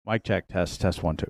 Mic check, test 1, 2.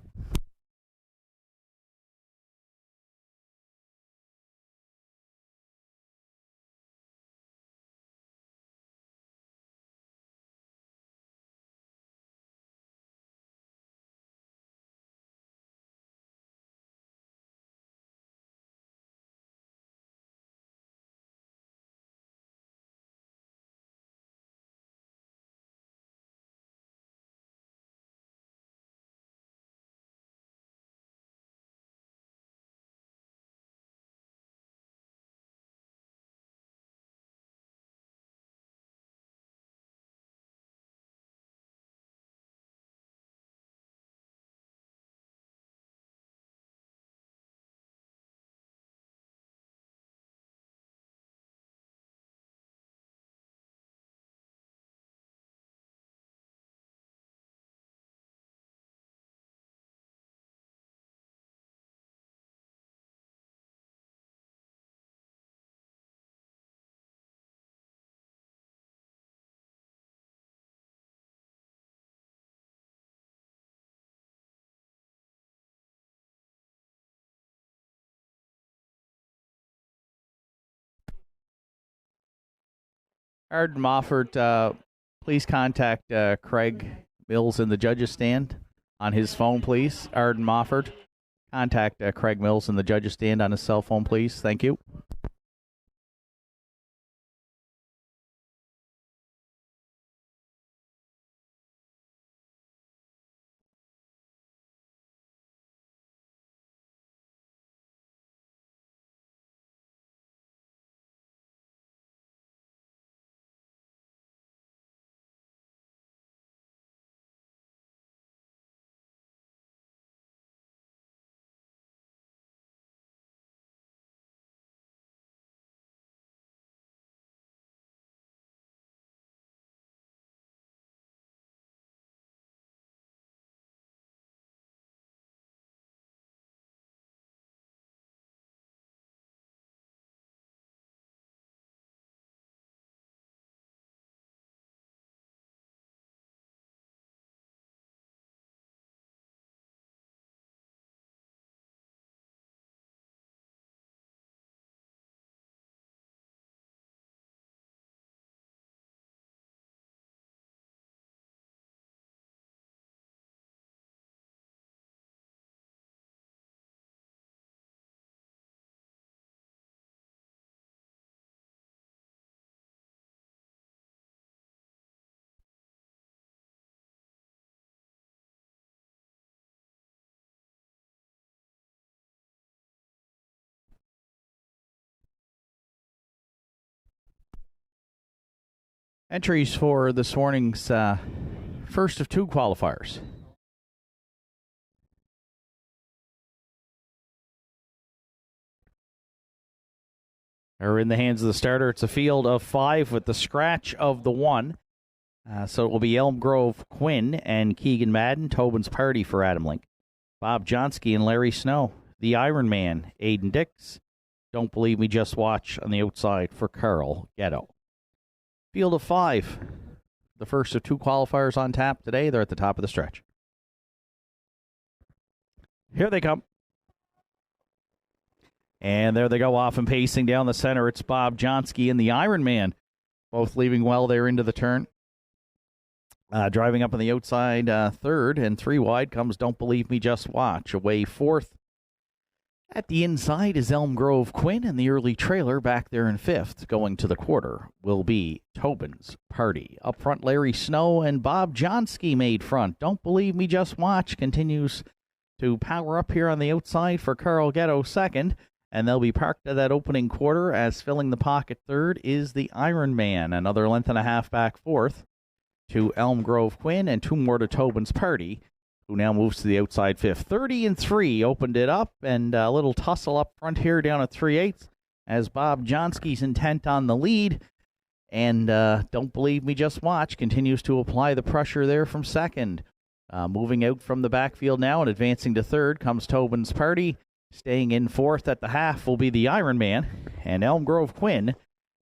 Arden Mofford, please contact Craig Mills in the judges' stand on his phone, please. Arden Mofford, contact Craig Mills in the judges' stand on his cell phone, please. Thank you. Entries for this morning's first of two qualifiers. Are in the hands of the starter. It's a field of 5 with the scratch of the 1. So it will be Elm Grove Quinn and Keegan Madden, Tobin's Party for Adam Link, Bob Johnsky and Larry Snow, the Iron Man, Aiden Dix, Don't Believe Me, Just Watch on the outside for Carl Ghetto. Field of 5. The first of two qualifiers on tap today. They're at the top of the stretch. Here they come. And there they go off and pacing down the center. It's Bob Johnsky and the Iron Man, both leaving well there into the turn. Driving up on the outside, third, and 3 wide comes Don't Believe Me, Just Watch. Away fourth. At the inside is Elm Grove Quinn, and the early trailer back there in 5th. Going to the quarter will be Tobin's Party. Up front, Larry Snow and Bob Johnsky made front. Don't Believe Me, Just Watch continues to power up here on the outside for Carl Ghetto second, and they'll be parked at that opening quarter as filling the pocket third is the Iron Man. Another length and a half back fourth to Elm Grove Quinn, and 2 more to Tobin's Party, who now moves to the outside 5th. 30-3 opened it up, and a little tussle up front here down at 3/8 as Bob Johnsky's intent on the lead. And Don't Believe Me, Just Watch continues to apply the pressure there from second. Moving out from the backfield now and advancing to third comes Tobin's Party. Staying in 4th at the half will be the Iron Man. And Elm Grove Quinn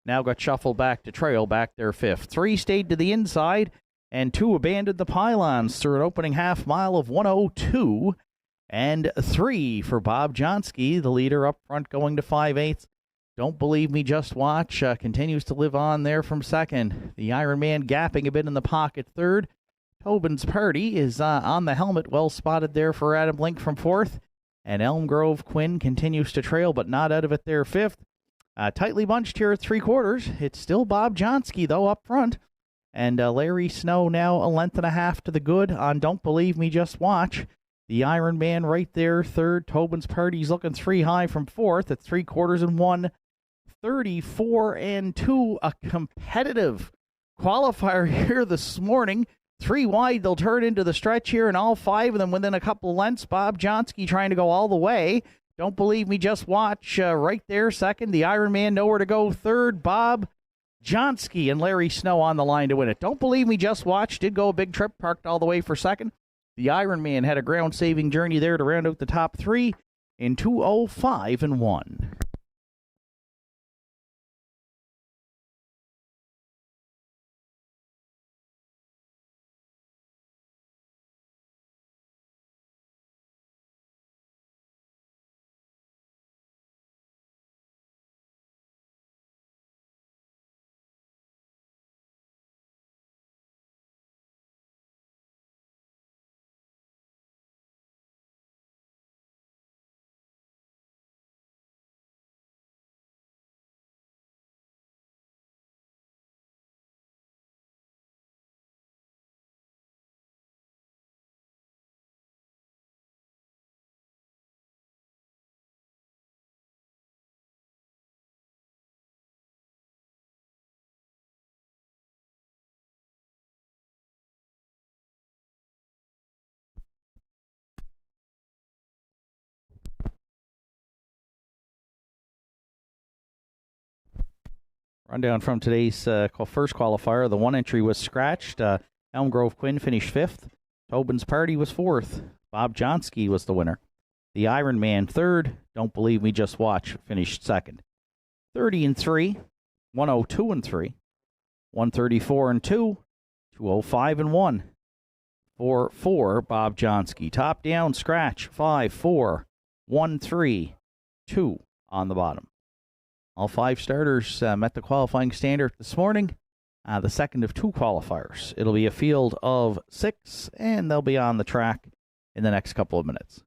now got shuffled back to trail back there 5th. 3 stayed to the inside, and 2 abandoned the pylons through an opening half mile of 102 and 3 for Bob Johnsky, the leader up front going to 5/8. Don't Believe Me, Just Watch continues to live on there from second. The Ironman gapping a bit in the pocket third. Tobin's Party is on the helmet, well spotted there for Adam Link from fourth. And Elm Grove Quinn continues to trail, but not out of it there fifth. Tightly bunched here at 3/4. It's still Bob Johnsky, though, up front. And Larry Snow now a length and a half to the good on Don't Believe Me, Just Watch. The Iron Man right there, third. Tobin's Party's looking 3 high from fourth at 3/4 and 1:34 and 2. A competitive qualifier here this morning. 3 wide, they'll turn into the stretch here, and all 5 of them within a couple of lengths. Bob Johnsky trying to go all the way. Don't Believe Me, Just Watch right there second. The Iron Man nowhere to go third. Bob Johnsky and Larry Snow on the line to win it. Don't Believe Me, Just Watch did go a big trip, parked all the way for second. The Iron Man had a ground-saving journey there to round out the top 3 in 2:05 and 1. Rundown from today's first qualifier. The 1 entry was scratched. Elm Grove Quinn finished 5th. Tobin's Party was 4th. Bob Johnsky was the winner. The Iron Man 3rd. Don't Believe Me, Just Watch finished 2nd. 30 and 3, 102 and 3, 134 and 2, 205 and 1. 4 Bob Johnsky. Top down scratch 5 4 1 3 2 on the bottom. All 5 starters met the qualifying standard this morning, the second of 2 qualifiers. It'll be a field of 6, and they'll be on the track in the next couple of minutes.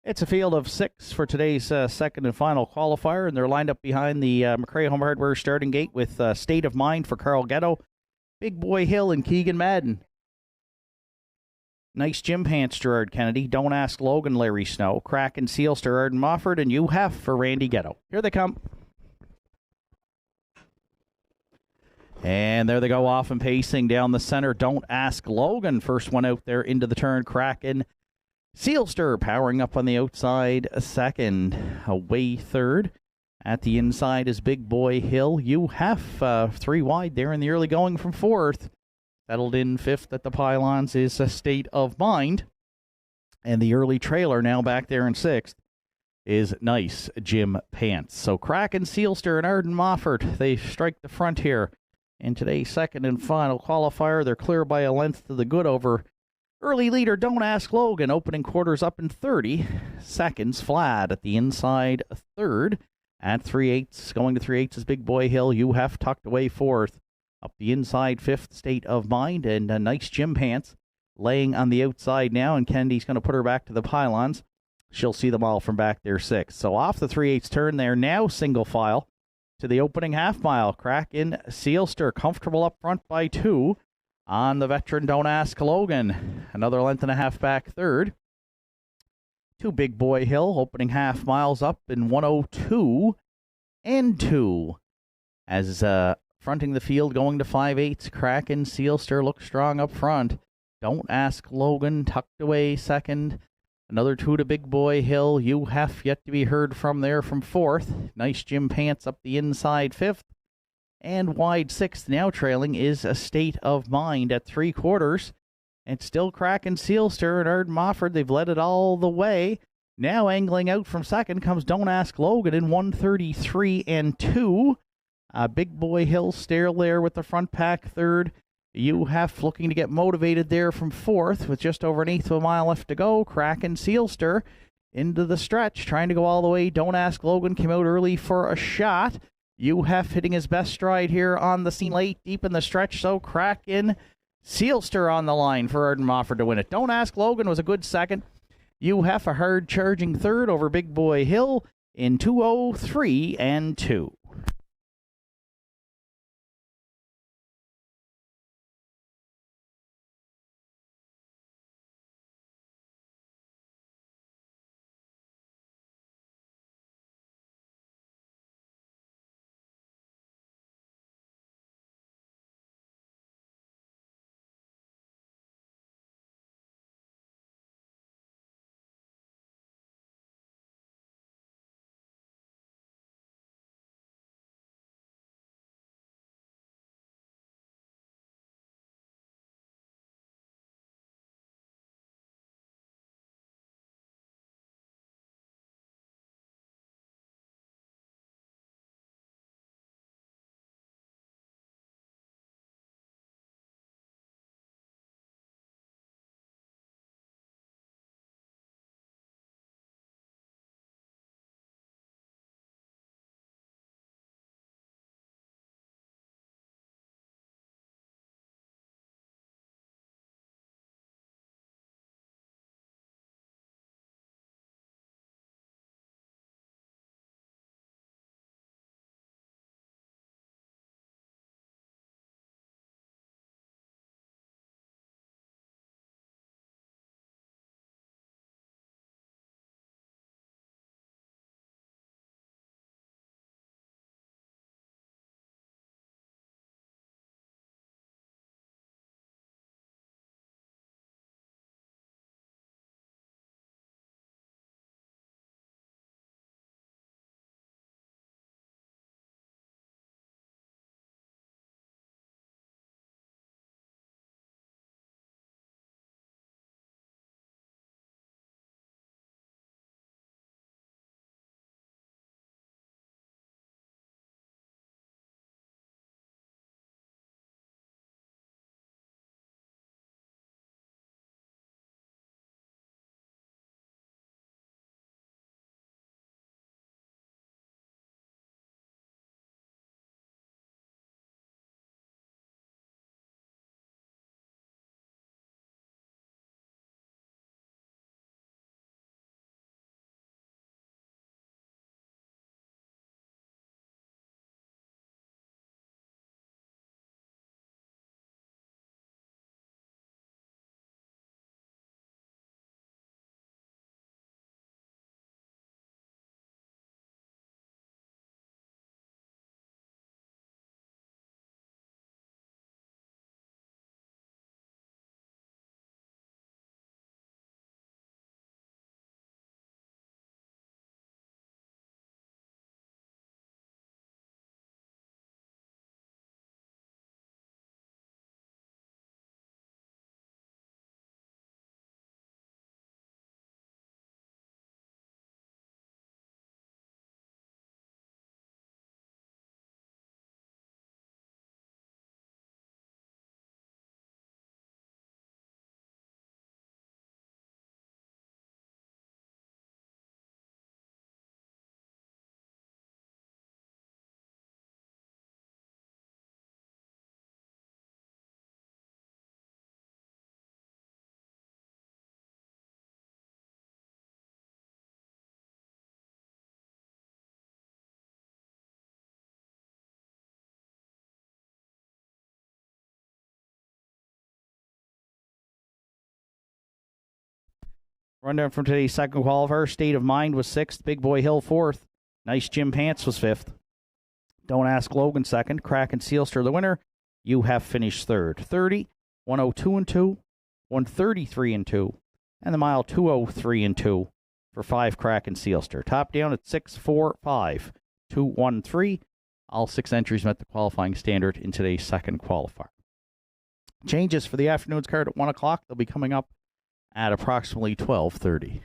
It's a field of 6 for today's second and final qualifier, and they're lined up behind the McRae Home Hardware starting gate with State of Mind for Carl Ghetto, Big Boy Hill, and Keegan Madden. Nice Gym Pants, Gerard Kennedy. Don't Ask Logan, Larry Snow. Crack and Seal, Arden Mofford, and You Have for Randy Ghetto. Here they come. And there they go off and pacing down the center. Don't Ask Logan. First one out there into the turn. Kraken. Sealster powering up on the outside. Second. Away third. At the inside is Big Boy Hill. You have 3 wide there in the early going from fourth. Settled in fifth at the pylons is a State of Mind. And the early trailer now back there in sixth is Nice Gym Pants. So Kraken, Sealster, and Arden Mofford, they strike the front here. In today's second and final qualifier, they're clear by a length to the good over early leader Don't Ask Logan, opening quarters up in 30 seconds flat at the inside third. At 3/8, going to 3/8 is Big Boy Hill. You have tucked away fourth. Up the inside fifth, State of Mind, and Nice Gym Pants laying on the outside now, and Kennedy's going to put her back to the pylons. She'll see them all from back there sixth. So off the 3/8 turn there, now single file to the opening half mile. Kraken, Sealster comfortable up front by 2 on the veteran Don't Ask Logan. Another length and a half back third to Big Boy Hill, opening half miles up in 1:02 and 2. As fronting the field going to 5/8, Kraken, Sealster look strong up front. Don't Ask Logan tucked away second. Another 2 to Big Boy Hill. You have yet to be heard from there from fourth. Nice Gym Pants up the inside fifth. And wide sixth, now trailing, is a State of Mind at 3/4. And still Kraken, Sealster, and Arden Mofford. They've led it all the way. Now angling out from second comes Don't Ask Logan in 1:33 and 2. Big Boy Hill still there with the front pack third. You have looking to get motivated there from fourth with just over 1/8 of a mile left to go. Kraken, Sealster into the stretch, trying to go all the way. Don't Ask Logan came out early for a shot. You have hitting his best stride here on the scene late, deep in the stretch. So Kraken, Sealster on the line for Arden Mofford to win it. Don't Ask Logan was a good second. You have a hard charging third over Big Boy Hill in 2:03 and 2. Rundown from today's second qualifier. State of Mind was 6th. Big Boy Hill 4th. Nice Jim Pants was 5th. Don't Ask Logan 2nd. Kraken Sealster the winner. You have finished 3rd. 30, 102 and 2, 133 and 2, and the mile 203 and 2 for 5 Kraken Sealster. Top down at 6, 4, 5, 2, 1, 3. All 6 entries met the qualifying standard in today's second qualifier. Changes for the afternoon's card at 1 o'clock. They'll be coming up at approximately 12:30.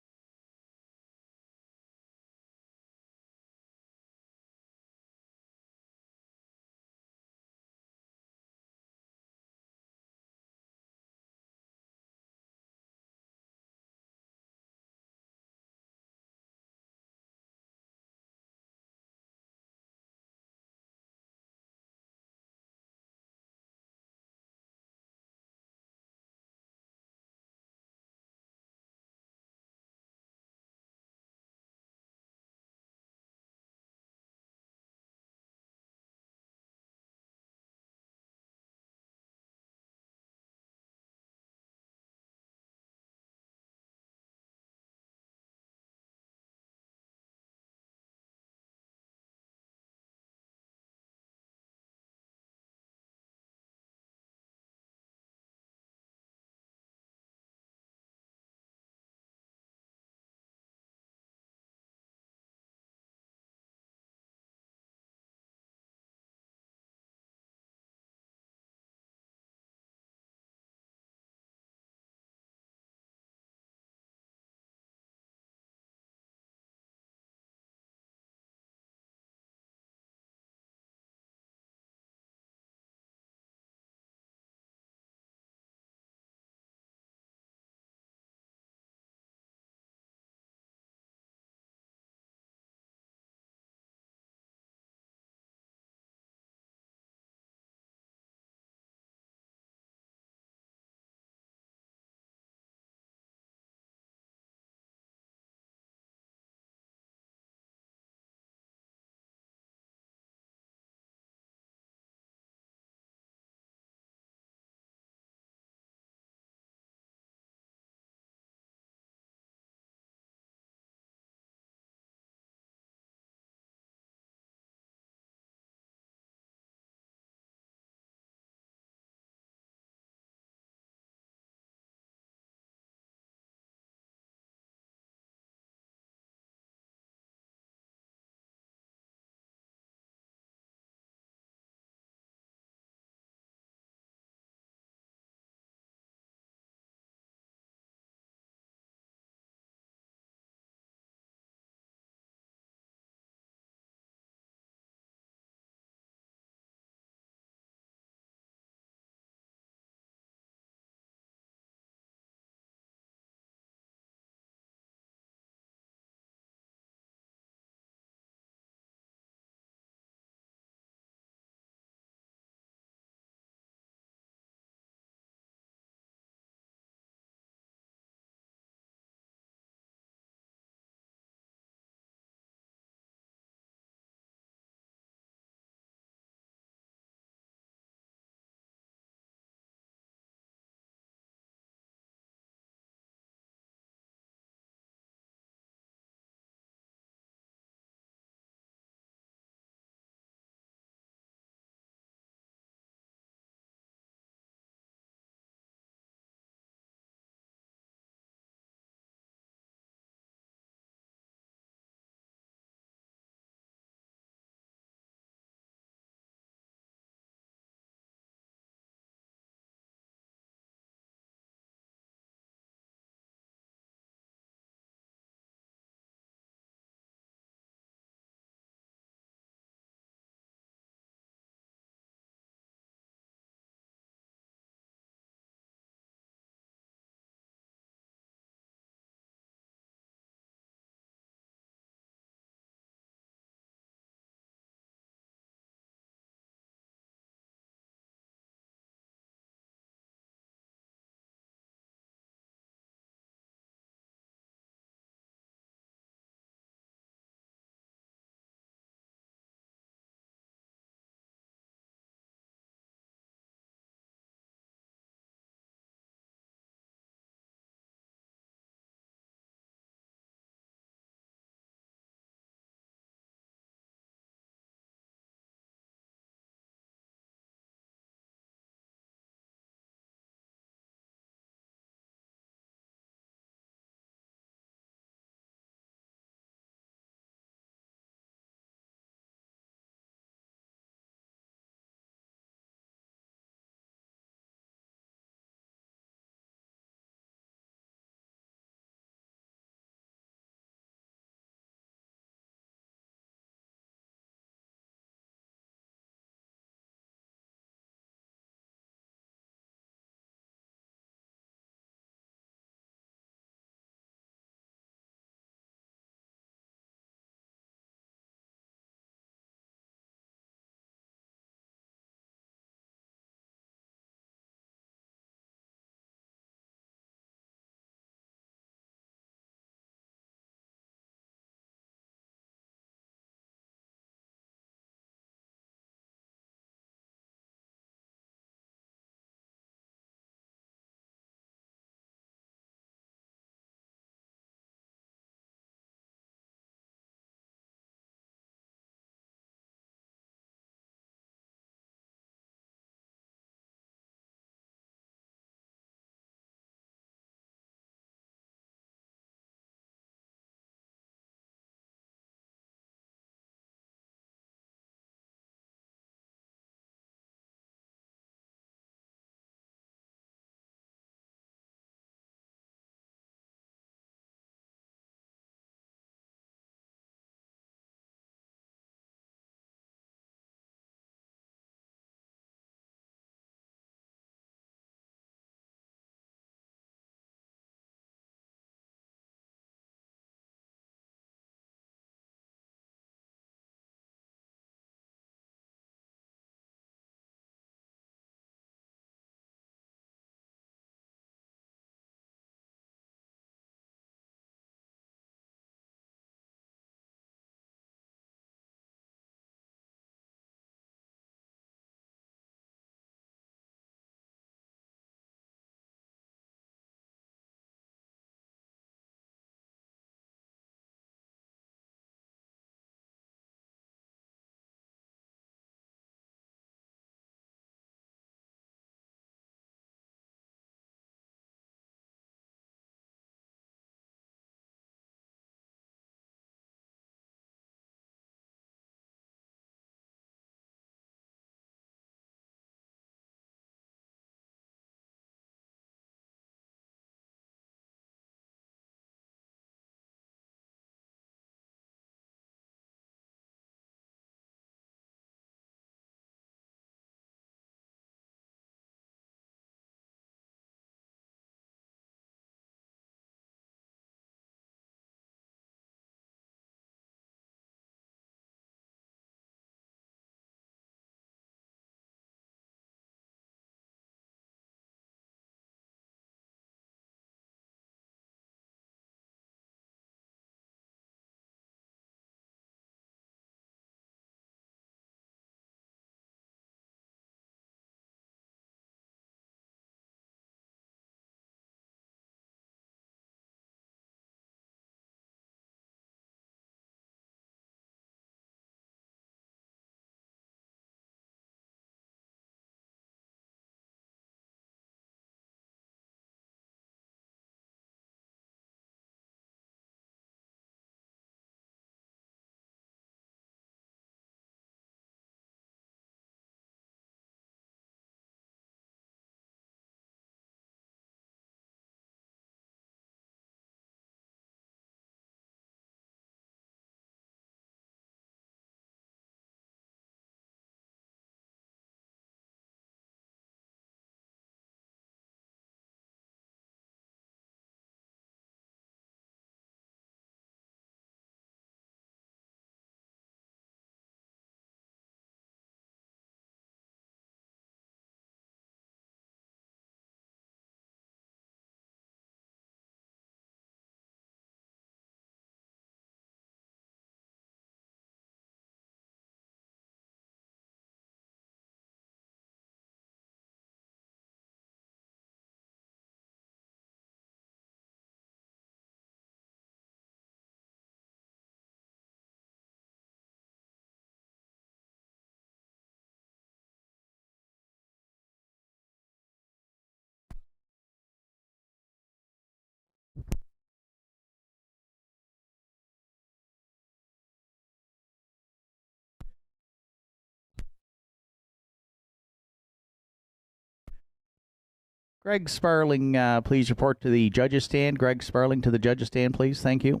Greg Sparling, please report to the judges' stand. Greg Sparling to the judges' stand, please. Thank you.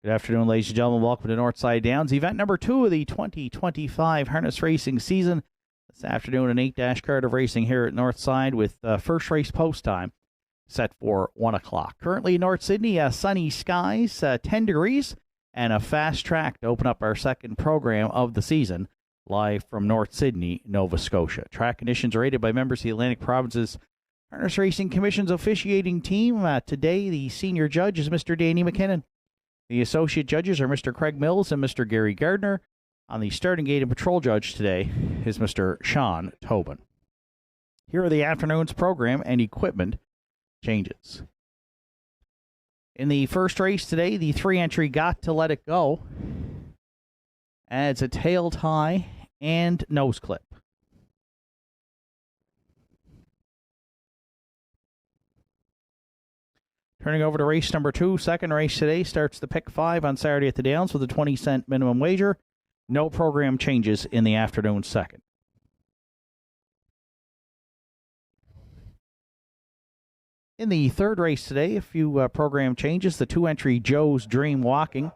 Good afternoon, ladies and gentlemen. Welcome to Northside Downs, event number 2 of the 2025 harness racing season. This afternoon, an 8-dash card of racing here at Northside with first race post time set for 1 o'clock. Currently, North Sydney, sunny skies, 10 degrees, and a fast track to open up our second program of the season, live from North Sydney, Nova Scotia. Track conditions are rated by members of the Atlantic Province's Harness Racing Commission's officiating team. Today, the senior judge is Mr. Danny McKinnon. The associate judges are Mr. Craig Mills and Mr. Gary Gardner. On the starting gate and patrol judge today is Mr. Sean Tobin. Here are the afternoon's program and equipment changes. In the first race today, the 3-entry Got to Let It Go adds a tail tie and nose clip. Turning over to race number 2, second race today starts the Pick 5 on Saturday at the Downs with a 20-cent minimum wager. No program changes in the afternoon second. In the third race today, a few program changes. The 2-entry Joe's Dream Walking.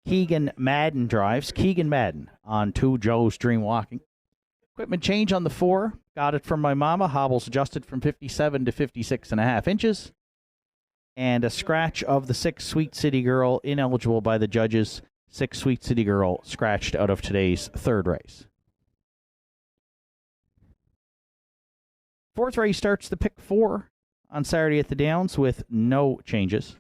Keegan Madden drives. Keegan Madden on 2 Joe's Dream Walking. Equipment change on the 4. Got It From My Mama. Hobbles adjusted from 57 to 56.5 inches. And a scratch of the 6 Sweet City Girl, ineligible by the judges. 6 Sweet City Girl scratched out of today's third race. Fourth race starts the Pick 4 on Saturday at the Downs with no changes.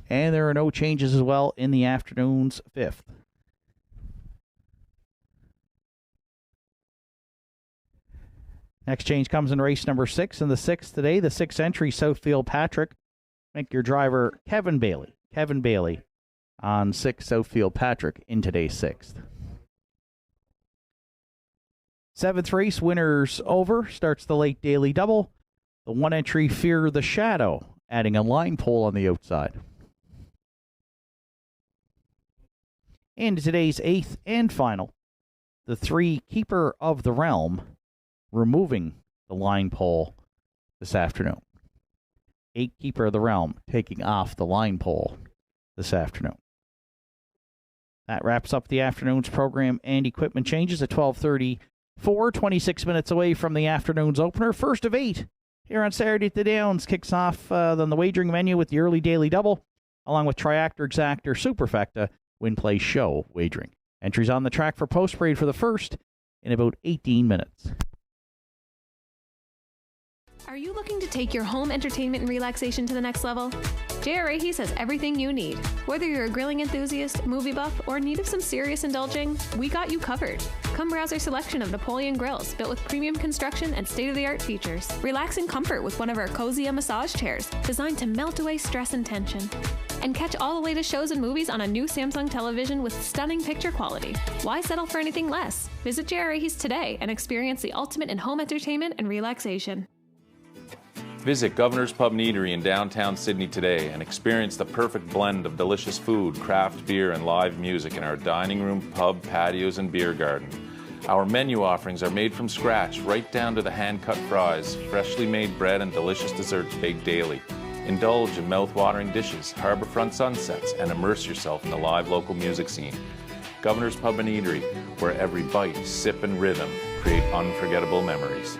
And there are no changes as well in the afternoon's fifth. Next change comes in race number 6. In the 6th today, the 6th-entry Southfield Patrick. Make your driver Kevin Bailey. Kevin Bailey on 6 Southfield Patrick in today's 6th. 7th race, winners over. Starts the late daily double. The 1-entry Fear the Shadow, adding a line pole on the outside. And today's 8th and final, the 3 Keeper of the Realm, removing the line pole this afternoon. 8 Keeper of the Realm taking off the line pole this afternoon. That wraps up the afternoon's program and equipment changes at 12:34, 26 minutes away from the afternoon's opener. First of 8 here on Saturday at the Downs kicks off on the wagering menu with the early daily double, along with Triactor, Exactor, Superfecta, Win Play Show wagering. Entries on the track for post parade for the first in about 18 minutes. Are you looking to take your home entertainment and relaxation to the next level? J.R. Ahys has everything you need. Whether you're a grilling enthusiast, movie buff, or in need of some serious indulging, we got you covered. Come browse our selection of Napoleon grills built with premium construction and state-of-the-art features. Relax in comfort with one of our cozy massage chairs designed to melt away stress and tension. And catch all the latest shows and movies on a new Samsung television with stunning picture quality. Why settle for anything less? Visit J.R. Ahys today and experience the ultimate in home entertainment and relaxation. Visit Governor's Pub and Eatery in downtown Sydney today and experience the perfect blend of delicious food, craft beer, and live music in our dining room, pub, patios, and beer garden. Our menu offerings are made from scratch, right down to the hand-cut fries, freshly made bread, and delicious desserts baked daily. Indulge in mouth-watering dishes, harborfront sunsets, and immerse yourself in the live local music scene. Governor's Pub and Eatery, where every bite, sip, and rhythm create unforgettable memories.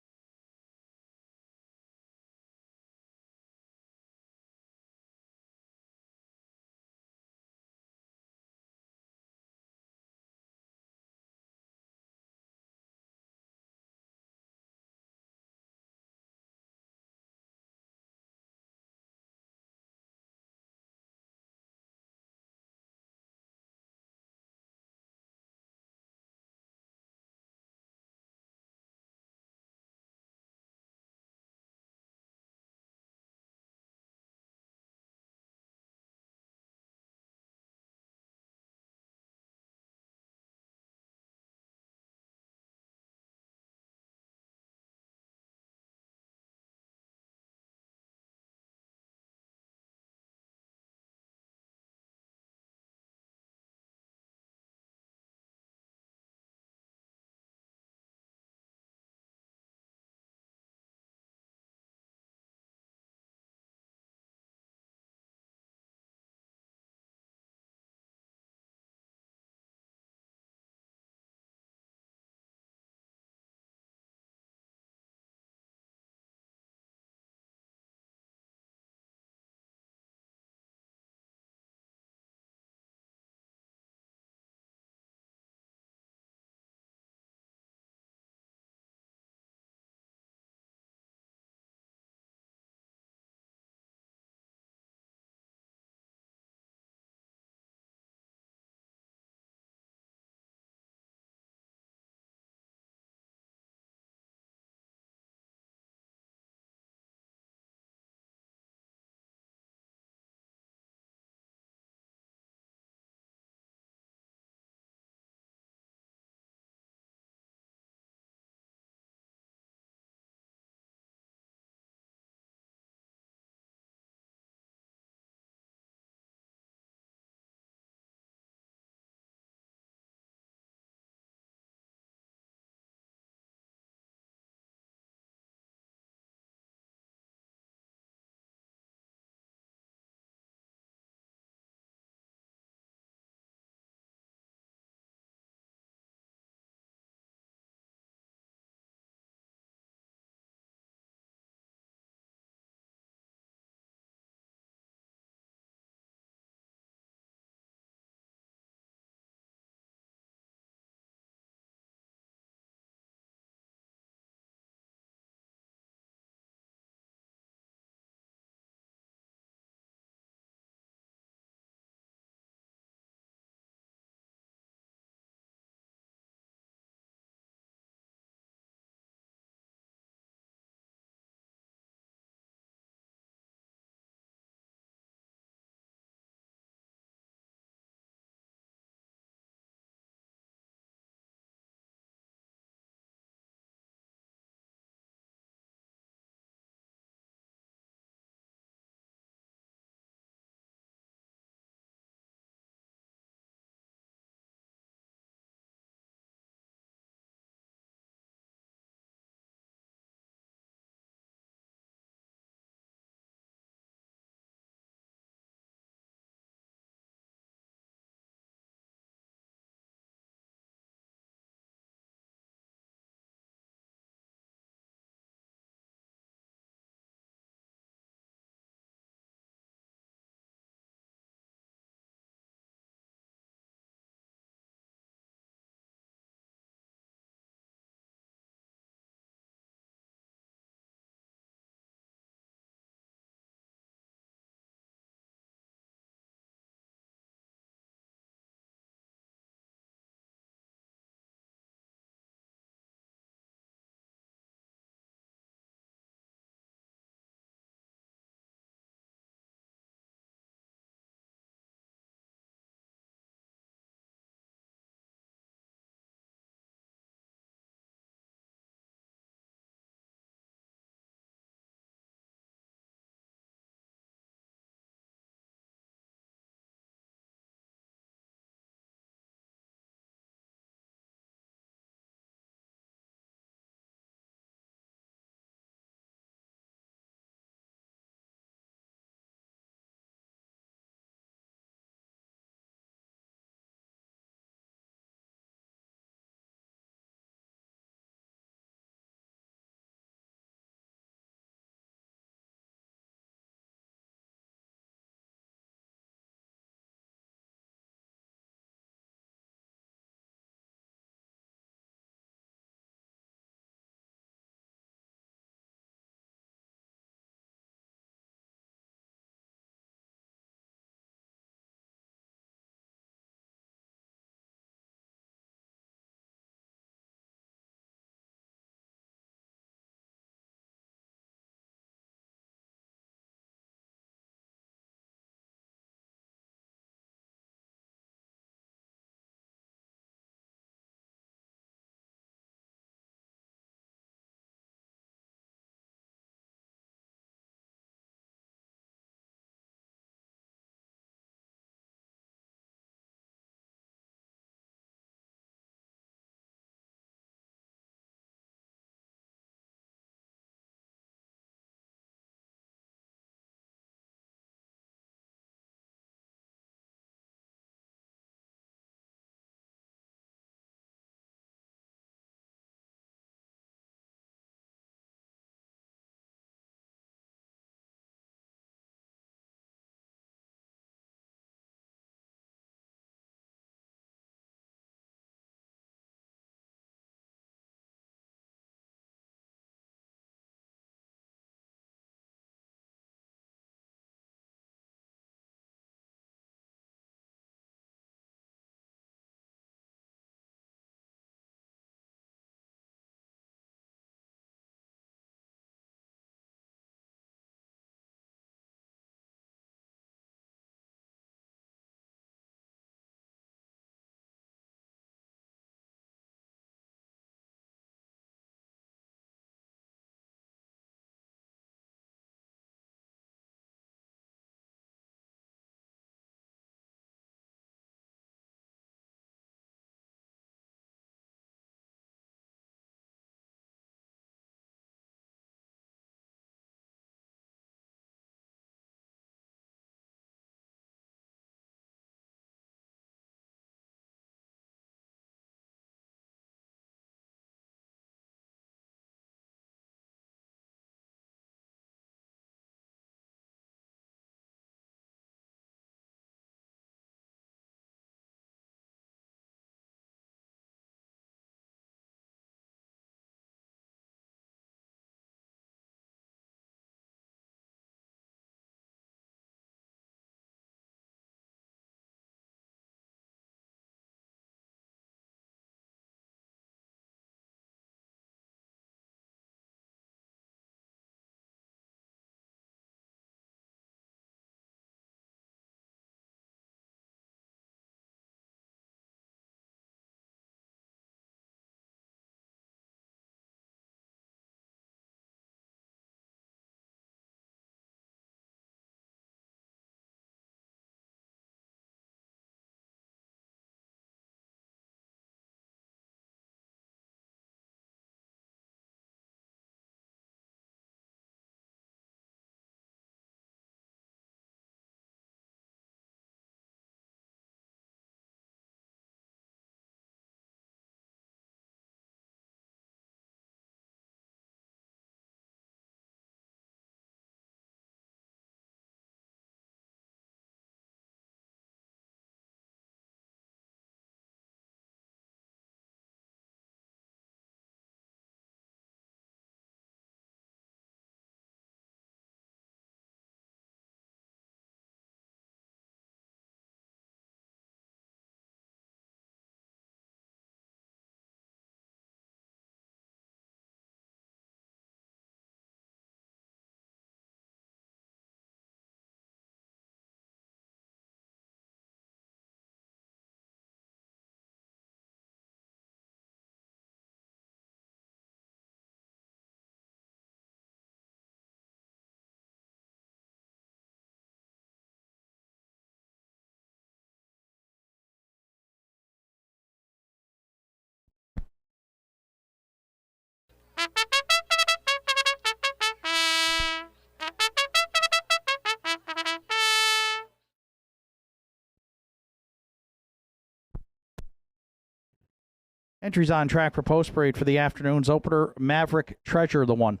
Entries on track for Post Parade for the afternoon's opener. Maverick Treasure, the one,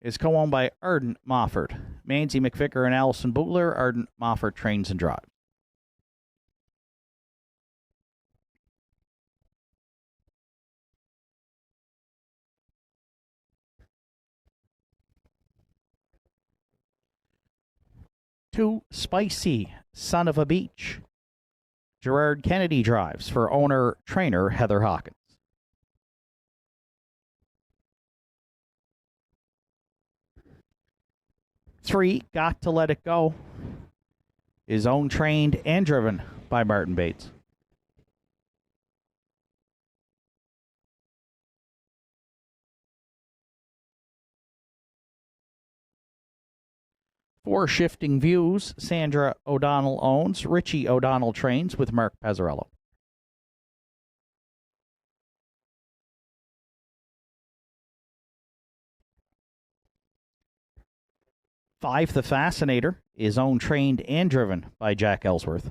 is co-owned by Arden Mofford. Manzi McVicker and Allison Bootler. Arden Mofford trains and drives. Two, Spicy, Son of a Beach. Gerard Kennedy drives for owner-trainer Heather Hawkins. 3, Got to Let It Go, is owned, trained, and driven by Martin Bates. 4, Shifting Views, Sandra O'Donnell owns. Richie O'Donnell trains with Mark Pazzarello. 5, The Fascinator, is owned, trained, and driven by Jack Ellsworth.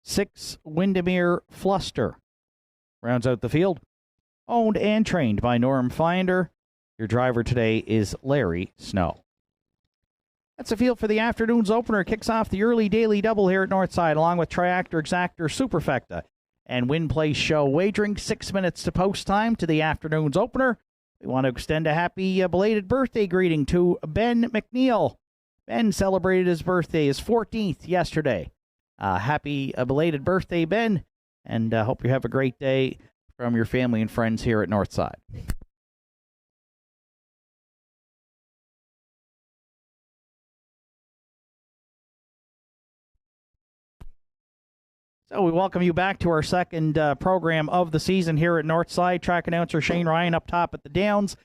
6, Windermere Fluster, rounds out the field. Owned and trained by Norm Finder. Your driver today is Larry Snow. That's a field for the afternoon's opener. Kicks off the early daily double here at Northside, along with Triactor, Exactor, Superfecta, and Win Place Show wagering. 6 minutes to post time to the afternoon's opener. We want to extend a happy belated birthday greeting to Ben McNeil. Ben celebrated his birthday, his 14th, yesterday. Happy belated birthday, Ben, and hope you have a great day from your family and friends here at Northside. So we welcome you back to our second program of the season here at Northside. Track announcer Shane Ryan up top at the Downs.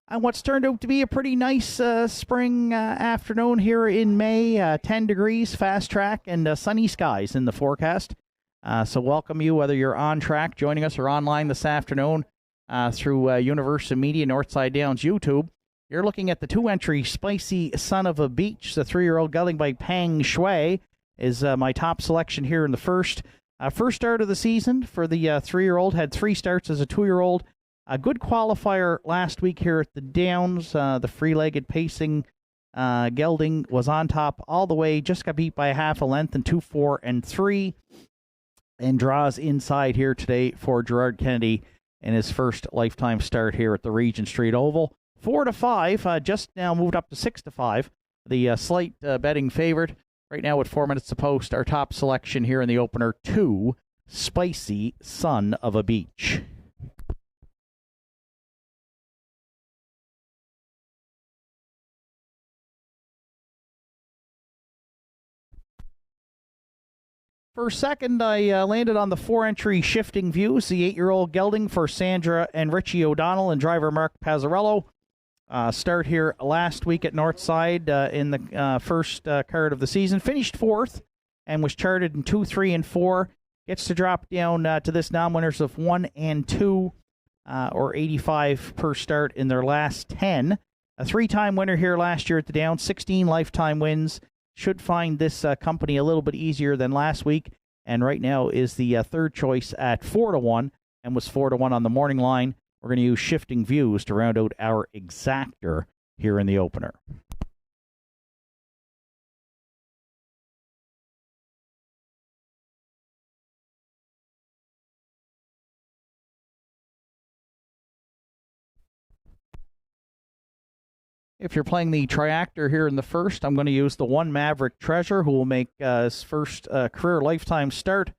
And what's turned out to be a pretty nice spring afternoon here in May. 10 degrees, fast track, and sunny skies in the forecast. So welcome you, whether you're on track, joining us, or online this afternoon through Universal Media, Northside Downs YouTube. You're looking at the 2-entry Spicy Son of a Beach, the 3-year-old gelding by Pang Shui, is my top selection here in the first start of the season for the 3-year-old. Had 3 starts as a 2-year-old. A good qualifier last week here at the Downs. The free-legged pacing gelding was on top all the way, just got beat by a half a length in 2, 4, and 3, and draws inside here today for Gerard Kennedy in his first lifetime start here at the Regent Street Oval. 4-5, just now moved up to 6-5. The slight betting favorite right now with 4 minutes to post. Our top selection here in the opener, 2, Spicy Son of a Beach. For second, I landed on the 4-entry Shifting Views, the 8-year-old gelding for Sandra and Richie O'Donnell and driver Mark Pazzarello. Start here last week at Northside in the first card of the season. Finished 4th and was charted in 2, 3, and 4. Gets to drop down to this non-winners of 1 and 2, or 85 per start in their last 10. A 3-time winner here last year at the Downs, 16 lifetime wins. Should find this company a little bit easier than last week, and right now is the third choice at 4-1, and was 4-1 on the morning line. We're going to use Shifting Views to round out our exactor here in the opener. If you're playing the Triactor here in the first, I'm going to use the 1 Maverick Treasure, who will make his first career lifetime start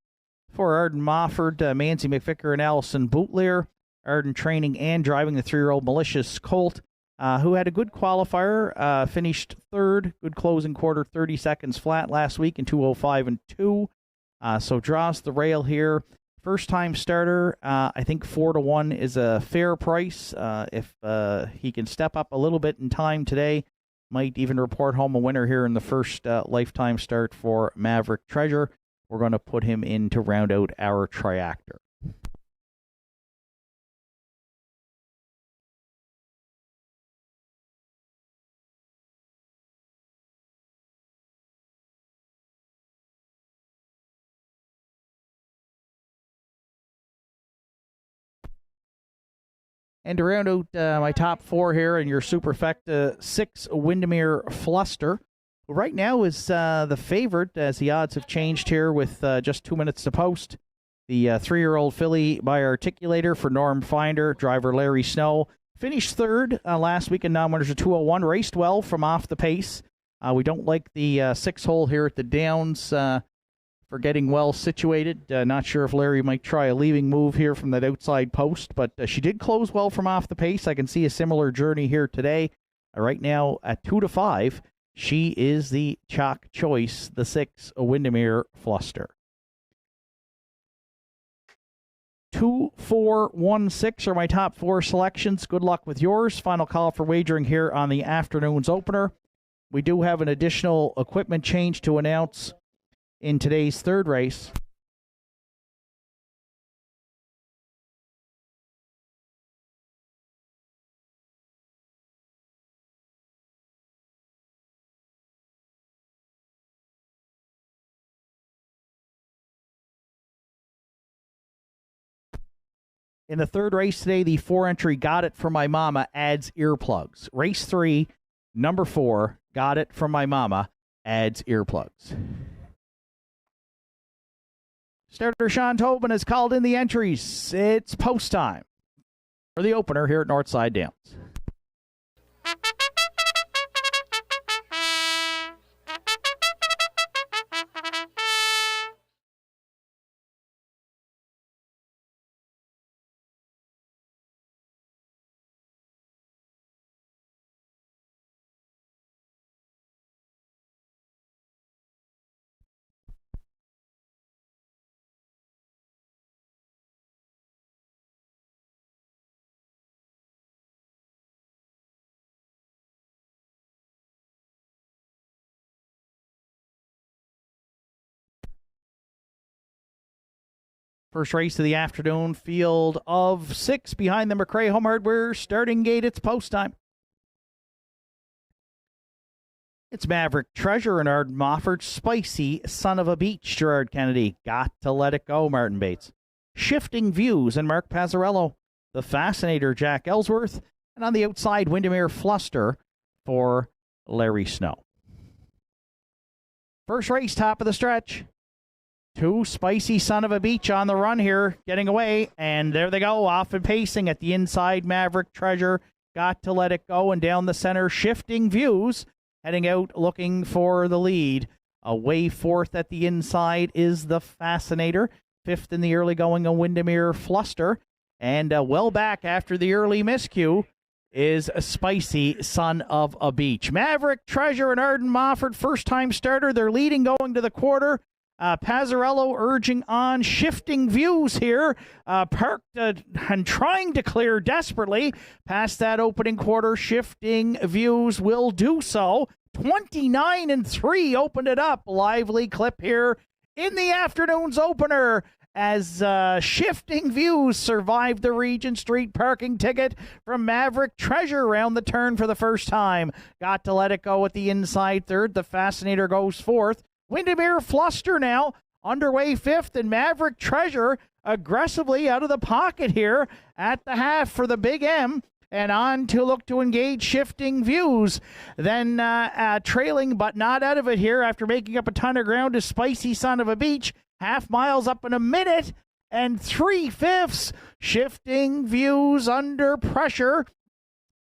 for Arden Mofford, Manzi McVicker, and Allison Bootler. Arden training and driving the 3-year-old Malicious Colt, who had a good qualifier, finished 3rd, good closing quarter, 30 seconds flat last week in 2:05 and 2. So draws the rail here. First-time starter, I think 4-1 is a fair price. If he can step up a little bit in time today, might even report home a winner here in the first lifetime start for Maverick Treasure. We're going to put him in to round out our triactor. And to round out my top four here in your Superfecta 6 Windermere Fluster, who right now is the favorite as the odds have changed here with just 2 minutes to post. The 3-year-old filly by Articulator for Norm Finder, driver Larry Snow. Finished third last week in non-winners of 201, raced well from off the pace. We don't like the 6-hole here at the Downs for getting well situated. Not sure if Larry might try a leaving move here from that outside post, but she did close well from off the pace. I can see a similar journey here today. Right now at 2-5, she is the chalk choice, the 6 Windermere Fluster. 2, 4, 1, 6 are my top 4 selections. Good luck with yours. Final call for wagering here on the afternoon's opener. We do have an additional equipment change to announce in today's third race. In the third race today, the 4-entry Got It From My Mama adds earplugs. Race 3, number 4, Got It From My Mama adds earplugs. Starter Sean Tobin has called in the entries. It's post time for the opener here at Northside Downs. First race of the afternoon, field of 6 behind the McRae Home Hardware starting gate. It's post time. It's Maverick Treasure and Arden Mofford. Spicy Son of a Beach, Gerard Kennedy. Got to Let It Go, Martin Bates. Shifting Views and Mark Pazzarello. The Fascinator, Jack Ellsworth. And on the outside, Windermere Fluster for Larry Snow. First race, top of the stretch. 2, Spicy Son of a Beach on the run here, getting away, and there they go, off and pacing at the inside. Maverick Treasure, Got to Let It Go, and down the center, Shifting Views, heading out looking for the lead. Away fourth at the inside is the Fascinator. Fifth in the early going, a Windermere Fluster, and well back after the early miscue is a Spicy Son of a Beach. Maverick Treasure and Arden Mofford, first-time starter. They're leading going to the quarter. Pazzarello urging on. Shifting Views here, parked and trying to clear desperately past that opening quarter. Shifting Views will do so. 29-3 opened it up. Lively clip here in the afternoon's opener as Shifting Views survived the Regent Street parking ticket from Maverick Treasure around the turn for the first time. Got to Let It Go at the inside third. The Fascinator goes fourth. Windermere Fluster now underway fifth, and Maverick Treasure aggressively out of the pocket here at the half for the Big M, and on to look to engage Shifting Views. Then trailing but not out of it here after making up a ton of ground is Spicy Son of a Beach. Half miles up in a minute and 3/5. Shifting Views under pressure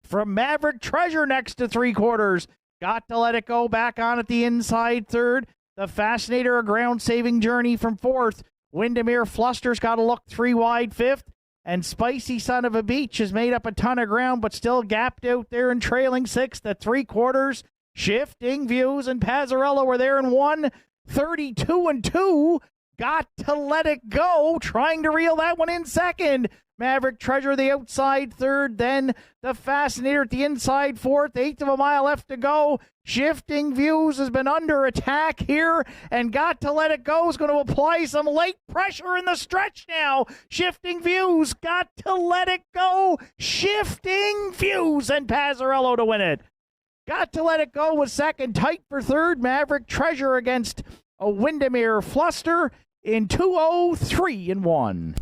from Maverick Treasure next to 3/4. Got to Let It Go back on at the inside third. The Fascinator, a ground-saving journey from fourth. Windermere Fluster's got to look 3 wide fifth. And Spicy Son of a Beach has made up a ton of ground, but still gapped out there and trailing sixth at 3/4. Shifting Views and Pazzarello were there in 1:32 and 2. Got to Let It Go, trying to reel that one in second. Maverick Treasure the outside third, then the Fascinator at the inside fourth, eighth of a mile left to go. Shifting Views has been under attack here and Got to Let It Go is going to apply some late pressure in the stretch now. Shifting Views, Got to Let It Go, Shifting Views, and Pazzarello to win it. Got to Let It Go was second, tight for third. Maverick Treasure against a Windermere Fluster in 2:03 and 1.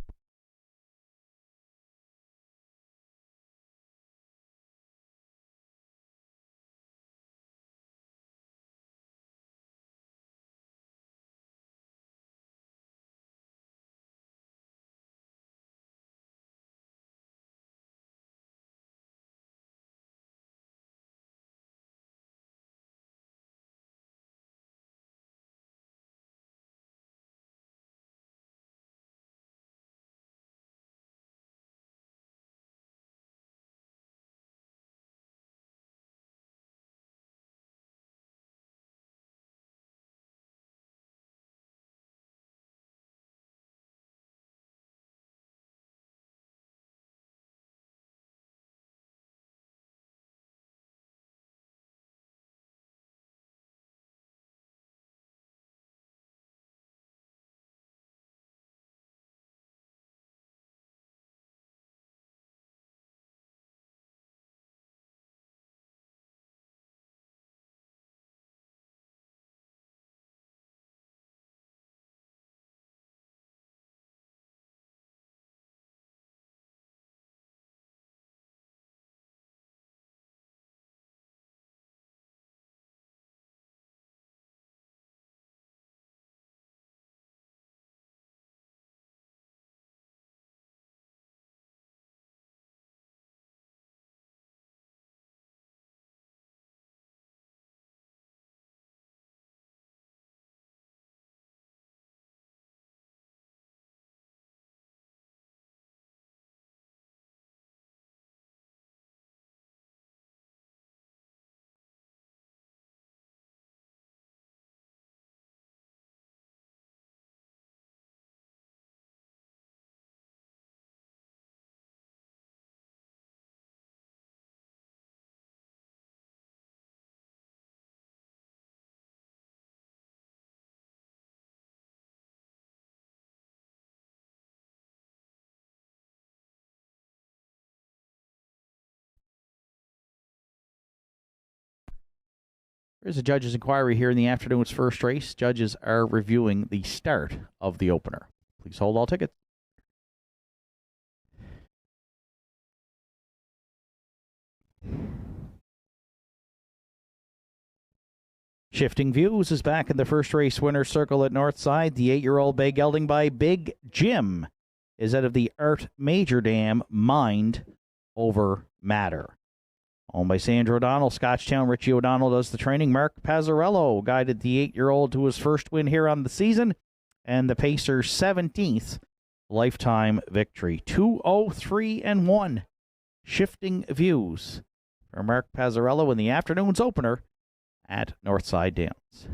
There's a judge's inquiry here in the afternoon's first race. Judges are reviewing the start of the opener. Please hold all tickets. Shifting Views is back in the first race winner's circle at Northside. The 8-year-old bay gelding by Big Jim is out of the Art Major Dam Mind Over Matter. Owned by Sandra O'Donnell, Scotchtown. Richie O'Donnell does the training. Mark Pazzarello guided the 8-year-old to his first win here on the season, and the Pacer's 17th lifetime victory. 2:03 and 1. Shifting Views for Mark Pazzarello in the afternoon's opener at Northside Downs.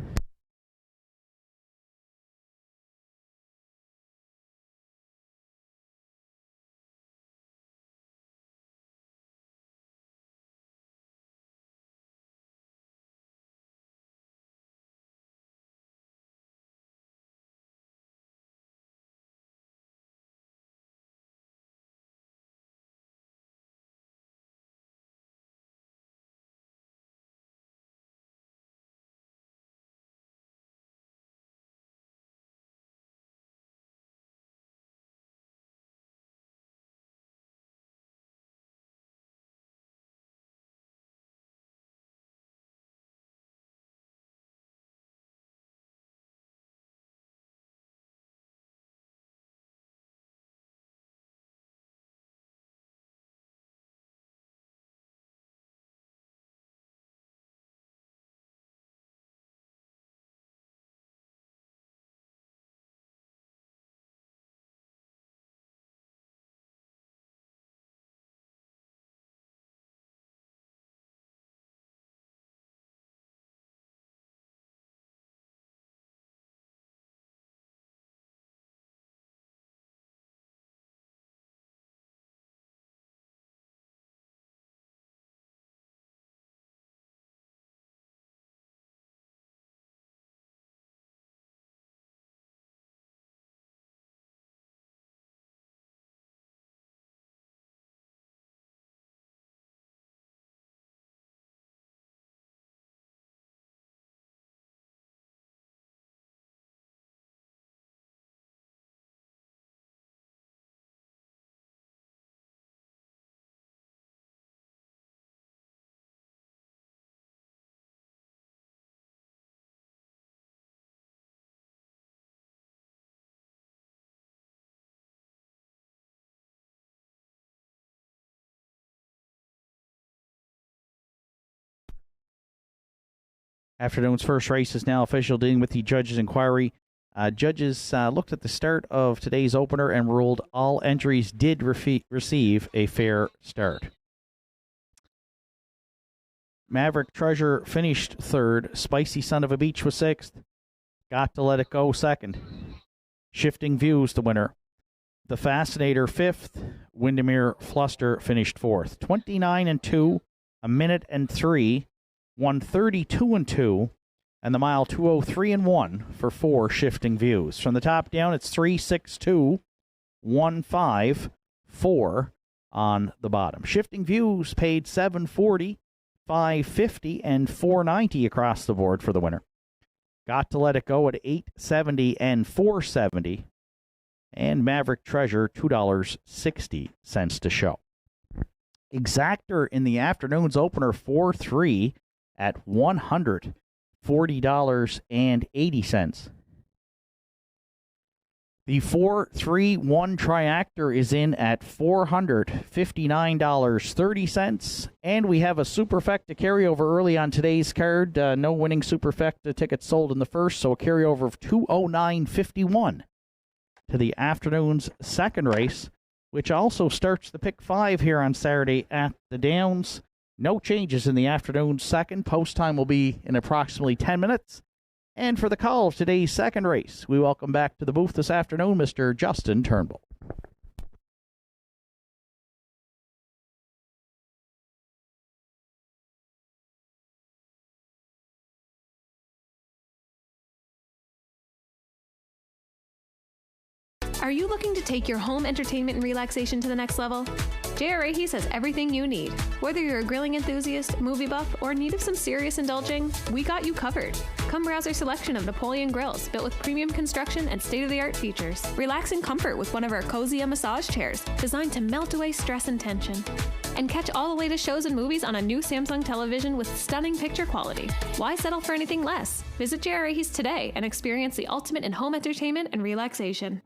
Afternoon's first race is now official, dealing with the judges' inquiry. Judges looked at the start of today's opener and ruled all entries did receive a fair start. Maverick Treasure finished third. Spicy Son of a Beach was sixth. Got to Let It Go second. Shifting Views the winner. The Fascinator fifth. Windermere Fluster finished fourth. 29-2, a minute and 3, 132-2, and the mile 203-1 for 4 Shifting Views. From the top down, it's 3-6-2, 1-5-4 on the bottom. Shifting Views paid $740, $550, and $490 across the board for the winner. Got to Let It Go at $870 and $470. And Maverick Treasure, $2.60 to show. Exactor in the afternoon's opener, 4-3 at $140.80. The 4-3-1 Triactor is in at $459.30. And we have a Superfecta carryover early on today's card. No winning Superfecta tickets sold in the first, so a carryover of $209.51 to the afternoon's second race, which also starts the pick 5 here on Saturday at the Downs. No changes in the afternoon's second. Post time will be in approximately 10 minutes. And for the call of today's second race, we welcome back to the booth this afternoon Mr. Justin Turnbull. Are you looking to take your home entertainment and relaxation to the next level? JRA has everything you need. Whether you're a grilling enthusiast, movie buff, or in need of some serious indulging, we got you covered. Come browse our selection of Napoleon grills built with premium construction and state-of-the-art features. Relax in comfort with one of our cozy massage chairs designed to melt away stress and tension. And catch all the latest shows and movies on a new Samsung television with stunning picture quality. Why settle for anything less? Visit JRA today and experience the ultimate in home entertainment and relaxation.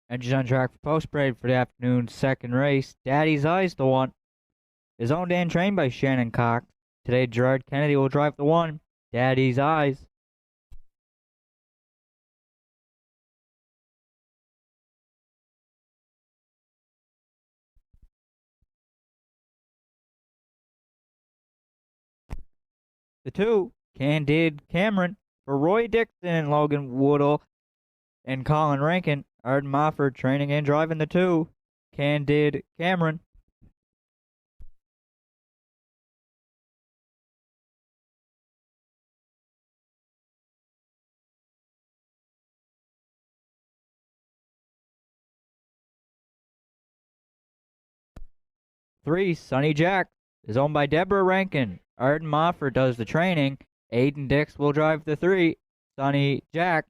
Engines on track for post parade for the afternoon's second race. Daddy's Eyes the one. Is owned and trained by Shannon Cox. Today, Gerard Kennedy will drive the one. Daddy's Eyes. The two, Candid Cameron, for Roy Dixon, Logan Woodall, and Colin Rankin. Arden Mofford training and driving the two, Candid Cameron. 3, Sonny Jack, is owned by Deborah Rankin. Arden Mofford does the training. Aiden Dix will drive the 3, Sonny Jack.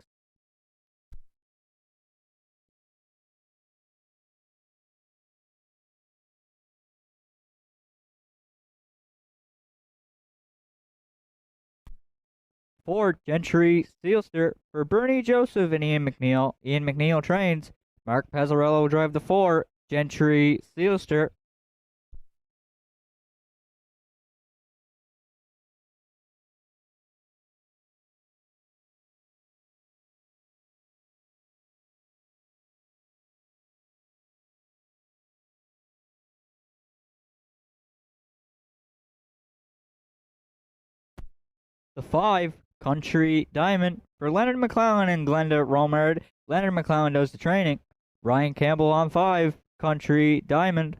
For Gentry Sealster for Bernie Joseph and Ian McNeil. Ian McNeil trains. Mark Pezzarello will drive the 4, Gentry Sealster. The 5, Country Diamond for Leonard McClellan and Glenda Romard. Leonard McClellan does the training. Ryan Campbell on 5, Country Diamond.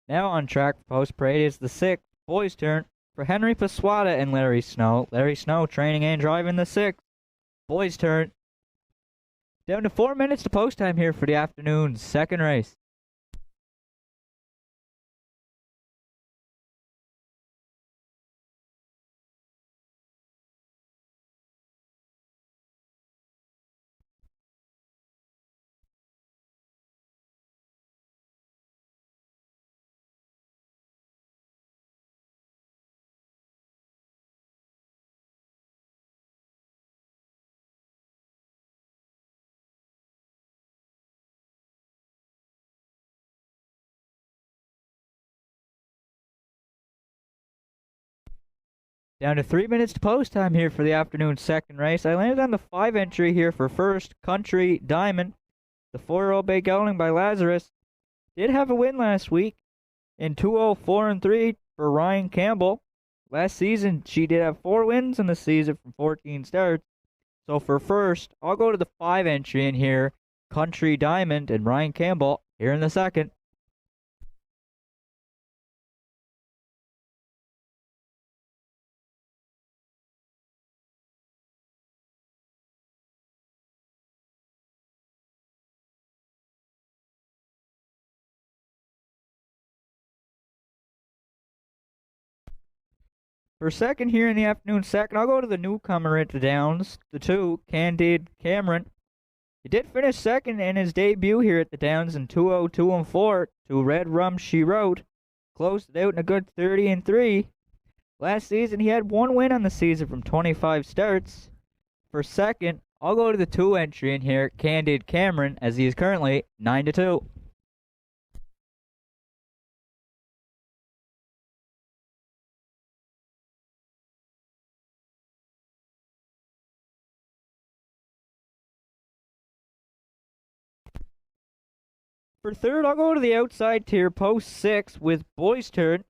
Now on track for post parade is the 6, boys' turn for Henry Paswata and Larry Snow. Larry Snow training and driving the 6, boys' turn. Down to 4 minutes to post time here for the afternoon's second race. Down to 3 minutes to post time here for the afternoon's second race. I landed on the 5 entry here for first, Country Diamond. The 4-year-old bay gelding by Lazarus did have a win last week in 204-3 for Ryan Campbell. Last season, she did have 4 wins in the season from 14 starts. So for first, I'll go to the 5 entry in here, Country Diamond and Ryan Campbell here in the second. For second here in the afternoon second, I'll go to the newcomer at the Downs, the 2, Candid Cameron. He did finish second in his debut here at the Downs in 202-4 to Red Rum She Wrote. Closed it out in a good 30-3. Last season, he had 1 win on the season from 25 starts. For second, I'll go to the 2 entry in here, Candid Cameron, as he is currently 9-2. For third, I'll go to the outside tier, post 6, with Boys' Turn.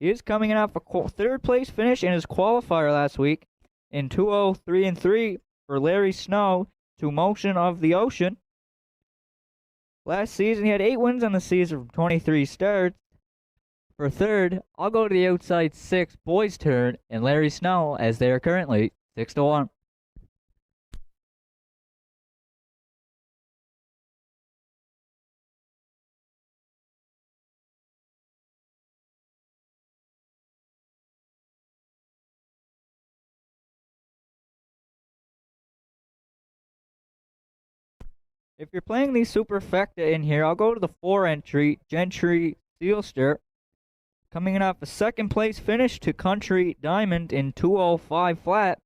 He is coming in off a third place finish in his qualifier last week in 203-3 for Larry Snow to Motion of the Ocean. Last season, he had 8 wins on the season from 23 starts. For third, I'll go to the outside 6 Boys Turn and Larry Snow, as they are currently 6-1. If you're playing the Superfecta in here, I'll go to the 4 entry Gentry Sealster, coming in off a second place finish to Country Diamond in 205 flat,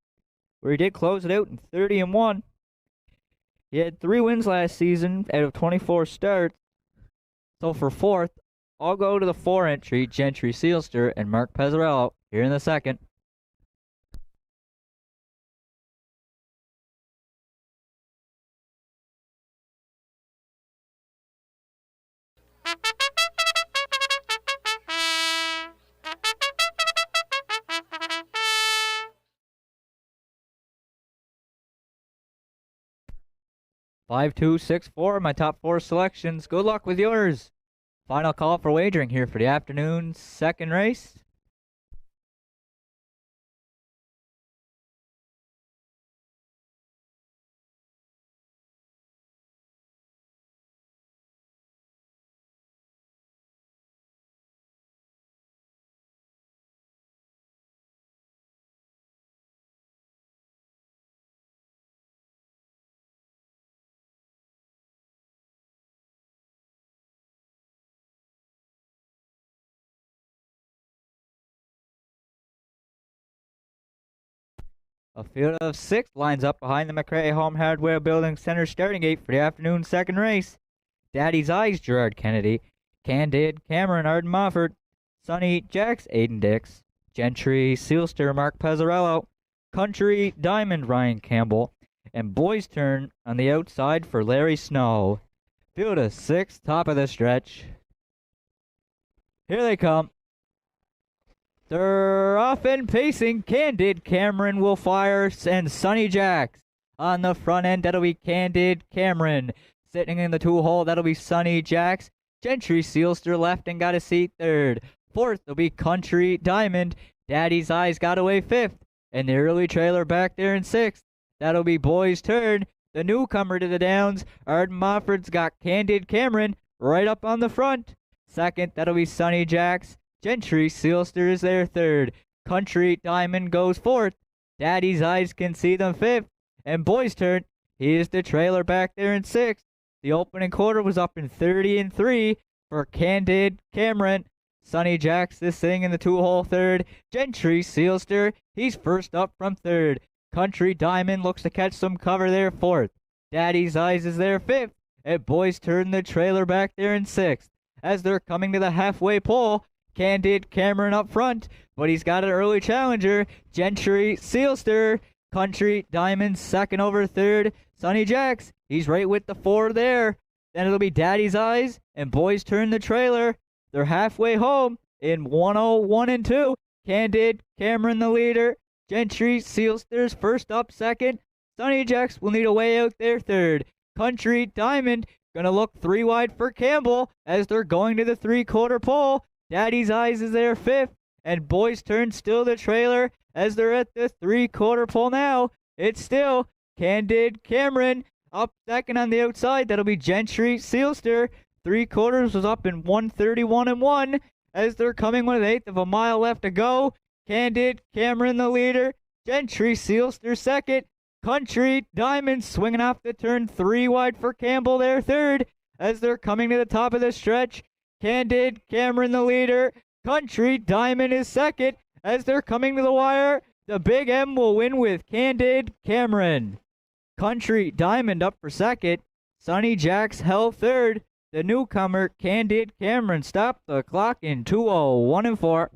where he did close it out in 30-1. He had 3 wins last season out of 24 starts. So for fourth, I'll go to the 4 entry Gentry Sealster and Mark Pezzarello here in the second. Five, 2, 6, 4, my top 4 selections. Good luck with yours. Final call for wagering here for the afternoon second race. A field of 6 lines up behind the McRae Home Hardware Building Center starting gate for the afternoon second race. Daddy's Eyes, Gerard Kennedy. Candid, Cameron, Arden Mofford. Sonny Jacks, Aiden Dix. Gentry, Sealster, Mark Pezzarello. Country, Diamond, Ryan Campbell. And Boys Turn on the outside for Larry Snow. Field of 6, top of the stretch. Here they come. They're off and pacing. Candid, Cameron will fire, and Sonny Jacks. On the front end, that'll be Candid, Cameron. Sitting in the 2-hole, that'll be Sonny Jacks. Gentry, Sealster left and got a seat third. Fourth, will be Country, Diamond. Daddy's Eyes got away fifth. And the early trailer back there in sixth. That'll be Boys Turn. The newcomer to the Downs, Arden Mofford's got Candid, Cameron right up on the front. Second, that'll be Sonny Jacks. Gentry, Sealster is there third. Country, Diamond goes fourth. Daddy's Eyes can see them fifth. And Boys Turn, he is the trailer back there in sixth. The opening quarter was up in 30-3 for Candid, Cameron. Sonny Jacks is sitting in the 2-hole third. Gentry, Sealster, he's first up from third. Country, Diamond looks to catch some cover there fourth. Daddy's Eyes is there fifth. And Boys Turn, the trailer back there in sixth. As they're coming to the halfway pole, Candid, Cameron up front, but he's got an early challenger. Gentry, Sealster. Country, Diamond second over third. Sonny Jacks, he's right with the 4 there. Then it'll be Daddy's Eyes and Boys Turn, the trailer. They're halfway home in 101 and 2. Candid, Cameron the leader. Gentry, Sealster's first up second. Sonny Jacks will need a way out there third. Country, Diamond gonna look 3 wide for Campbell as they're going to the 3/4 pole. Daddy's Eyes is there fifth, and Boys Turn still the trailer as they're at the 3/4 pole now. It's still Candid, Cameron up second on the outside. That'll be Gentry, Sealster. 3/4 was up in 131 and 1 as they're coming 1/8 of a mile left to go. Candid, Cameron the leader. Gentry, Sealster second. Country, Diamond swinging off the turn 3 wide for Campbell there third as they're coming to the top of the stretch. Candid, Cameron the leader. Country, Diamond is second as they're coming to the wire. The Big M will win with Candid, Cameron. Country, Diamond up for second. Sonny Jacks held third. The newcomer, Candid, Cameron stopped the clock in 2:01 and 4.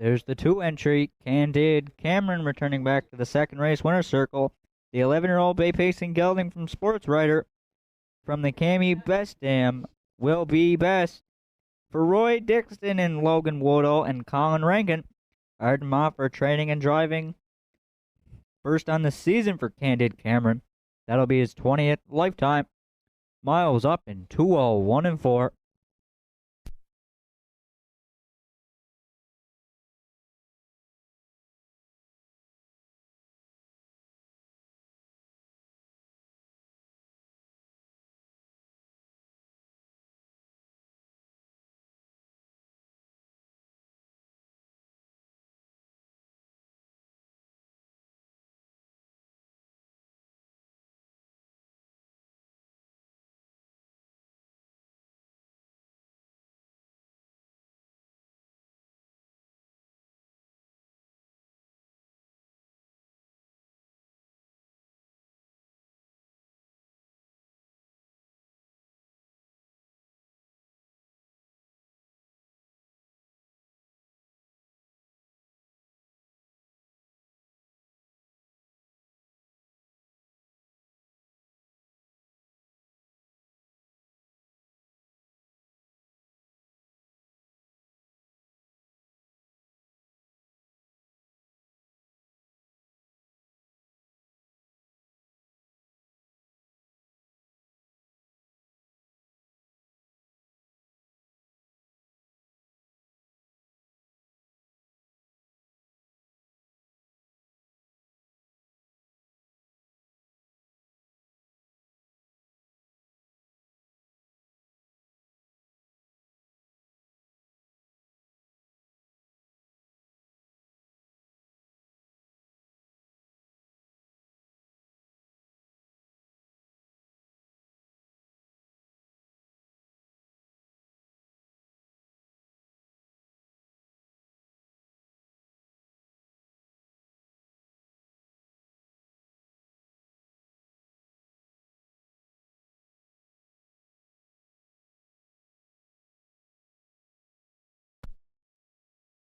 There's the 2 entry, Candid Cameron returning back to the second race winner's circle. The 11-year-old bay pacing gelding from Sports Writer from the Cami Best Dam will be best. For Roy Dixon and Logan Woodall and Colin Rankin, Ardmont for training and driving. First on the season for Candid Cameron. That'll be his 20th lifetime. Miles up in 2:01 and 4.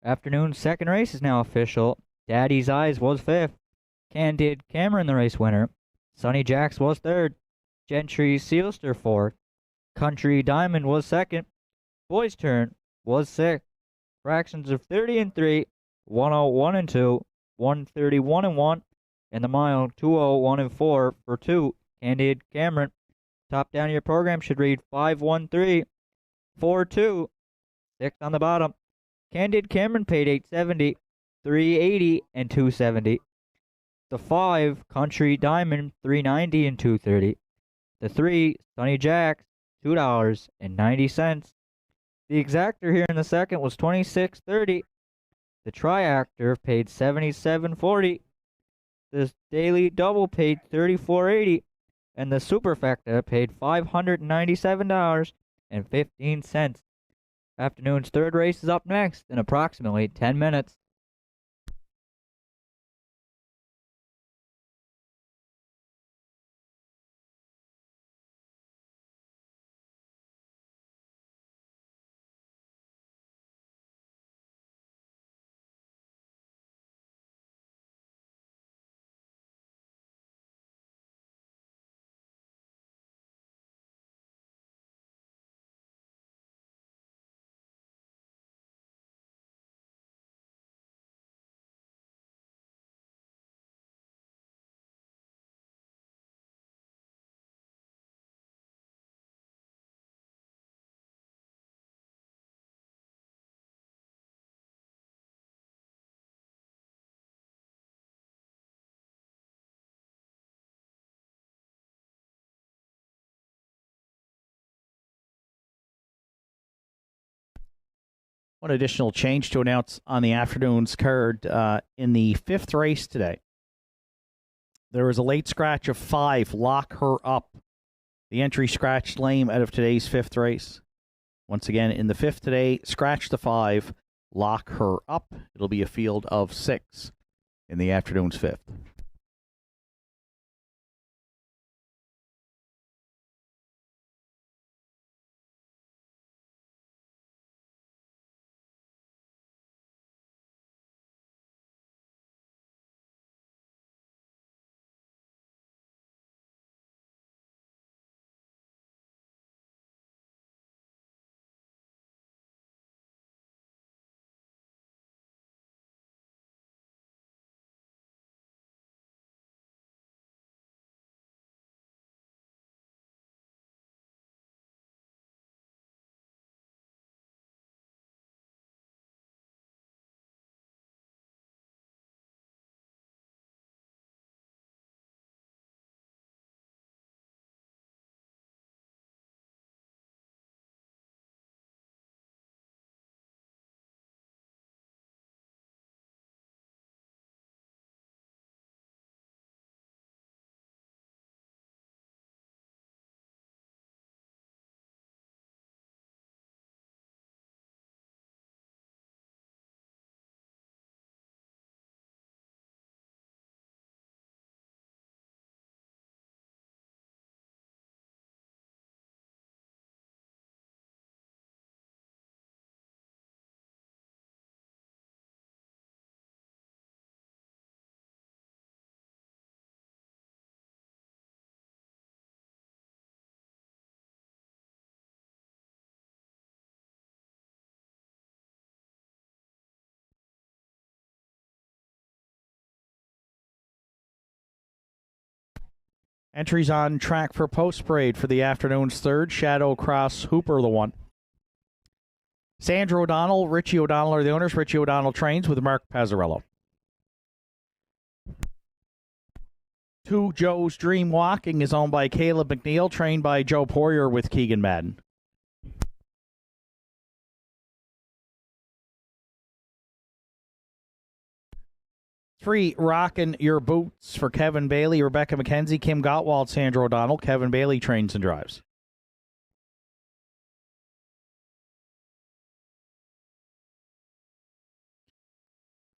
Afternoon's second race is now official. Daddy's Eyes was 5th. Candid Cameron the race winner. Sonny Jacks was 3rd. Gentry Sealster 4th. Country Diamond was 2nd. Boy's Turn was 6th. Fractions of 30 and 3, 101 and 2, 131 and 1, and the mile 201 and 4 for 2. Candid Cameron. Top down of your program should read 513, 42, 6 on the bottom. Candid Cameron paid 870, 380, and 270. The 5, Country Diamond, 390 and 230. The 3, Sonny Jacks, $2.90. The exactor here in the second was 26.30. The triactor paid 77.40. The daily double paid 34.80, and the superfecta paid $597.15. Afternoon's third race is up next in approximately 10 minutes. One additional change to announce on the afternoon's card in the 5th race today. There was a late scratch of 5, Lock Her Up. The entry scratched lame out of today's 5th race. Once again, in the 5th today, scratch the 5, Lock Her Up. It'll be a field of 6 in the afternoon's 5th. Entries on track for Post Parade for the afternoon's third. Shadow Cross Hooper, the one. Sandra O'Donnell, Richie O'Donnell are the owners. Richie O'Donnell trains with Mark Pazzarello. 2 Joe's Dream Walking is owned by Caleb McNeil, trained by Joe Poirier with Keegan Madden. Three, Rockin' Your Boots for Kevin Bailey, Rebecca McKenzie, Kim Gottwald, Sandra O'Donnell. Kevin Bailey trains and drives.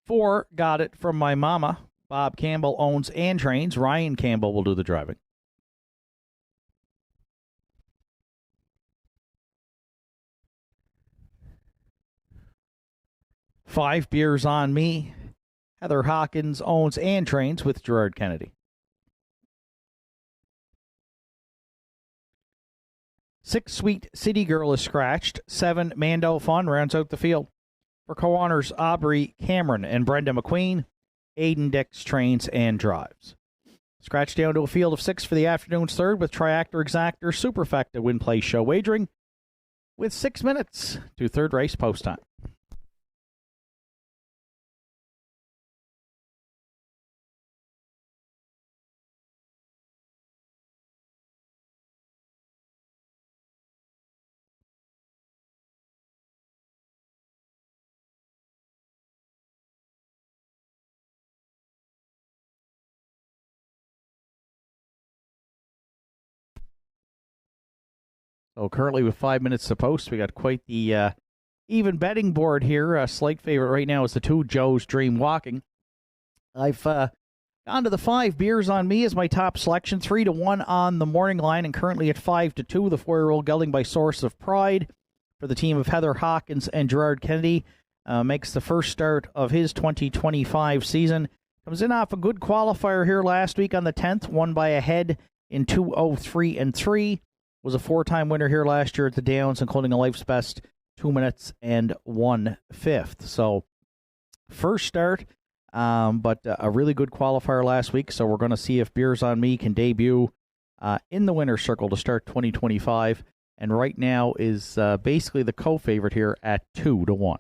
4, Got It From My Mama. Bob Campbell owns and trains. Ryan Campbell will do the driving. 5, Beers on Me. Heather Hawkins owns and trains with Gerard Kennedy. 6, Sweet City Girl is scratched. 7, Mando Fun rounds out the field. For co-owners Aubrey Cameron and Brenda McQueen, Aiden Dix trains and drives. Scratch down to a field of 6 for the afternoon's third with Triactor Exactor Superfecta Win Play Show wagering with 6 minutes to third race post time. So currently with 5 minutes to post, we got quite the even betting board here. A slight favorite right now is the 2 Joe's Dream Walking. I've gone to the 5 Beers on Me as my top selection. 3-1 on the morning line, and currently at 5-2, the 4-year-old gelding by Source of Pride for the team of Heather Hawkins and Gerard Kennedy. Makes the first start of his 2025 season. Comes in off a good qualifier here last week on the 10th, won by a head in 2:03.3. Was a 4-time winner here last year at the Downs, including a life's best 2 minutes and 1/5. So first start, but a really good qualifier last week. So we're going to see if Beers on Me can debut in the winner's circle to start 2025. And right now is basically the co-favorite here at 2-1.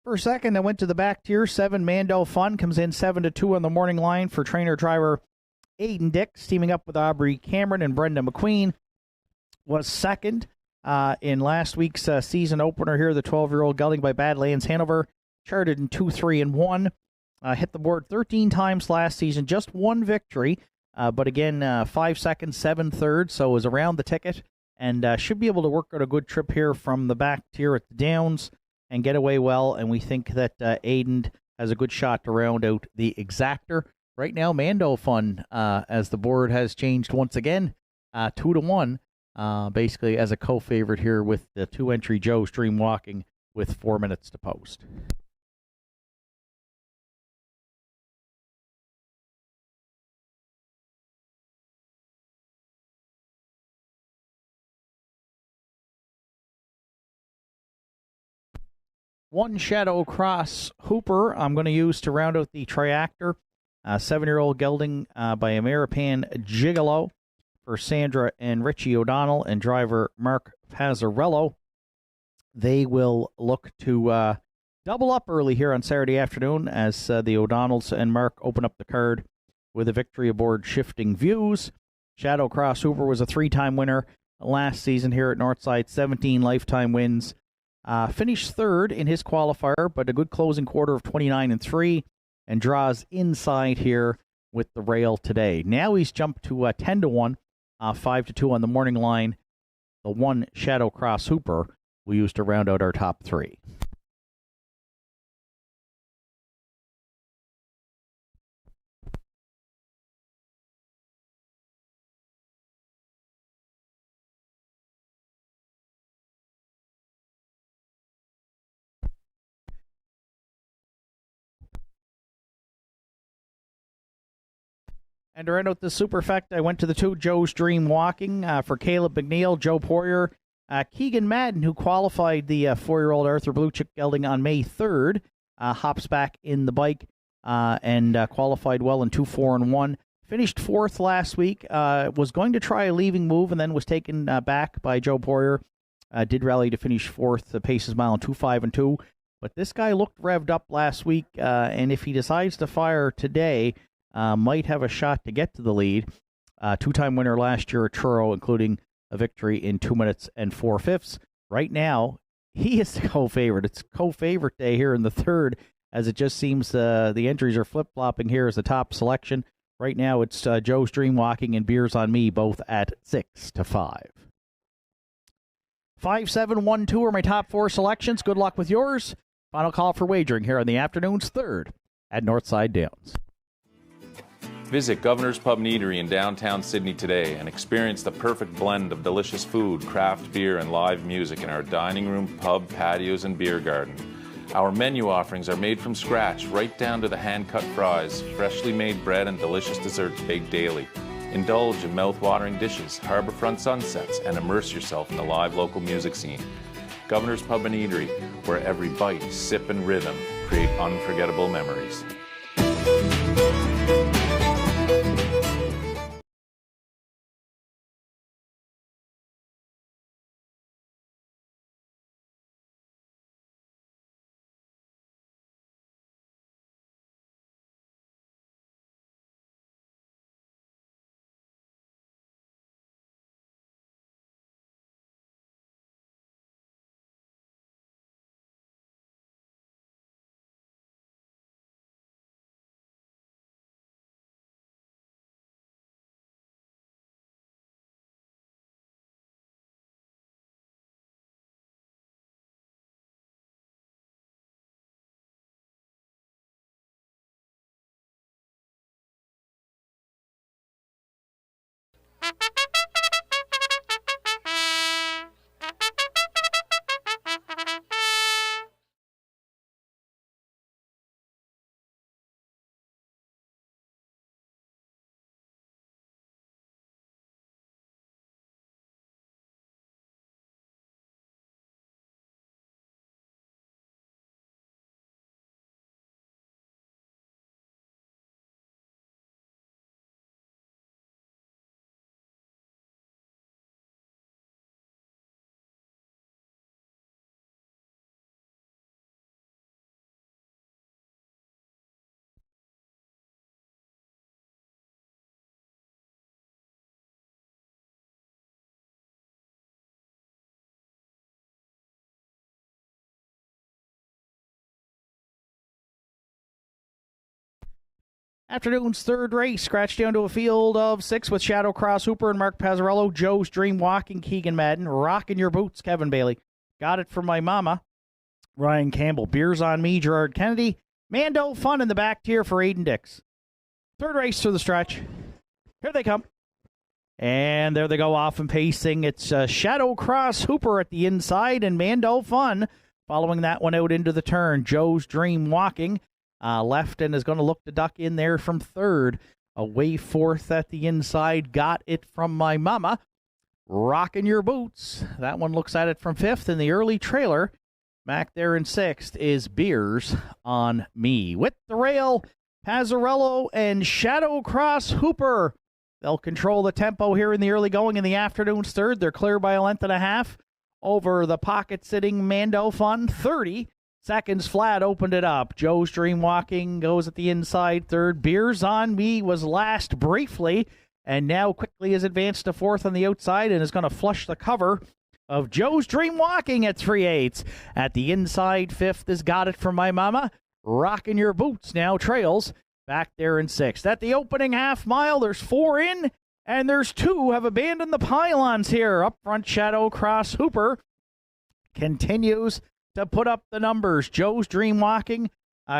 For second, I went to the back tier. 7, Mando Fun comes in 7-2 on the morning line for trainer-driver Aiden Dix, teaming up with Aubrey Cameron and Brenda McQueen. Was second in last week's season opener here. The 12-year-old gelding by Badlands Hanover, charted in 2-3-1. Hit the board 13 times last season, just one victory. But again, 5 seconds, 7 thirds, so was around the ticket. And should be able to work out a good trip here from the back tier at the Downs and get away well, and we think that Aiden has a good shot to round out the exactor. Right now, Mando Fun, as the board has changed once again, 2-1, basically as a co-favorite here with the 2-entry Joe's Dream Walking with 4 minutes to post. One Shadow Cross Hooper I'm going to use to round out the Triactor. 7-year-old gelding by Ameripan Gigolo for Sandra and Richie O'Donnell and driver Mark Pazzarello. They will look to double up early here on Saturday afternoon as the O'Donnells and Mark open up the card with a victory aboard Shifting Views. Shadow Cross Hooper was a 3-time winner last season here at Northside, 17 lifetime wins. Finished third in his qualifier, but a good closing quarter of 29-3, and draws inside here with the rail today. Now he's jumped to 10-1, 5-2 on the morning line. The 1 Shadow Cross Hooper we use to round out our top 3. And to round out the Superfect, I went to the 2 Joe's Dream Walking for Caleb McNeil, Joe Poirier, Keegan Madden, who qualified the 4-year-old Arthur Blue Chip gelding on May 3rd, hops back in the bike and qualified well in 2, 4, and 1. Finished 4th last week. Was going to try a leaving move and then was taken back by Joe Poirier. Did rally to finish 4th, the paces mile in 2, 5, and 2. But this guy looked revved up last week, and if he decides to fire today, might have a shot to get to the lead. 2-time winner last year at Truro, including a victory in 2 minutes and 4/5. Right now, he is the co-favorite. It's co-favorite day here in the 3rd, as it just seems the entries are flip-flopping here as the top selection. Right now, it's Joe's Dream Walking and Beers on Me, both at 6-5. 5, 7, 1, 2 are my top 4 selections. Good luck with yours. Final call for wagering here on the afternoon's 3rd at Northside Downs. Visit Governor's Pub and Eatery in downtown Sydney today and experience the perfect blend of delicious food, craft beer, and live music in our dining room, pub, patios, and beer garden. Our menu offerings are made from scratch, right down to the hand-cut fries, freshly made bread, and delicious desserts baked daily. Indulge in mouth-watering dishes, harborfront sunsets, and immerse yourself in the live local music scene. Governor's Pub and Eatery, where every bite, sip, and rhythm create unforgettable memories. Afternoon's 3rd race, scratched down to a field of 6 with Shadow Cross Hooper and Mark Pazzarello, Joe's Dream Walking, Keegan Madden, Rockin' Your Boots, Kevin Bailey, Got It From My Mama, Ryan Campbell, Beers on Me, Gerard Kennedy, Mando Fun in the back tier for Aiden Dix. 3rd race through the stretch. Here they come. And there they go off and pacing. It's Shadow Cross Hooper at the inside and Mando Fun following that one out into the turn. Joe's Dream Walking. Left and is going to look to duck in there from 3rd. Away 4th at the inside. Got It From My Mama. Rockin' Your Boots. That one looks at it from 5th in the early trailer. Back there in 6th is Beers on Me. With the rail, Pazzarello and Shadow Cross Hooper. They'll control the tempo here in the early going in the afternoon's 3rd. They're clear by 1.5 over the pocket sitting Mando Fun. 30 seconds flat opened it up. Joe's Dream Walking goes at the inside 3rd. Beers on Me was last briefly and now quickly has advanced to 4th on the outside and is going to flush the cover of Joe's Dream Walking at 3/8. At the inside 5th is Got It From My Mama. Rockin' Your Boots now trails back there in 6th. At the opening half mile, there's 4 in and there's 2 have abandoned the pylons here. Up front, Shadow Cross Hooper continues to put up the numbers. Joe's Dream Walking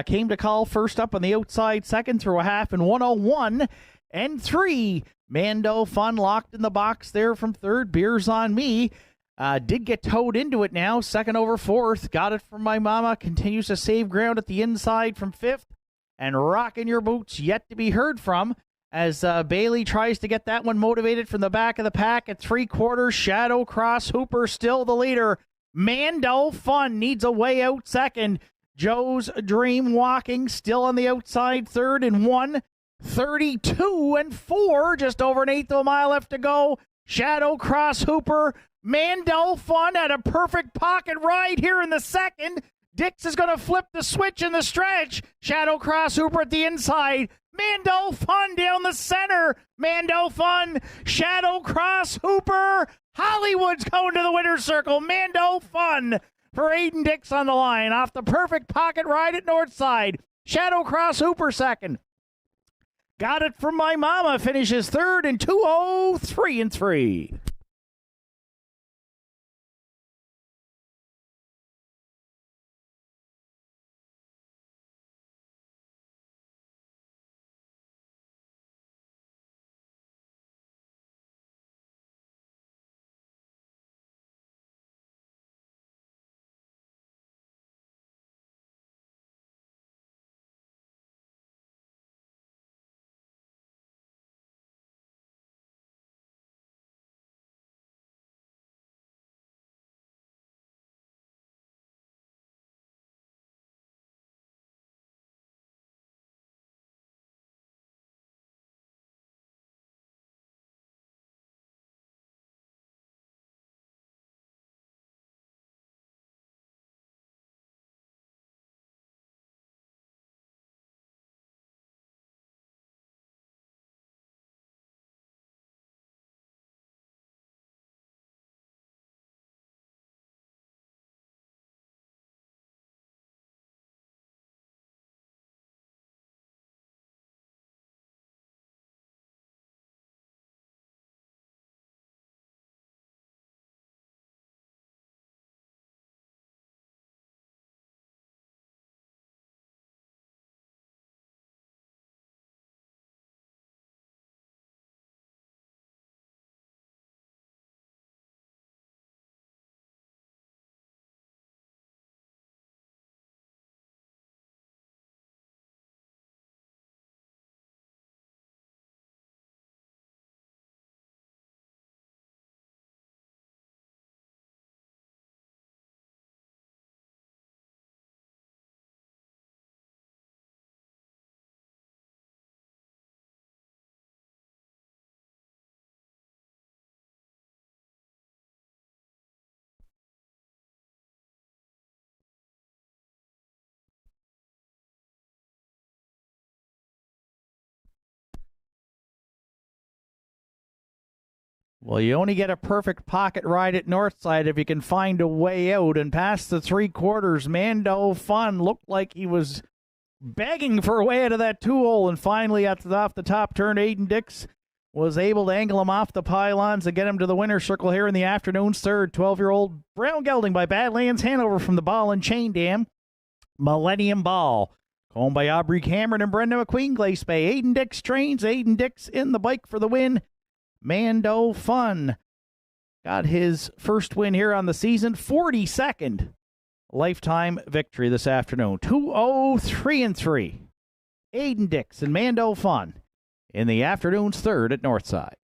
came to call first up on the outside, 2nd through a half in 1:01 and 3. Mando Fun locked in the box there from 3rd. Beers on Me did get towed into it now, 2nd over 4th. Got It From My Mama continues to save ground at the inside from 5th. And Rockin' Your Boots yet to be heard from as Bailey tries to get that one motivated from the back of the pack at 3/4. Shadow Cross Hooper still the leader. Mando Fun needs a way out second. Joe's Dream Walking still on the outside third in 1:32 and 4. Just over an eighth of a mile left to go. Shadow Cross Hooper. Mando Fun had a perfect pocket ride here in the second. Dix is going to flip the switch in the stretch. Shadow Cross Hooper at the inside. Mando Fun down the center. Mando Fun. Shadow Cross Hooper. Hollywood's going to the winner's circle. Mando Fun for Aiden Dix on the line. Off the perfect pocket ride at Northside. Shadow Cross Hooper second. Got it from my mama. Finishes third in 2:03 and 3. Well, you only get a perfect pocket ride at Northside if you can find a way out. And past the 3/4, Mando Fun looked like he was begging for a way out of that 2-hole. And finally, off the top turn, Aiden Dix was able to angle him off the pylons and get him to the winner's circle here in the afternoon's third. 12-year-old Brown Gelding by Badlands Hanover from the Ball and Chain Dam. Millennium Ball. Owned by Aubrey Cameron and Brenda McQueen, Glace Bay. Aiden Dix trains. Aiden Dix in the bike for the win. Mando Fun got his first win here on the season. 42nd lifetime victory this afternoon. 2:03 and 3. Aiden Dix and Mando Fun in the afternoon's third at Northside.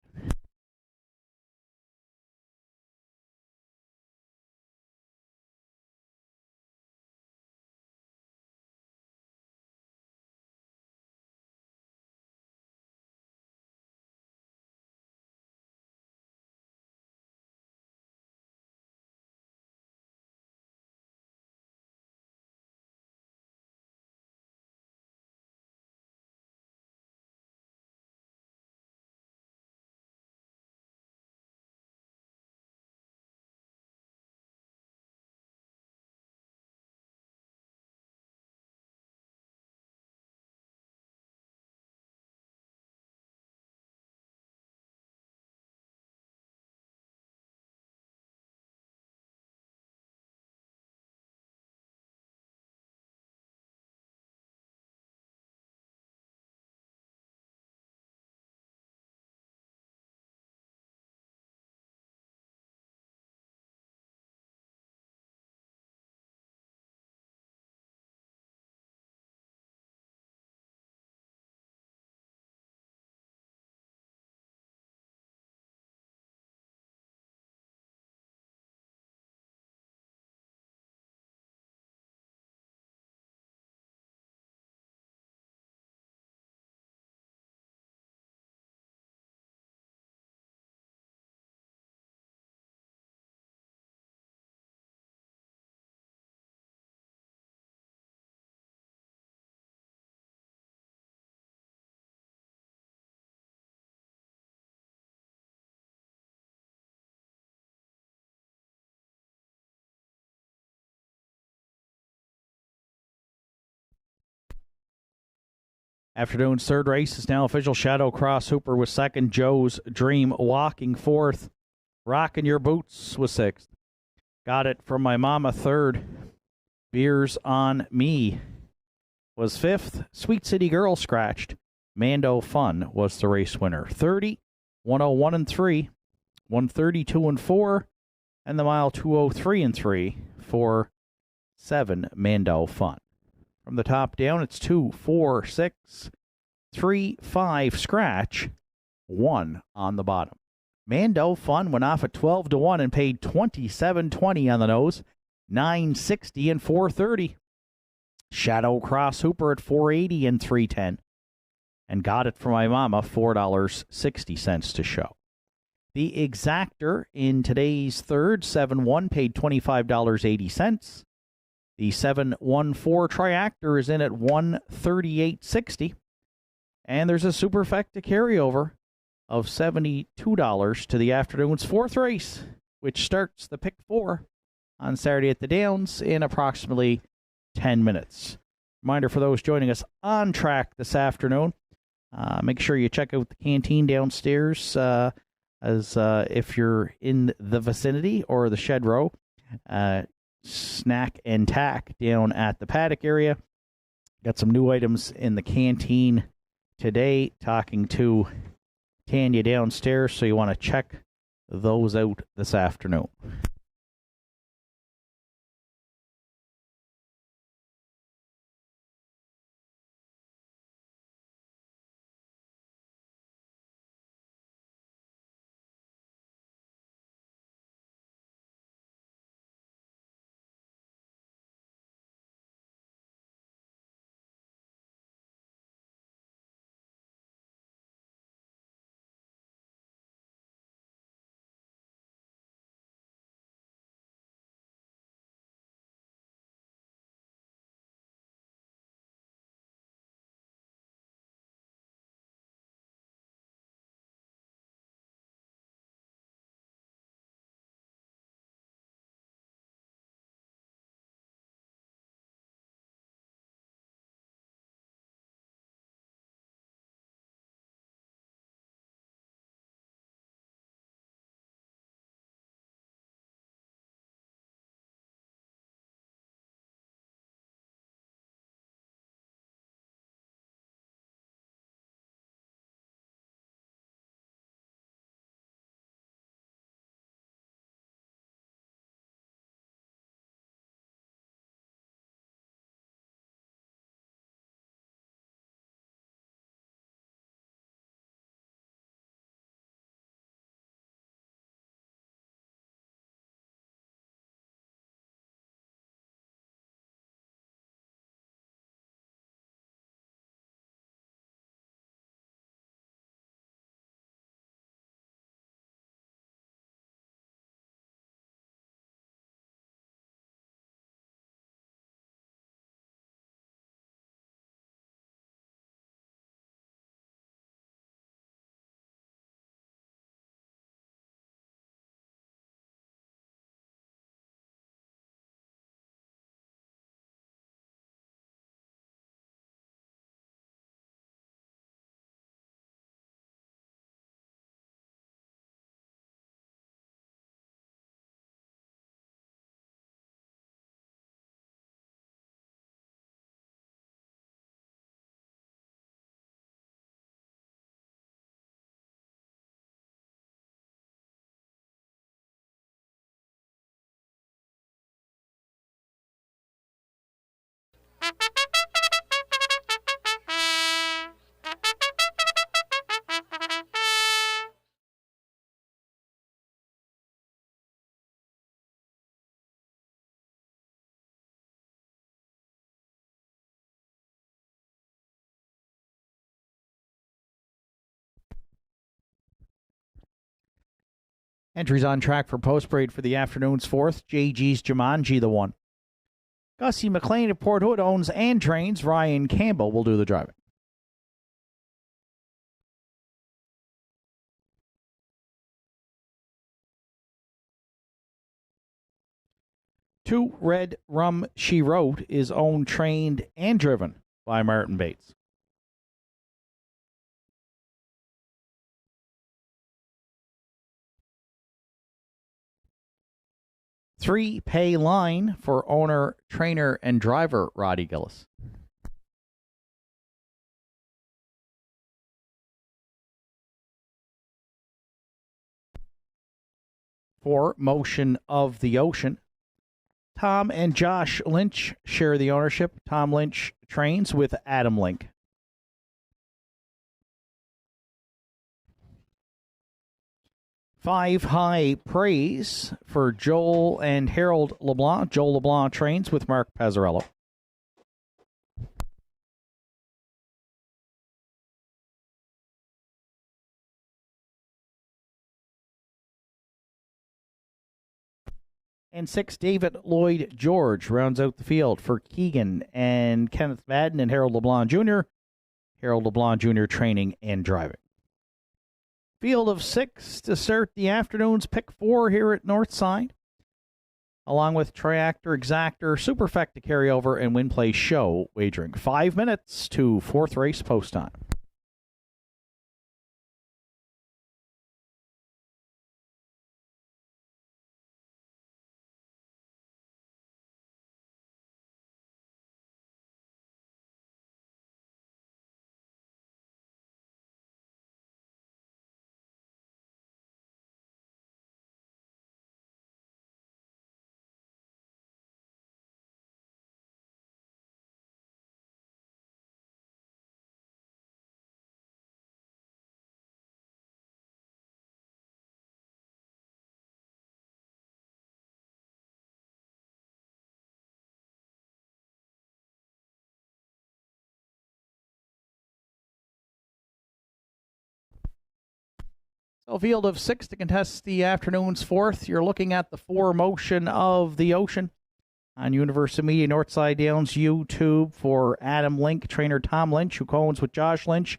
Afternoon's third race is now official. Shadow Cross Hooper was second. Joe's Dream Walking fourth. Rockin' Your Boots was sixth. Got It From My Mama third. Beers on Me was fifth. Sweet City Girl scratched. Mando Fun was the race winner. 30, 101 and 3, 132 and 4, and the mile 203 and 3 for 7 Mando Fun. From the top down, it's 2, 4, 6, 3, 5 scratch, 1 on the bottom. Mando Fun went off at 12 to 1 and paid $27.20 on the nose, $9.60 and $4.30. Shadow Cross Hooper at $4.80 and $3.10. And Got It From My Mama, $4.60 to show. The exactor in today's third, 7-1, paid $25.80. The 7-1-4 triactor is in at $138.60. And there's a superfecta carryover of $72 to the afternoon's fourth race, which starts the pick four on Saturday at the Downs in approximately 10 minutes. Reminder for those joining us on track this afternoon, make sure you check out the canteen downstairs as if you're in the vicinity, or the shed row. Snack and tack down at the paddock area. Got some new items in the canteen today. Talking to Tanya downstairs, so you want to check those out this afternoon. Entries on track for post parade for the afternoon's fourth. JG's Jumanji, the one. Gussie McLean of Port Hood owns and trains. Ryan Campbell will do the driving. Two Red Rum She Wrote is owned, trained, and driven by Martin Bates. 3 pay line for owner, trainer, and driver Roddy Gillis. 4 motion of the ocean. Tom and Josh Lynch share the ownership. Tom Lynch trains with Adam Link. 5 high praise for Joel and Harold LeBlanc. Joel LeBlanc trains with Mark Pazzarello. And 6, David Lloyd George rounds out the field for Keegan and Kenneth Madden and Harold LeBlanc Jr. Harold LeBlanc Jr. training and driving. Field of 6 to start the afternoon's pick 4 here at Northside, along with Triactor, Exactor, Superfecta carryover, and Win Play Show wagering. 5 minutes to 4th race post time. So field of 6 to contest the afternoon's 4th. You're looking at the 4 motion of the ocean on Universal Media Northside Downs YouTube for Adam Link, trainer Tom Lynch, who co-owns with Josh Lynch.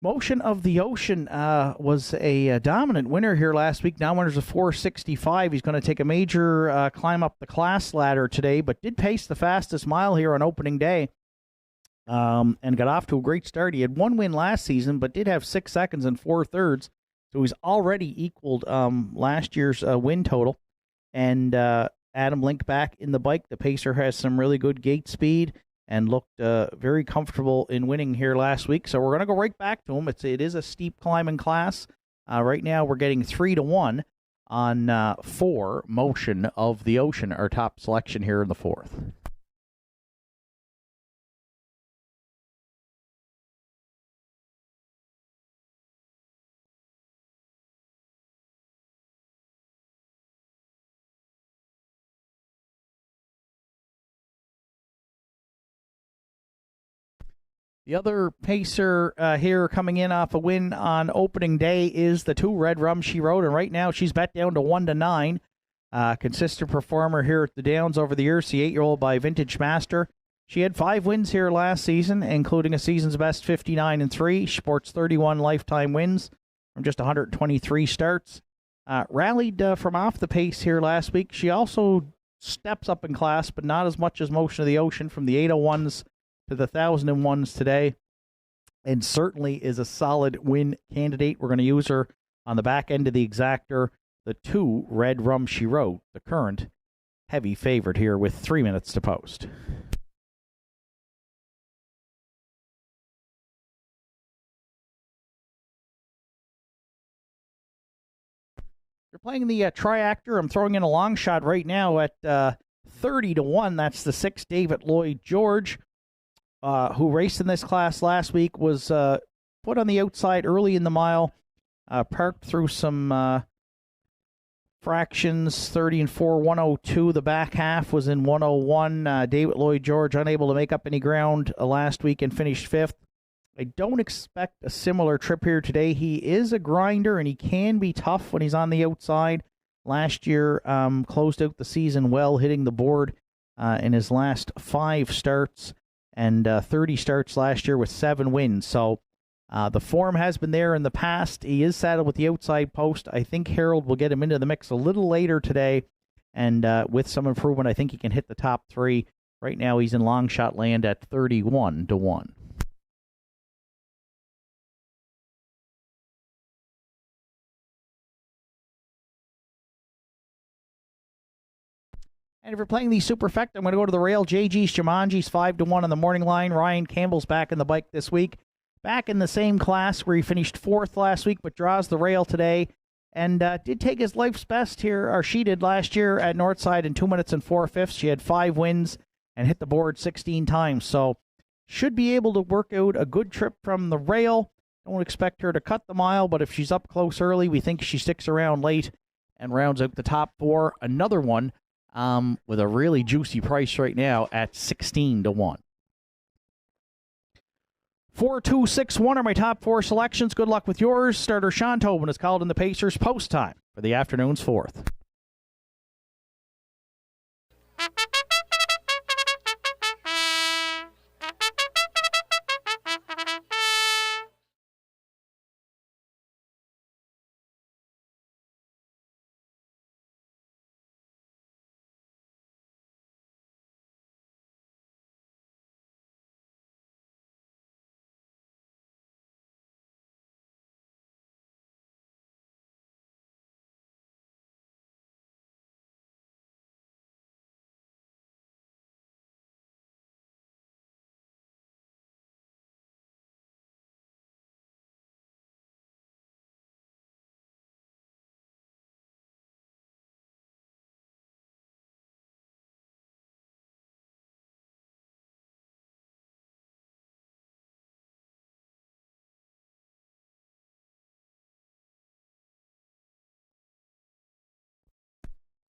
Motion of the Ocean was a dominant winner here last week. Now winners of 465. He's going to take a major climb up the class ladder today, but did pace the fastest mile here on opening day. And got off to a great start. He had 1 win last season, but did have 6 seconds and 4 thirds. So he's already equaled last year's win total. And Adam Link back in the bike. The pacer has some really good gate speed and looked very comfortable in winning here last week. So we're going to go right back to him. It is a steep climbing class. Right now we're getting 3-1 on 4 motion of the ocean, our top selection here in the 4th. The other pacer here coming in off a win on opening day is the 2 Red Rum She Rode, and right now she's bet down to 1-9. Consistent performer here at the Downs over the years, the 8-year-old by Vintage Master. She had 5 wins here last season, including a season's best 59-3. She sports 31 lifetime wins from just 123 starts. Rallied from off the pace here last week. She also steps up in class, but not as much as Motion of the Ocean, from the 801s to the 1001s today, and certainly is a solid win candidate. We're going to use her on the back end of the Exactor, the 2 Red Rum She Rode, the current heavy favorite here with 3 minutes to post. You're playing the Triactor. I'm throwing in a long shot right now at 30-1. That's the 6 David Lloyd George, who raced in this class last week, was put on the outside early in the mile, parked through some fractions, 30 and 4, 102. The back half was in 101. David Lloyd George unable to make up any ground last week and finished 5th. I don't expect a similar trip here today. He is a grinder, and he can be tough when he's on the outside. Last year, closed out the season well, hitting the board in his last 5 starts. And 30 starts last year with 7 wins. So the form has been there in the past. He is saddled with the outside post. I think Harold will get him into the mix a little later today. And with some improvement, I think he can hit the top 3. Right now he's in long shot land at 31-1. And if you're playing the Superfect, I'm going to go to the rail. JG's Jumanji's 5-1 on the morning line. Ryan Campbell's back in the bike this week. Back in the same class where he finished 4th last week, but draws the rail today. And did take his life's best here, or she did last year at Northside in 2 minutes and 4/5. She had 5 wins and hit the board 16 times. So should be able to work out a good trip from the rail. Don't expect her to cut the mile, but if she's up close early, we think she sticks around late and rounds out the top 4. Another one with a really juicy price right now at 16-1. 4, 2, 6, 1 are my top 4 selections. Good luck with yours. Starter Sean Tobin is called in the Pacers post time for the afternoon's 4th.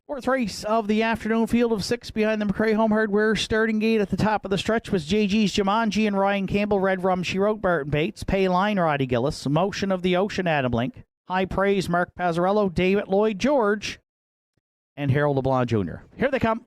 Fourth race of the afternoon, field of 6 behind the McRae Home Hardware starting gate. At the top of the stretch was JG's Jumanji and Ryan Campbell. Red Rum, She Wrote, Barton Bates. Pay Line, Roddy Gillis. Motion of the Ocean, Adam Link. High Praise, Mark Pazzarello, David Lloyd George, and Harold LeBlanc Jr. Here they come.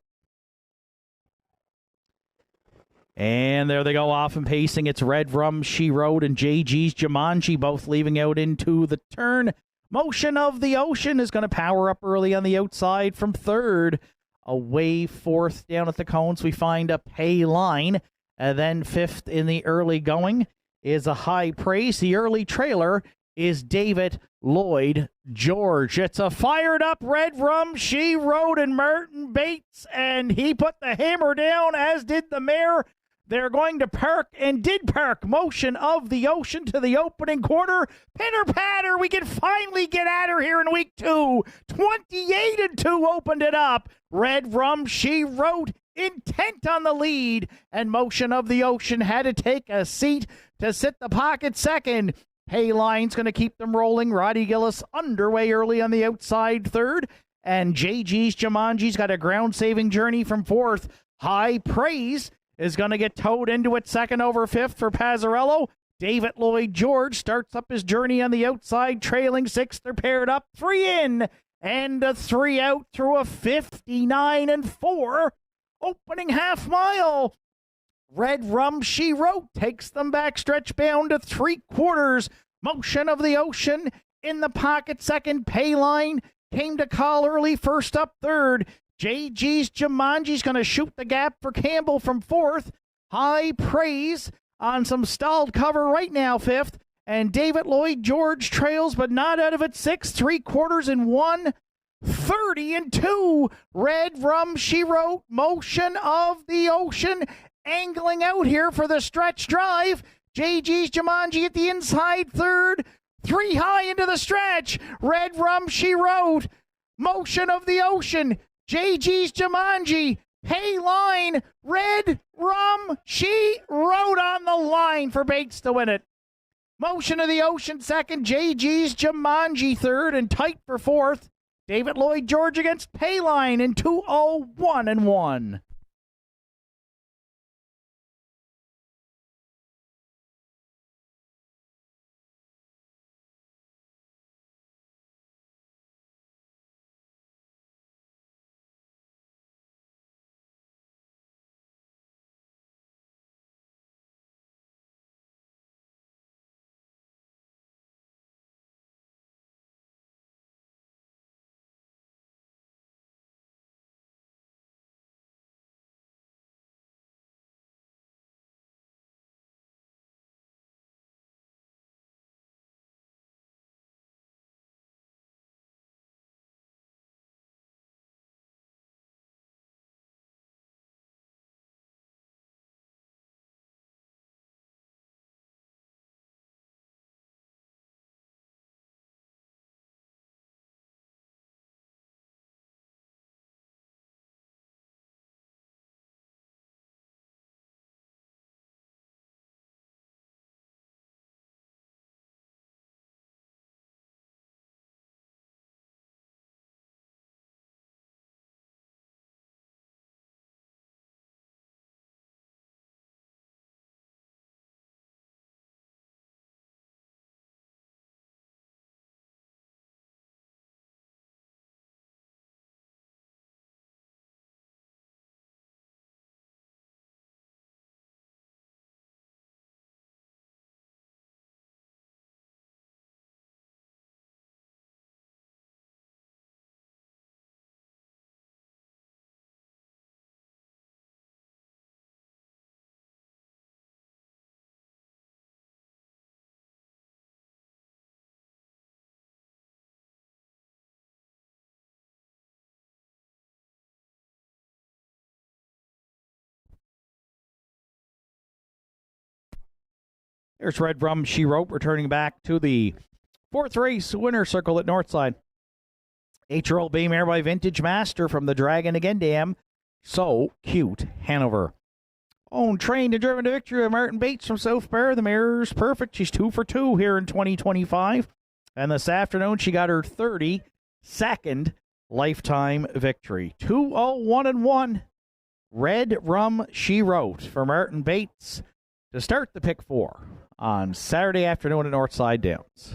And there they go off and pacing. It's Red Rum, She Wrote, and JG's Jumanji both leaving out into the turn. Motion of the Ocean is going to power up early on the outside from 3rd. Away 4th down at the cones, we find a Pay Line. And then 5th in the early going is a High Praise. The early trailer is David Lloyd George. It's a fired up Red Rum, She Wrote, and Martin Bates. And he put the hammer down, as did the mare. They're going to park, and did park. Motion of the Ocean to the opening quarter. Pitter-patter, we can finally get at her here in week 2. 28-2 opened it up. Red Rum, She Wrote, intent on the lead, and Motion of the Ocean had to take a seat to sit the pocket second. Payline's going to keep them rolling. Roddy Gillis underway early on the outside 3rd, and JG's Jumanji's got a ground-saving journey from 4th. High Praise is going to get towed into it 2nd over 5th for Pazzarello. David Lloyd George starts up his journey on the outside, trailing 6th. They're paired up, 3 in and a 3 out through a 59-4 opening half mile. Red Rum, She Wrote takes them back stretch bound to 3/4. Motion of the Ocean in the pocket 2nd. Payline came to call early, 1st up 3rd. JG's Jumanji's going to shoot the gap for Campbell from 4th. High Praise on some stalled cover right now, 5th. And David Lloyd George trails, but not out of it, 6th. 3/4 in 1. 30-2. Red Rum, She Wrote, Motion of the Ocean angling out here for the stretch drive. JG's Jumanji at the inside 3rd. 3 high into the stretch. Red Rum, She Wrote, Motion of the Ocean, JG's Jumanji, Pay Line, Red Rum, She Wrote on the line for Bates to win it. Motion of the Ocean 2nd, JG's Jumanji 3rd, and tight for 4th. David Lloyd George against Pay Line in 2-0-1-1. There's Red Rum She Wrote returning back to the fourth race winner circle at Northside. 8-year-old bay mare by Vintage Master from the Dragon Again Dam. So Cute, Hanover. Owned, trained, and driven to victory by Martin Bates from South Bear. The mare's perfect. She's 2 for 2 here in 2025. And this afternoon, she got her 32nd lifetime victory. 2-0-1-1. Red Rum She Wrote for Martin Bates to start the pick 4 on Saturday afternoon at Northside Downs.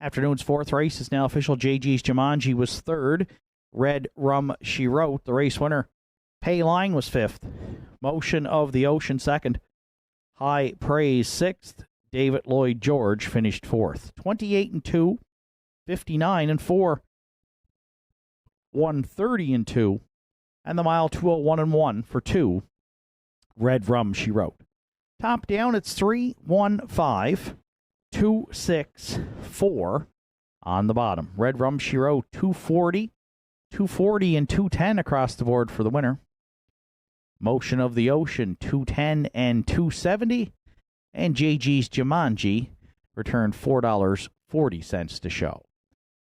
Afternoon's fourth race is now official. JG's Jumanji was third. Red Rum She Wrote, the race winner. Pay Line was fifth. Motion of the Ocean second. High Praise sixth. David Lloyd George finished fourth. 28-2, 59-4, 130-2, and the mile 201-1 for 2. Red Rum She Wrote. Top down, it's 3-1-5. 2-6-4 on the bottom. Red Rum She Wrote 240, 240 and 210 across the board for the winner. Motion of the Ocean 210 and 270, and JG's Jumanji returned $4.40 to show.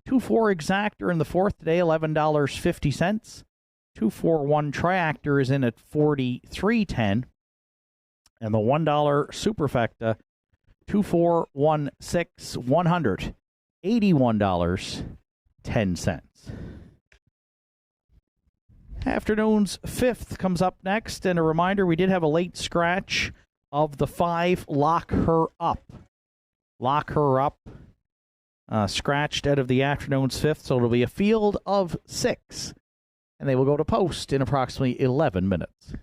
2-4 Exactor in the fourth today, $11.50. 2-4-1 Triactor is in at $43.10, and the $1 Superfecta 2416 $181.10. Afternoon's fifth comes up next, and a reminder, we did have a late scratch of the 5 Lock Her Up. Lock Her Up scratched out of the afternoon's fifth, so it'll be a field of 6, and they will go to post in approximately 11 minutes.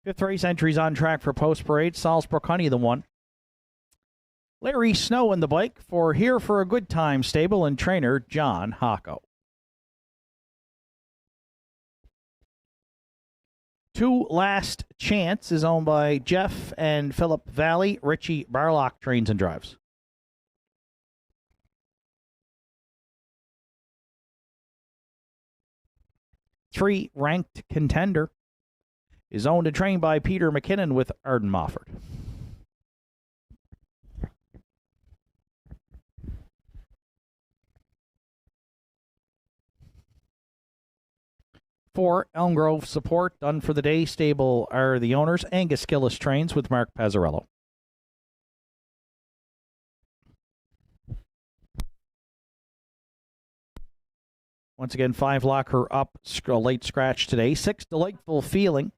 Fifth race entries on track for Post Parade. Salzbrook Honey, the one. Larry Snow in the bike for Here for a Good Time stable and trainer John Hocko. 2 Last Chance is owned by Jeff and Philip Valley. Richie Barlock trains and drives. Three Ranked Contender is owned and trained by Peter McKinnon with Arden Mofford. 4 Elm Grove Support, done for the day. Stable are the owners. Angus Gillis trains with Mark Pazzarello. Once again, 5 Locker Up, late scratch today. 6 Delightful Feeling.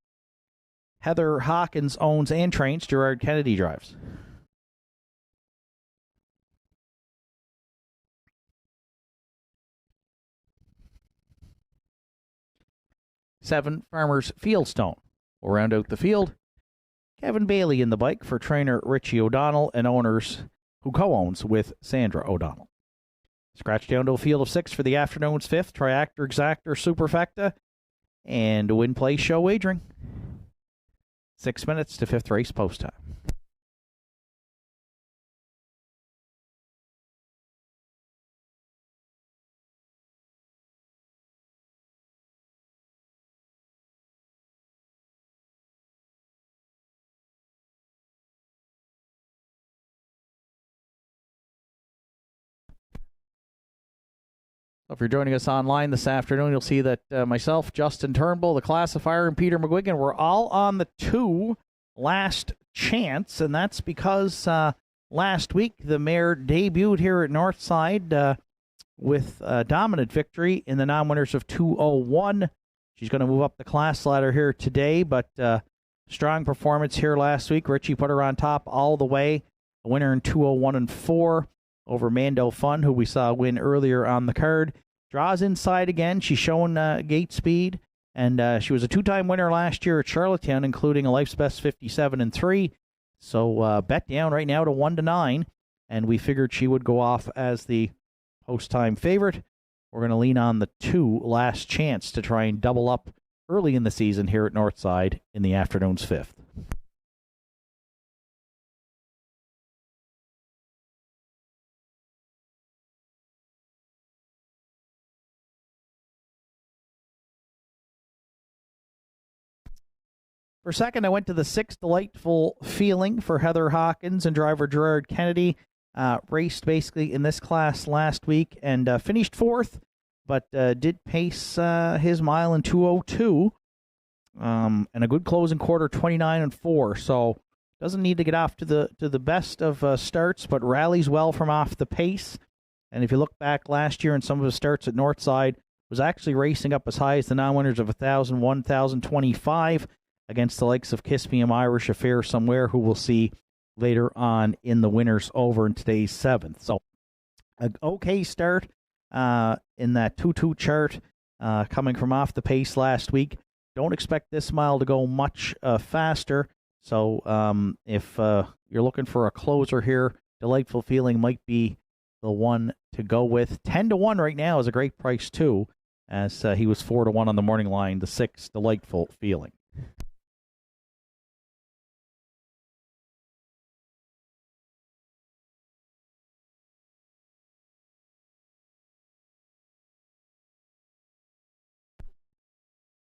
Heather Hawkins owns and trains. Gerard Kennedy drives. 7 Farmers Fieldstone will round out the field. Kevin Bailey in the bike for trainer Richie O'Donnell and owners who co-owns with Sandra O'Donnell. Scratch down to a field of 6 for the afternoon's 5th. Triactor, Exactor, Superfecta, and Win Play Show Wagering. 6 minutes to 5th race post time. If you're joining us online this afternoon, you'll see that myself, Justin Turnbull, the classifier, and Peter McGuigan were all on the 2 Last Chance, and that's because last week the mare debuted here at Northside with a dominant victory in the non-winners of 201. She's going to move up the class ladder here today, but strong performance here last week. Richie put her on top all the way. A winner in 201 and 4. Over Mando Fun, who we saw win earlier on the card. Draws inside again. She's shown gate speed, and she was a 2-time winner last year at Charlottetown, including a Life's Best 57 and 3. So bet down right now to 1-9, and we figured she would go off as the post-time favorite. We're going to lean on the 2 Last Chance to try and double up early in the season here at Northside in the afternoon's 5th. For second, I went to the 6 Delightful Feeling for Heather Hawkins and driver Gerard Kennedy. Raced basically in this class last week and finished 4th, but did pace his mile in 2:02. And a good closing quarter, 29 and 4. So doesn't need to get off to the best of starts, but rallies well from off the pace. And if you look back last year in some of his starts at Northside, was actually racing up as high as the non-winners of 1,000, 1,025. Against the likes of Kiss Me, I'm Irish, Affair Somewhere, who we'll see later on in the winners over in today's 7th. So, an okay start in that 2-2 chart coming from off the pace last week. Don't expect this mile to go much faster. So, if you're looking for a closer here, Delightful Feeling might be the one to go with. 10-1 right now is a great price, too, as he was 4-1 on the morning line, the 6 Delightful Feeling.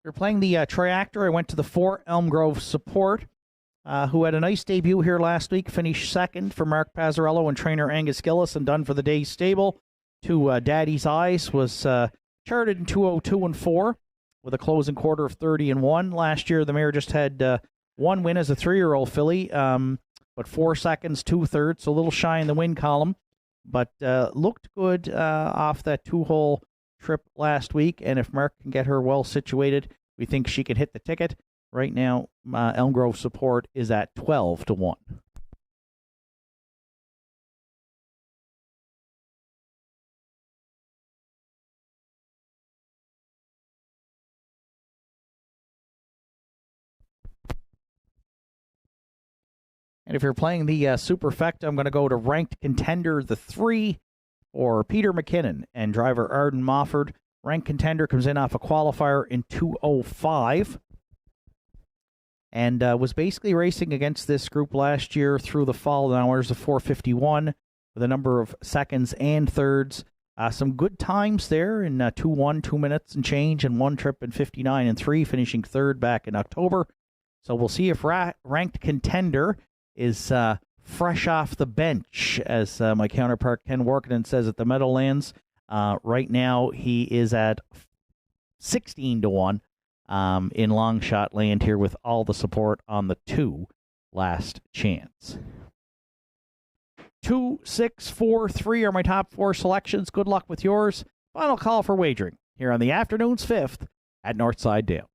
They're playing the Triactor. I went to the 4 Elm Grove Support, who had a nice debut here last week. Finished second for Mark Pazzarello and trainer Angus Gillis, and done for the day's stable. To Daddy's Eyes was charted in 202 and 4 with a closing quarter of 30 and 1. Last year, the mare just had one win as a 3-year-old filly, but 4 seconds, 2/3, so a little shy in the win column, but looked good off that 2-hole trip last week. And if Mark can get her well situated, we think she can hit the ticket. Right now, Elm Grove Support is at 12 to 1. And if you're playing the Superfecta, I'm going to go to ranked contender, the 3, or Peter McKinnon and driver Arden Mofford. Ranked contender comes in off a qualifier in 2:05. And was basically racing against this group last year through the fall hours of 4:51 with a number of seconds and thirds. Some good times there in 2:1, 2 minutes and change, and one trip in 59 and 3, finishing third back in October. So we'll see if ranked contender is fresh off the bench, as my counterpart Ken Workenden says at the Meadowlands. Right now he is at 16 to 1. In long shot land here with all the support on the 2 Last Chance. 2, 6, 4, 3 are my top 4 selections. Good luck with yours. Final call for wagering here on the afternoon's 5th at Northside Dales.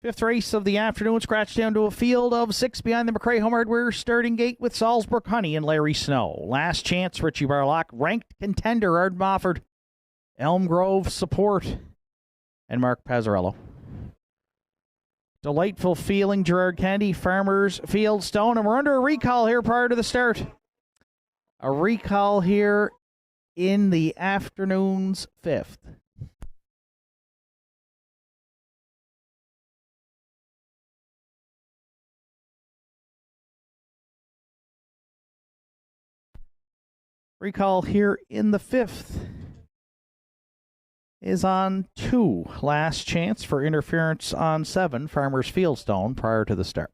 Fifth race of the afternoon, scratched down to a field of 6 behind the McRae Home Hardware starting gate with Salzburg Honey and Larry Snow. Last Chance, Richie Barlock. Ranked contender, Arden Mofford. Elm Grove Support, and Mark Pazzarello. Delightful Feeling, Gerard Kennedy, Farmers Fieldstone, and we're under a recall here prior to the start. A recall here in the afternoon's 5th. Recall here in the 5th is on 2. Last Chance for interference on 7. Farmers Fieldstone prior to the start.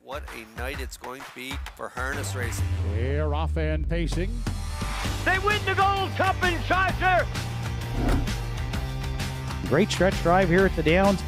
What a night it's going to be for harness racing. They're off and pacing. They win the Gold Cup in Charter. Great stretch drive here at the Downs.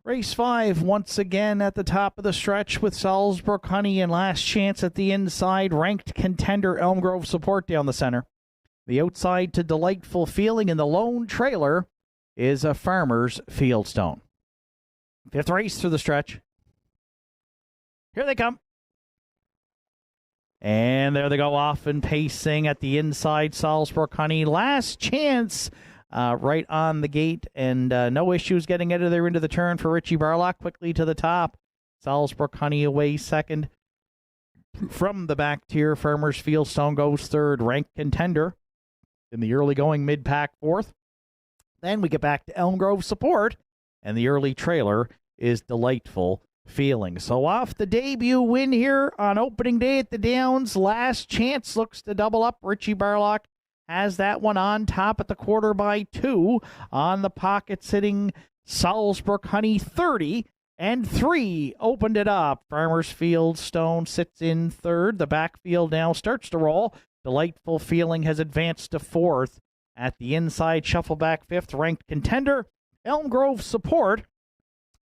Race 5, once again at the top of the stretch with Salzburg Honey and Last Chance at the inside. Ranked contender Elm Grove Support down the center. The outside to Delightful Feeling, and the lone trailer is a Farmer's Fieldstone. 5th race through the stretch. Here they come. And there they go off and pacing at the inside. Salzburg Honey, Last Chance right on the gate, and no issues getting out of there into the turn for Richie Barlock. Quickly to the top. Salzburg Honey away second. From the back tier, Farmer's Fieldstone goes third. Ranked contender in the early going mid-pack fourth. Then we get back to Elm Grove Support, and the early trailer is Delightful Feeling. So off the debut win here on opening day at the Downs. Last Chance looks to double up. Richie Barlock has that one on top at the quarter by 2. On the pocket sitting Salzburg Honey 30 and 3 opened it up. Farmer's Fieldstone sits in third. The backfield now starts to roll. Delightful Feeling has advanced to fourth. At the inside, shuffle back fifth, ranked contender Elm Grove Support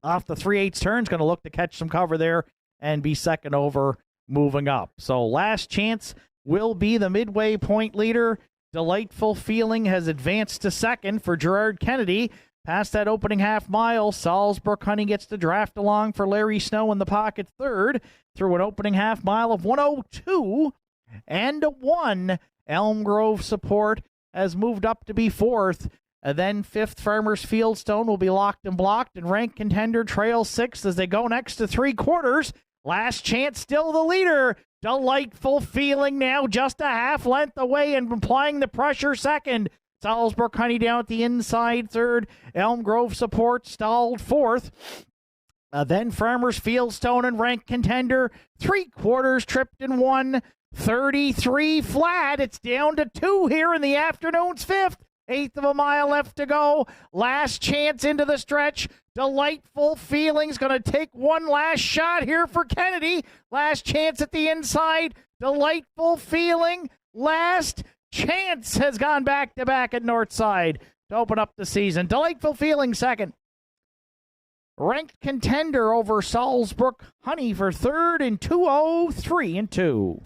off the 3/8 turn is going to look to catch some cover there and be second over, moving up. So Last Chance will be the midway point leader. Delightful Feeling has advanced to second for Gerard Kennedy. Past that opening half mile, Salzburg Honey gets the draft along for Larry Snow in the pocket third through an opening half mile of 1:02 and 1. Elm Grove Support has moved up to be fourth. And then fifth, Farmer's Fieldstone will be locked and blocked, and ranked contender trails sixth as they go next to 3/4. Last Chance still the leader. Delightful Feeling now just a half length away and applying the pressure second. Salzburg Honey down at the inside third. Elm Grove Support stalled fourth. Then Farmer's Fieldstone and ranked contender 3/4 tripped and 1:33 flat. It's down to 2 here in the afternoon's fifth. 1/8 of a mile left to go. Last Chance into the stretch. Delightful Feeling's going to take one last shot here for Kennedy. Last Chance at the inside. Delightful Feeling. Last Chance has gone back-to-back at Northside to open up the season. Delightful Feeling second. Ranked contender over Salzburg Honey for third in 2:03 and 2.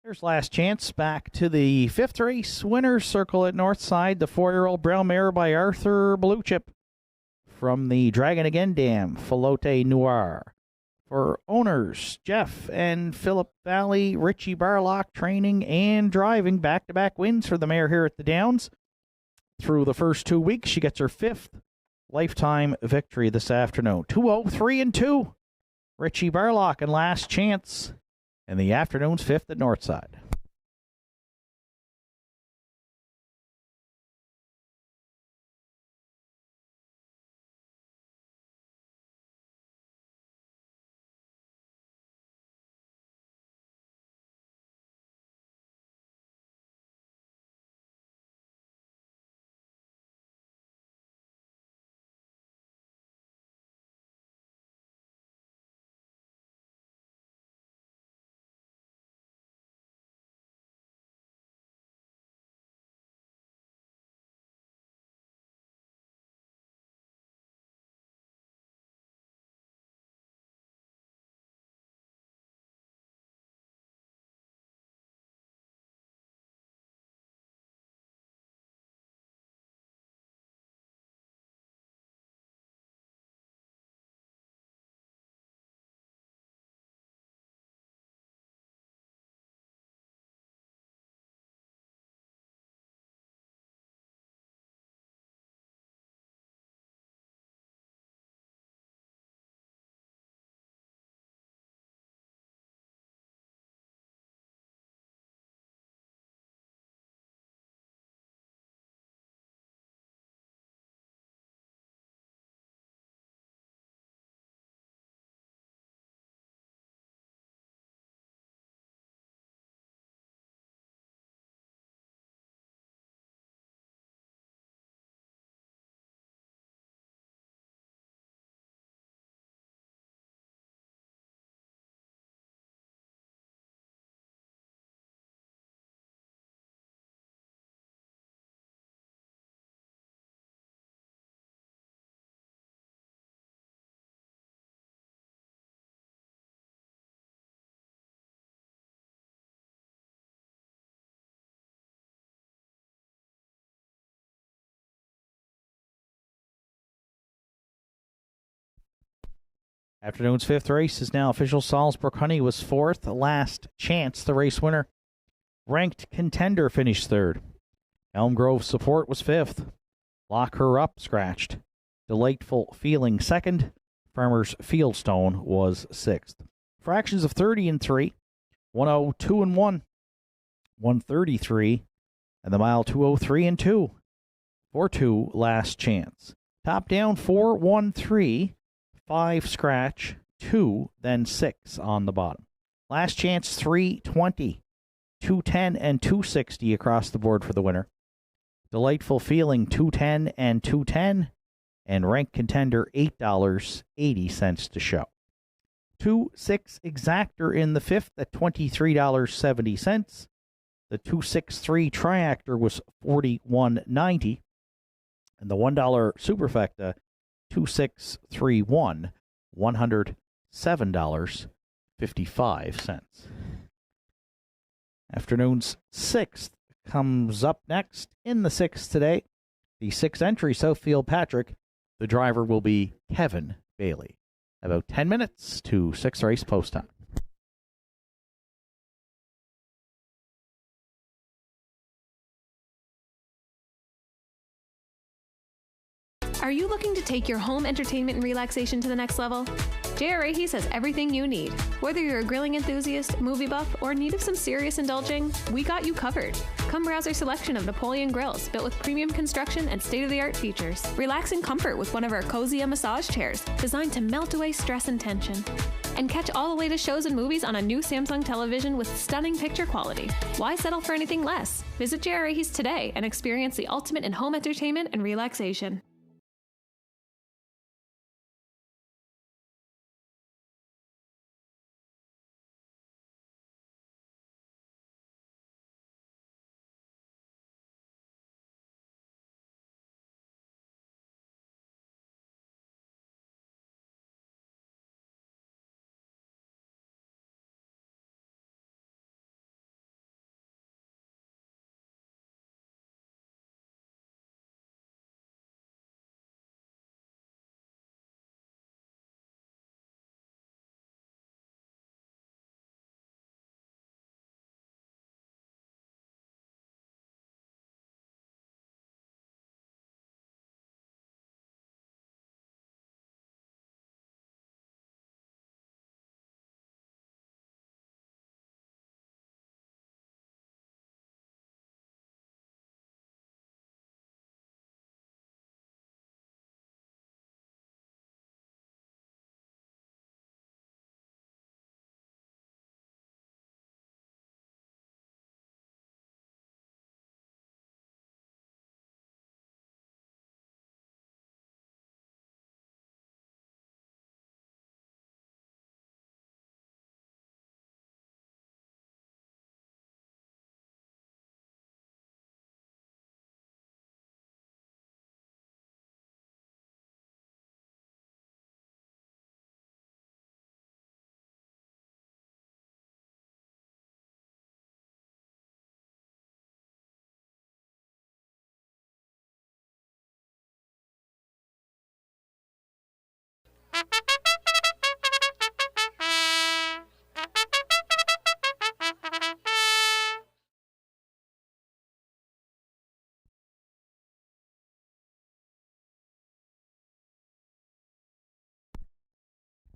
There's last chance. Back to the 5th race winner's circle at Northside. The 4-year-old brown mare by Arthur Bluechip from the Dragon Again dam, Filote Noir. For owners, Jeff and Phillip Valley, Richie Barlock training and driving. Back-to-back wins for the mare here at the Downs. Through the first 2 weeks, she gets her 5th lifetime victory this afternoon. 2-0-3-2. Richie Barlock and last chance in the afternoon's 5th at Northside. Afternoon's 5th race is now official. Salzburg Honey was 4th. Last chance, the race winner. Ranked Contender finished 3rd. Elm Grove Support was 5th. Lock Her Up scratched. Delightful Feeling 2nd. Farmer's Fieldstone was 6th. Fractions of 30 and 3. 102 and 1. 133. And the mile 203 and 2. 4-2 last chance. Top down 4-1-3. 5 scratch, 2, then 6 on the bottom. Last chance 320, 210 and 260 across the board for the winner. Delightful Feeling 210 and 210, and Rank Contender $8.80 to show. 2-6 Exactor in the 5th at $23.70. The 263 Triactor was $41.90, and the $1 Superfecta 2631, $107.55. Afternoon's 6th comes up next. In the 6th today, the 6th entry, Southfield Patrick. The driver will be Kevin Bailey. About 10 minutes to 6th race post time. Are you looking to take your home entertainment and relaxation to the next level? J.R. Ahis has everything you need. Whether you're a grilling enthusiast, movie buff, or in need of some serious indulging, we got you covered. Come browse our selection of Napoleon grills built with premium construction and state-of-the-art features. Relax in comfort with one of our cozy massage chairs designed to melt away stress and tension. And catch all the latest shows and movies on a new Samsung television with stunning picture quality. Why settle for anything less? Visit J.R. Ahis today and experience the ultimate in home entertainment and relaxation.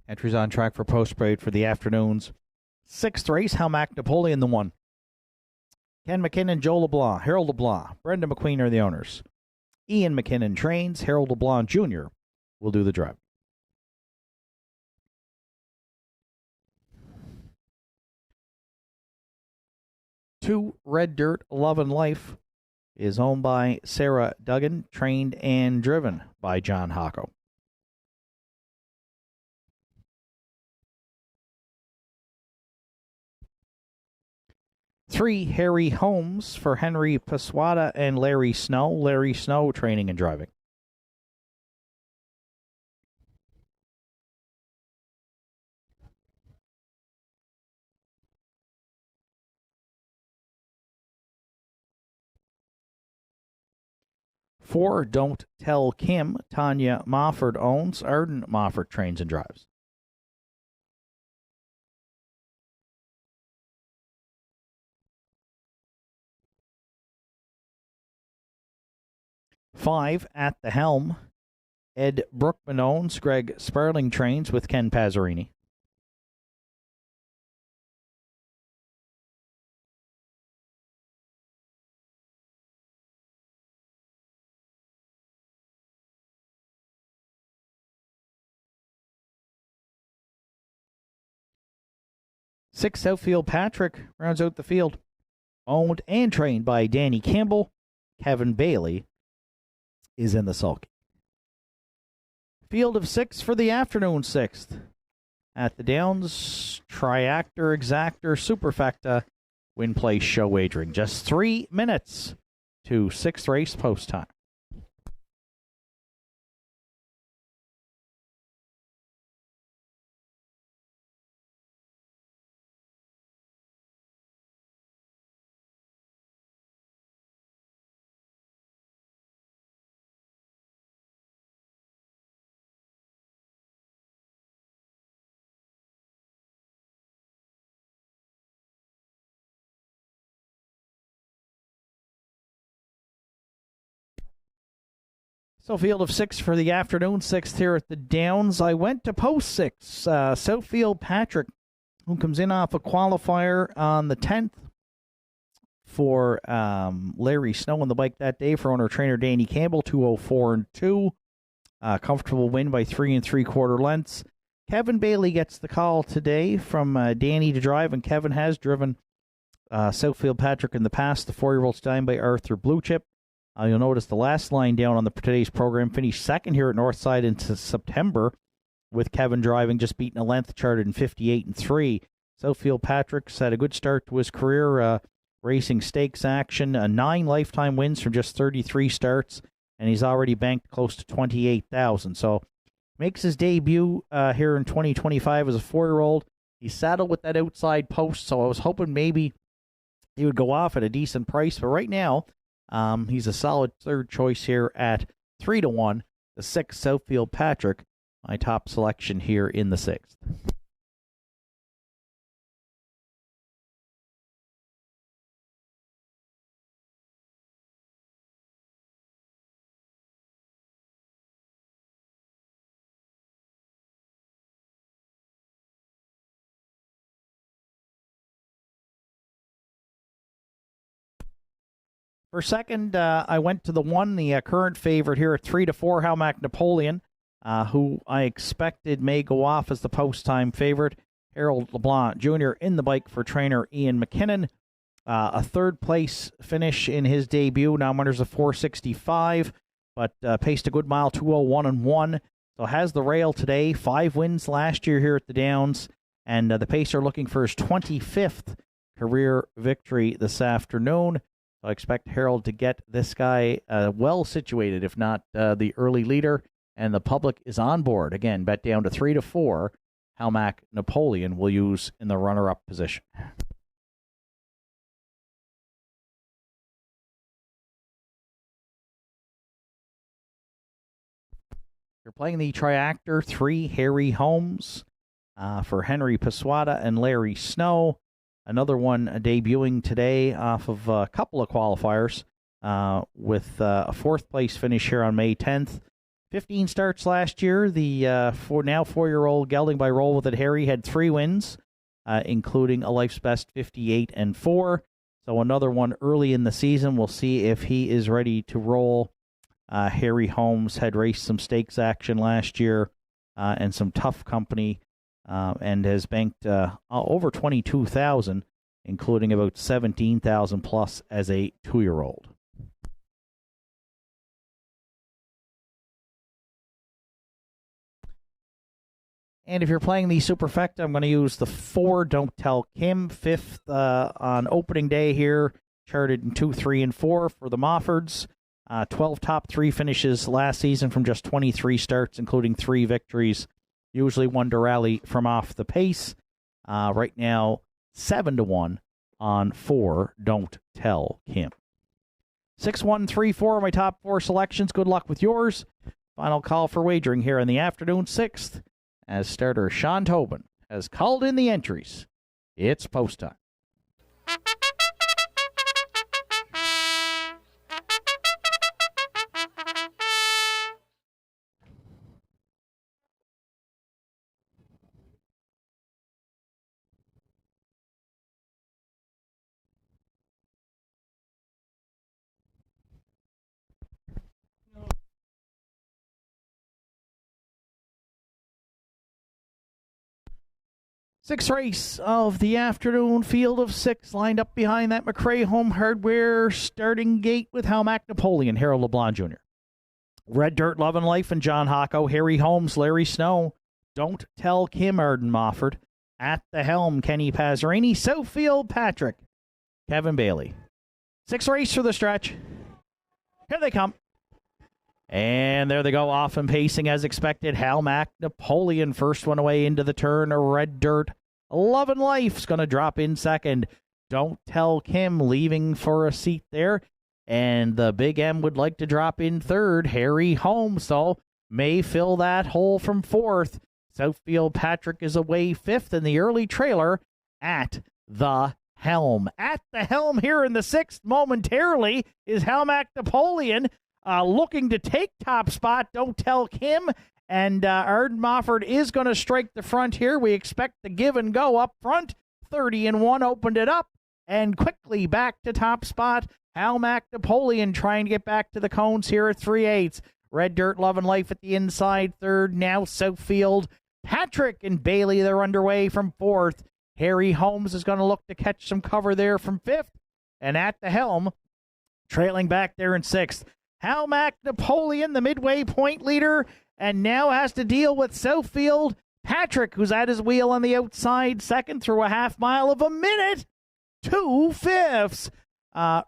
Entries on track for post parade for the afternoon's sixth race. Halmac Napoleon, the one. Ken McKinnon, Joe LeBlanc, Harold LeBlanc, Brenda McQueen are the owners. Ian McKinnon trains. Harold LeBlanc Jr. will do the drive. Two, Red Dirt, Love and Life, is owned by Sarah Duggan, trained and driven by John Hocko. Three, Harry Holmes for Henry Paswada and Larry Snow. Larry Snow training and driving. Four, Don't Tell Kim. Tanya Mofford owns. Arden Mofford trains and drives. Five, At the Helm. Ed Brookman owns. Greg Sparling trains with Ken Pazzarini. Six, Outfield Patrick rounds out the field. Owned and trained by Danny Campbell. Kevin Bailey is in the sulky. Field of six for the afternoon sixth. At the Downs, Triactor, Exactor, Superfecta, Win Place Show Wagering. Just 3 minutes to sixth race post time. So field of six for the afternoon sixth here at the Downs. I went to post six. Southfield Patrick, who comes in off a qualifier on the 10th for Larry Snow on the bike that day for owner-trainer Danny Campbell, 2:04 and 2. Comfortable win by 3 3/4 lengths. Kevin Bailey gets the call today from Danny to drive, and Kevin has driven Southfield Patrick in the past, the 4-year-old stallion by Arthur Bluechip. You'll notice the last line down on today's program finished second here at Northside into September with Kevin driving, just beating a length charted in 58 and 3. Southfield Patrick's had a good start to his career, racing stakes action, 9 lifetime wins from just 33 starts, and he's already banked close to $28,000. So makes his debut here in 2025 as a 4-year-old. He's saddled with that outside post, so I was hoping maybe he would go off at a decent price, but right now, he's a solid third choice here at 3-1. The 6th, Southfield Patrick, my top selection here in the 6th. For second, I went to the 1, the current favorite here at 3-4, Halmac Napoleon, who I expected may go off as the post-time favorite. Harold LeBlanc Jr. in the bike for trainer Ian McKinnon. A third-place finish in his debut. Now winners of 465, but paced a good mile, 2:01 and 1. So has the rail today. 5 wins last year here at the Downs, and the pacer looking for his 25th career victory this afternoon. So I expect Harold to get this guy well situated, if not the early leader, and the public is on board. Again, bet down to 3-4. Halmac Napoleon will use in the runner-up position. You're playing the Triactor 3 Harry Holmes for Henry Paswata and Larry Snow. Another one debuting today off of a couple of qualifiers with a fourth-place finish here on May 10th. 15 starts last year. The now 4-year-old gelding by Roll With It Harry had 3 wins, including a life's best 58-4. So another one early in the season. We'll see if he is ready to roll. Harry Holmes had raced some stakes action last year and some tough company, and has banked over 22,000, including about 17,000 plus as a 2-year-old. And if you're playing the Superfecta, I'm going to use the 4 Don't Tell Kim, 5th on opening day here, charted in 2, 3, and 4 for the Moffords. 12 top 3 finishes last season from just 23 starts, including 3 victories. Usually one to rally from off the pace. Right now, 7-1 on 4 Don't Tell Kim. 6, 1, 3, 4 are my top 4 selections. Good luck with yours. Final call for wagering here in the afternoon, 6th. As starter Sean Tobin has called in the entries. It's post time. Sixth race of the afternoon, field of 6 lined up behind that McRae Home Hardware starting gate with Halmac Napoleon, Harold LeBlanc Jr. Red Dirt, Love and Life, and John Hocko, Harry Holmes, Larry Snow, Don't Tell Kim, Arden Mofford, At the Helm, Kenny Pazzarini, Southfield, Patrick, Kevin Bailey. 6th race for the stretch. Here they come. And there they go, off and pacing as expected. Halmac Napoleon, first one away into the turn. Red Dirt, Love and Life's going to drop in second. Don't Tell Kim leaving for a seat there. And the Big M would like to drop in third. Harry Holmes, though, may fill that hole from 4th. Southfield Patrick is away 5th in the early trailer. At the Helm. At the helm here in the 6th momentarily is Halmac Napoleon. Looking to take top spot, Don't Tell Kim, and Arden Mofford is going to strike the front here. We expect the give and go up front. 30-1 opened it up, and quickly back to top spot. Halmac Napoleon trying to get back to the cones here at 3/8. Red Dirt, Love and Life at the inside third. Now Southfield, Patrick and Bailey, they're underway from 4th. Harry Holmes is going to look to catch some cover there from 5th, and At the Helm trailing back there in 6th. Halmac Napoleon, the midway point leader, and now has to deal with Southfield Patrick, who's at his wheel on the outside, second through a half mile of a minute. 2/5.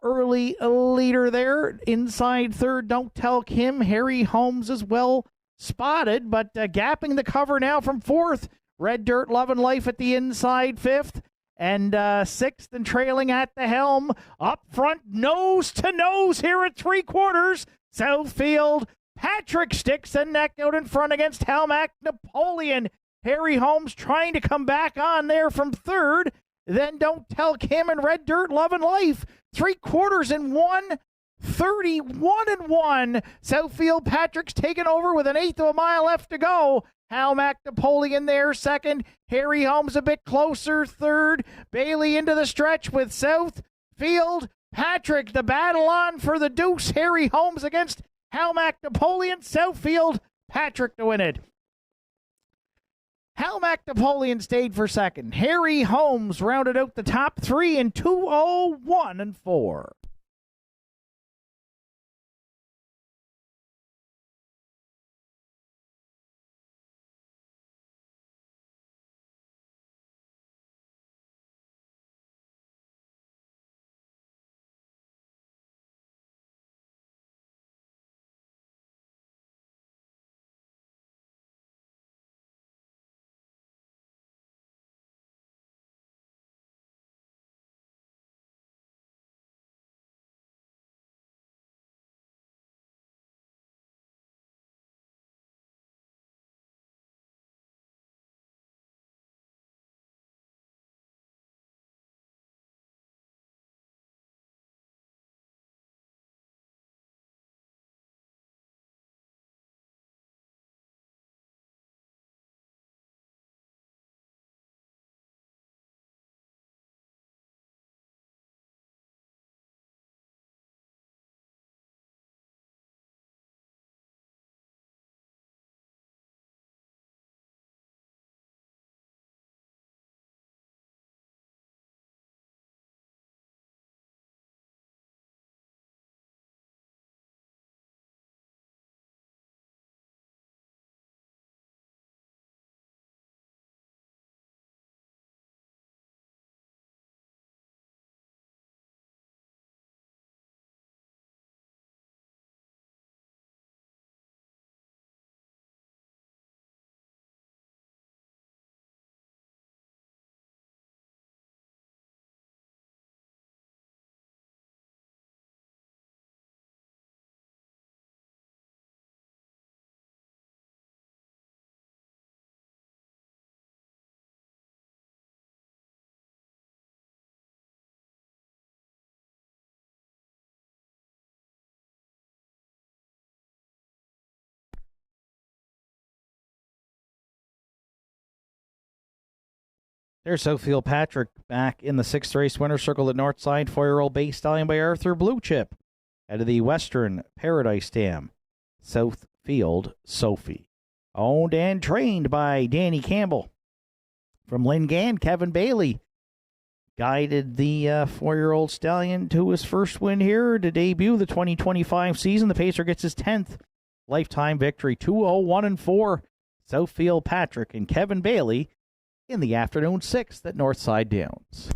Early leader there. Inside third, Don't Tell Kim. Harry Holmes is well spotted, but gapping the cover now from 4th. Red Dirt, Love and Life at the inside 5th. And 6th and trailing At the Helm. Up front, nose to nose here at 3/4. Southfield, Patrick sticks the neck out in front against Halmac Napoleon. Harry Holmes trying to come back on there from 3rd. Then Don't Tell Kim and Red Dirt, Love and Life. 3/4 in 1. 31-1. Southfield Patrick's taken over with an 1/8 of a mile left to go. Halmac Napoleon there, second. Harry Holmes a bit closer, third. Bailey into the stretch with Southfield Patrick. The battle on for the deuce. Harry Holmes against Halmac Napoleon. Southfield Patrick to win it. Halmac Napoleon stayed for second. Harry Holmes rounded out the top 3 in 2:01 and 4. There's Southfield Patrick back in the 6th race winner circle at Northside. 4-year-old base stallion by Arthur Blue Chip out of the Western Paradise Dam. Southfield Sophie. Owned and trained by Danny Campbell. From Lingan, Kevin Bailey guided the 4-year-old stallion to his first win here to debut the 2025 season. The pacer gets his 10th lifetime victory. 201-4. Southfield Patrick and Kevin Bailey in the afternoon 6th at Northside Downs.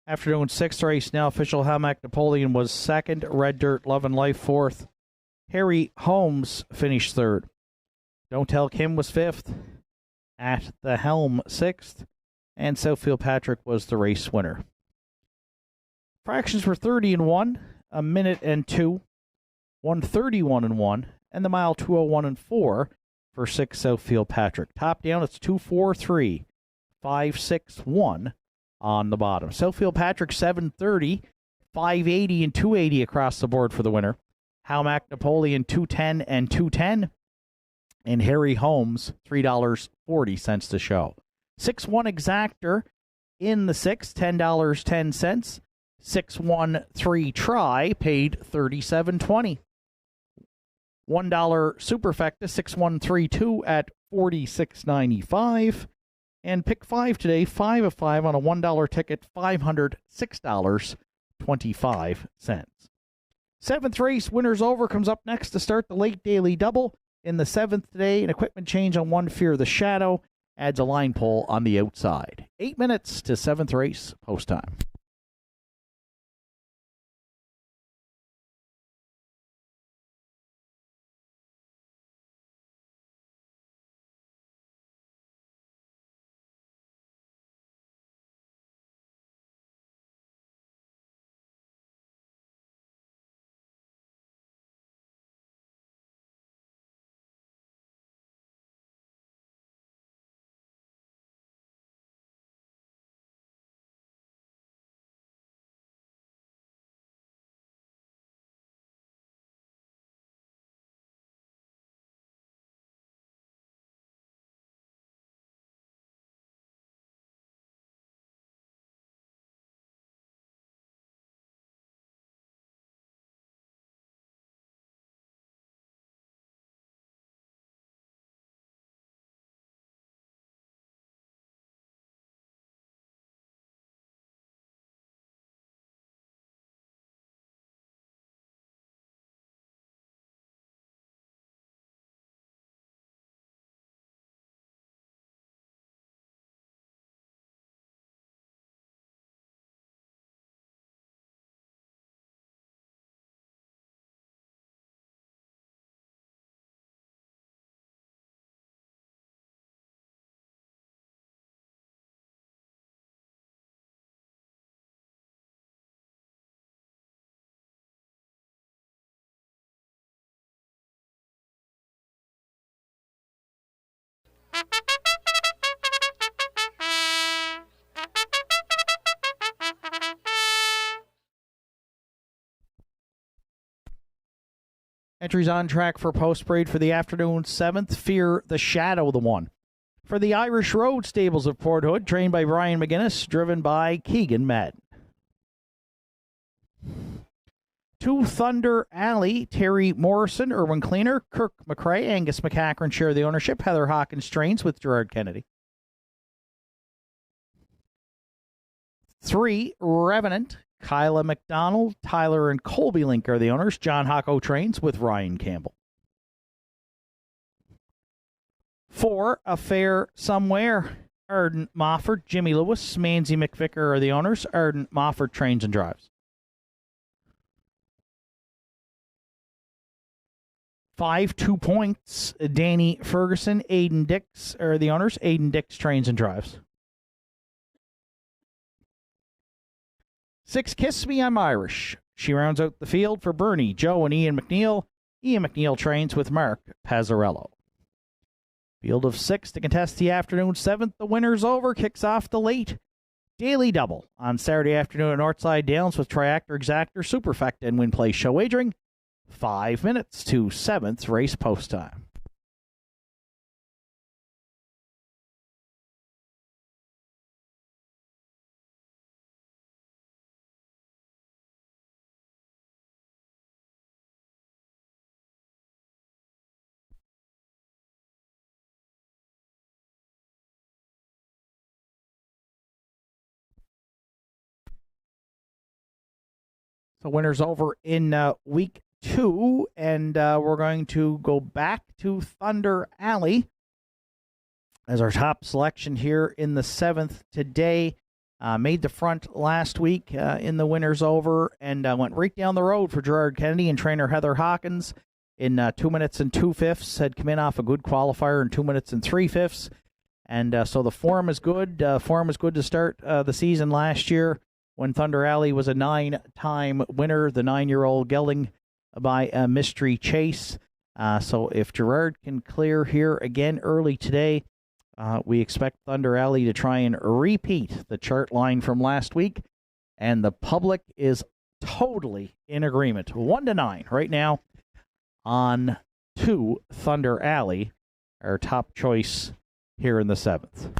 Afternoon 6th race now. Official Hamac Napoleon was 2nd. Red Dirt Love and Life 4th. Harry Holmes finished 3rd. Don't Tell Kim was 5th. At the Helm 6th. And Southfield Patrick was the race winner. Fractions were 30-1, a minute and 2, 131-1, and the mile 201-4 for 6 Southfield Patrick. Top down, it's 243, 561 on the bottom. Southfield Patrick 730, 580 and 280 across the board for the winner. Hamac Napoleon 210 and 210, and Harry Holmes $3.40 to show. 6-1 Exactor in the 6th, $10.10. 6-1-3 Try paid $37.20. $1 Superfecta 6-1-3-2 at $46.95. And pick 5 today, 5 of 5 on a $1 ticket, $506.25. 7th race, winners over, comes up next to start the late daily double. In the 7th today, an equipment change on One Fear the Shadow adds a line pole on the outside. 8 minutes to 7th race, post time. Entries on track for post parade for the afternoon 7th. Fear the Shadow, the one. For the Irish Road Stables of Port Hood, trained by Brian McGuinness, driven by Keegan Madden. 2 Thunder Alley, Terry Morrison, Erwin Cleaner, Kirk McRae, Angus McCachran share the ownership. Heather Hawkins trains with Gerard Kennedy. 3 Revenant, Kyla McDonald, Tyler and Colby Link are the owners. John Hocko trains with Ryan Campbell. 4 Affair Somewhere, Arden Mofford, Jimmy Lewis, Manzi McVicker are the owners. Arden Mofford trains and drives. 5 2 Points, Danny Ferguson, Aiden Dix are the owners. Aiden Dix trains and drives. 6 Kiss Me, I'm Irish. She rounds out the field for Bernie, Joe, and Ian McNeil. Ian McNeil trains with Mark Pazzarello. Field of 6 to contest the afternoon 7th. The winner's over. Kicks off the late daily double on Saturday afternoon at Northside Downs with Triactor, Exactor, Superfecta, and Win Play Show wagering. 5 minutes to 7th race post time. The winner's over in week 2, and we're going to go back to Thunder Alley as our top selection here in the 7th today. Made the front last week in the winner's over, and went right down the road for Gerard Kennedy and trainer Heather Hawkins in 2 minutes and 2/5. Had come in off a good qualifier in 2 minutes and 3/5. And so the form is good. Form was good to start the season last year when Thunder Alley was a 9-time winner, the 9-year-old gelding by Mystery Chase. So if Gerard can clear here again early today, we expect Thunder Alley to try and repeat the chart line from last week. And the public is totally in agreement. 1-9 right now on 2 Thunder Alley, our top choice here in the 7th.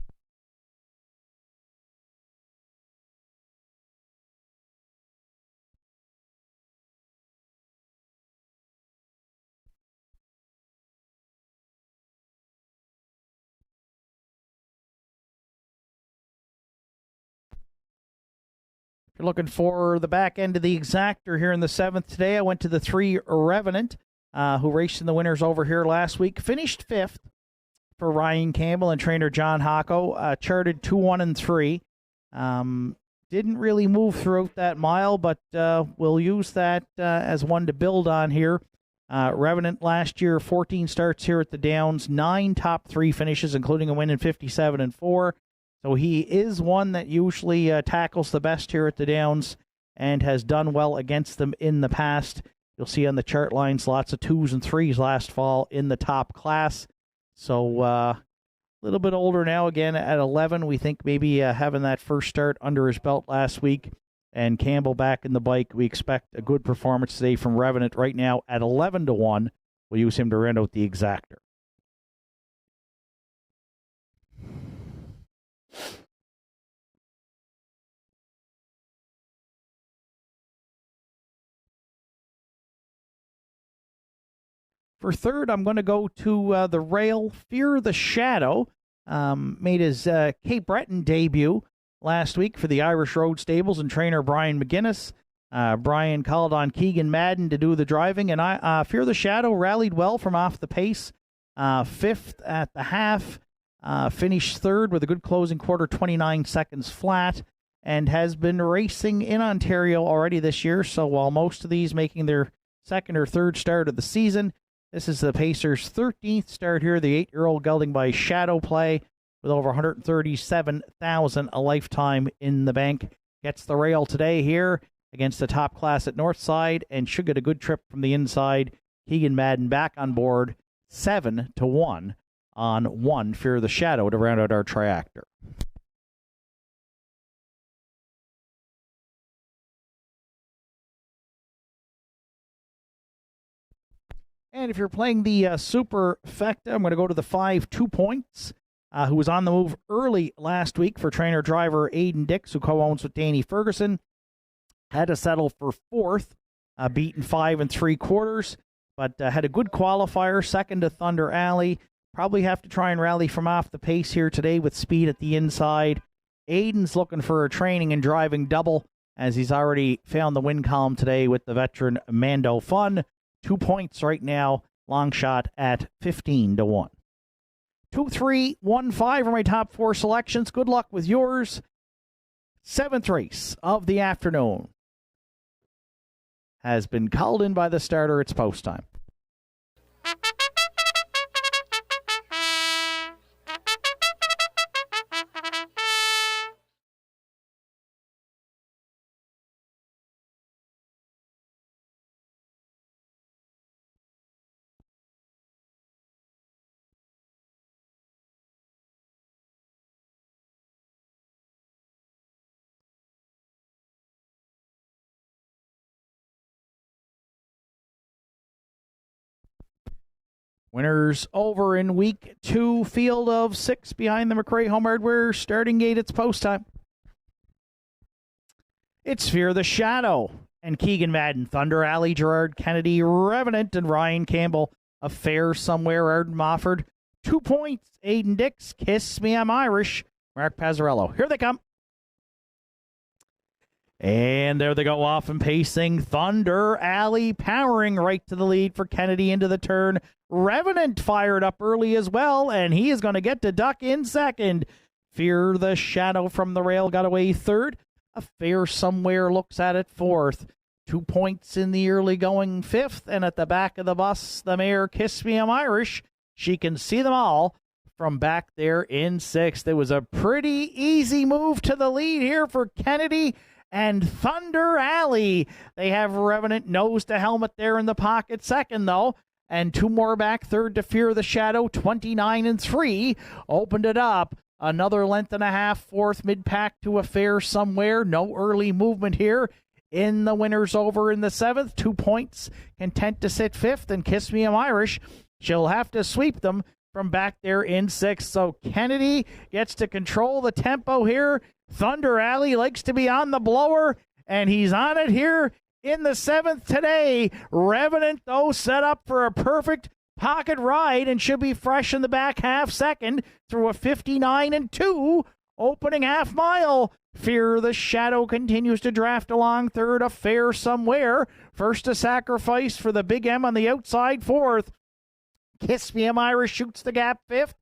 If you're looking for the back end of the exactor here in the 7th today, I went to the 3 Revenant, who raced in the winners over here last week. Finished 5th for Ryan Campbell and trainer John Hocko. Charted 2-1 and 3. Didn't really move throughout that mile, but we'll use that as one to build on here. Revenant last year, 14 starts here at the Downs, 9 top 3 finishes, including a win in 57 and 4. So he is one that usually tackles the best here at the Downs and has done well against them in the past. You'll see on the chart lines lots of 2s and 3s last fall in the top class. So a little bit older now, again at 11. We think maybe having that first start under his belt last week and Campbell back in the bike, we expect a good performance today from Revenant right now at 11-1. We'll use him to round out the exactor. For third, I'm going to go to the rail. Fear the Shadow made his Cape Breton debut last week for the Irish Road Stables and trainer Brian McGuinness. Brian called on Keegan Madden to do the driving, and Fear the Shadow rallied well from off the pace. 5th at the half, finished 3rd with a good closing quarter, 29 seconds flat, and has been racing in Ontario already this year. So while most of these making their 2nd or 3rd start of the season, this is the Pacers' 13th start here, the 8-year-old gelding by Shadow Play with over 137,000 a lifetime in the bank. Gets the rail today here against the top class at Northside and should get a good trip from the inside. Keegan Madden back on board, 7-1 on 1, Fear the Shadow, to round out our triactor. And if you're playing the Superfecta, I'm going to go to the 5 2 points, who was on the move early last week for trainer-driver Aiden Dix, who co-owns with Danny Ferguson. Had to settle for 4th, beaten 5 3/4, but had a good qualifier, second to Thunder Alley. Probably have to try and rally from off the pace here today with speed at the inside. Aiden's looking for a training and driving double, as he's already found the win column today with the veteran Mando Fun. 2 points right now, long shot at 15 to 1. 2, 3, 1, 5 are my top 4 selections. Good luck with yours. 7th race of the afternoon has been called in by the starter. It's post time. Winners over in week 2, field of 6 behind the McRae Home Hardware starting gate. It's post time. It's Fear the Shadow and Keegan Madden, Thunder Alley, Gerard Kennedy, Revenant, and Ryan Campbell. Affair Somewhere, Arden Mofford. 2 points, Aiden Dix, Kiss Me, I'm Irish, Mark Pazzarello. Here they come. And there they go, off and pacing. Thunder Alley powering right to the lead for Kennedy into the turn. Revenant fired up early as well, and he is going to get to duck in second. Fear the Shadow from the rail got away third. Affair Somewhere looks at it 4th. 2 points in the early going 5th, and at the back of the bus, the mare Kiss Me, I'm Irish. She can see them all from back there in 6th. It was a pretty easy move to the lead here for Kennedy and Thunder Alley. They have Revenant nose to helmet there in the pocket second, though. And 2 more back, third to Fear the Shadow, 29 3. Opened it up. Another length and a half, 4th mid-pack to Affair Somewhere. No early movement here. In the winners over in the 7th, 2 points. Content to sit 5th, and Kiss Me, I'm Irish. She'll have to sweep them from back there in 6th. So Kennedy gets to control the tempo here. Thunder Alley likes to be on the blower, and he's on it here in the 7th today. Revenant, though, set up for a perfect pocket ride and should be fresh in the back half second through a 59 2 opening half mile. Fear the Shadow continues to draft along third. Affair Somewhere. First to sacrifice for the Big M on the outside 4th. Kiss Me, I'm Irish shoots the gap 5th.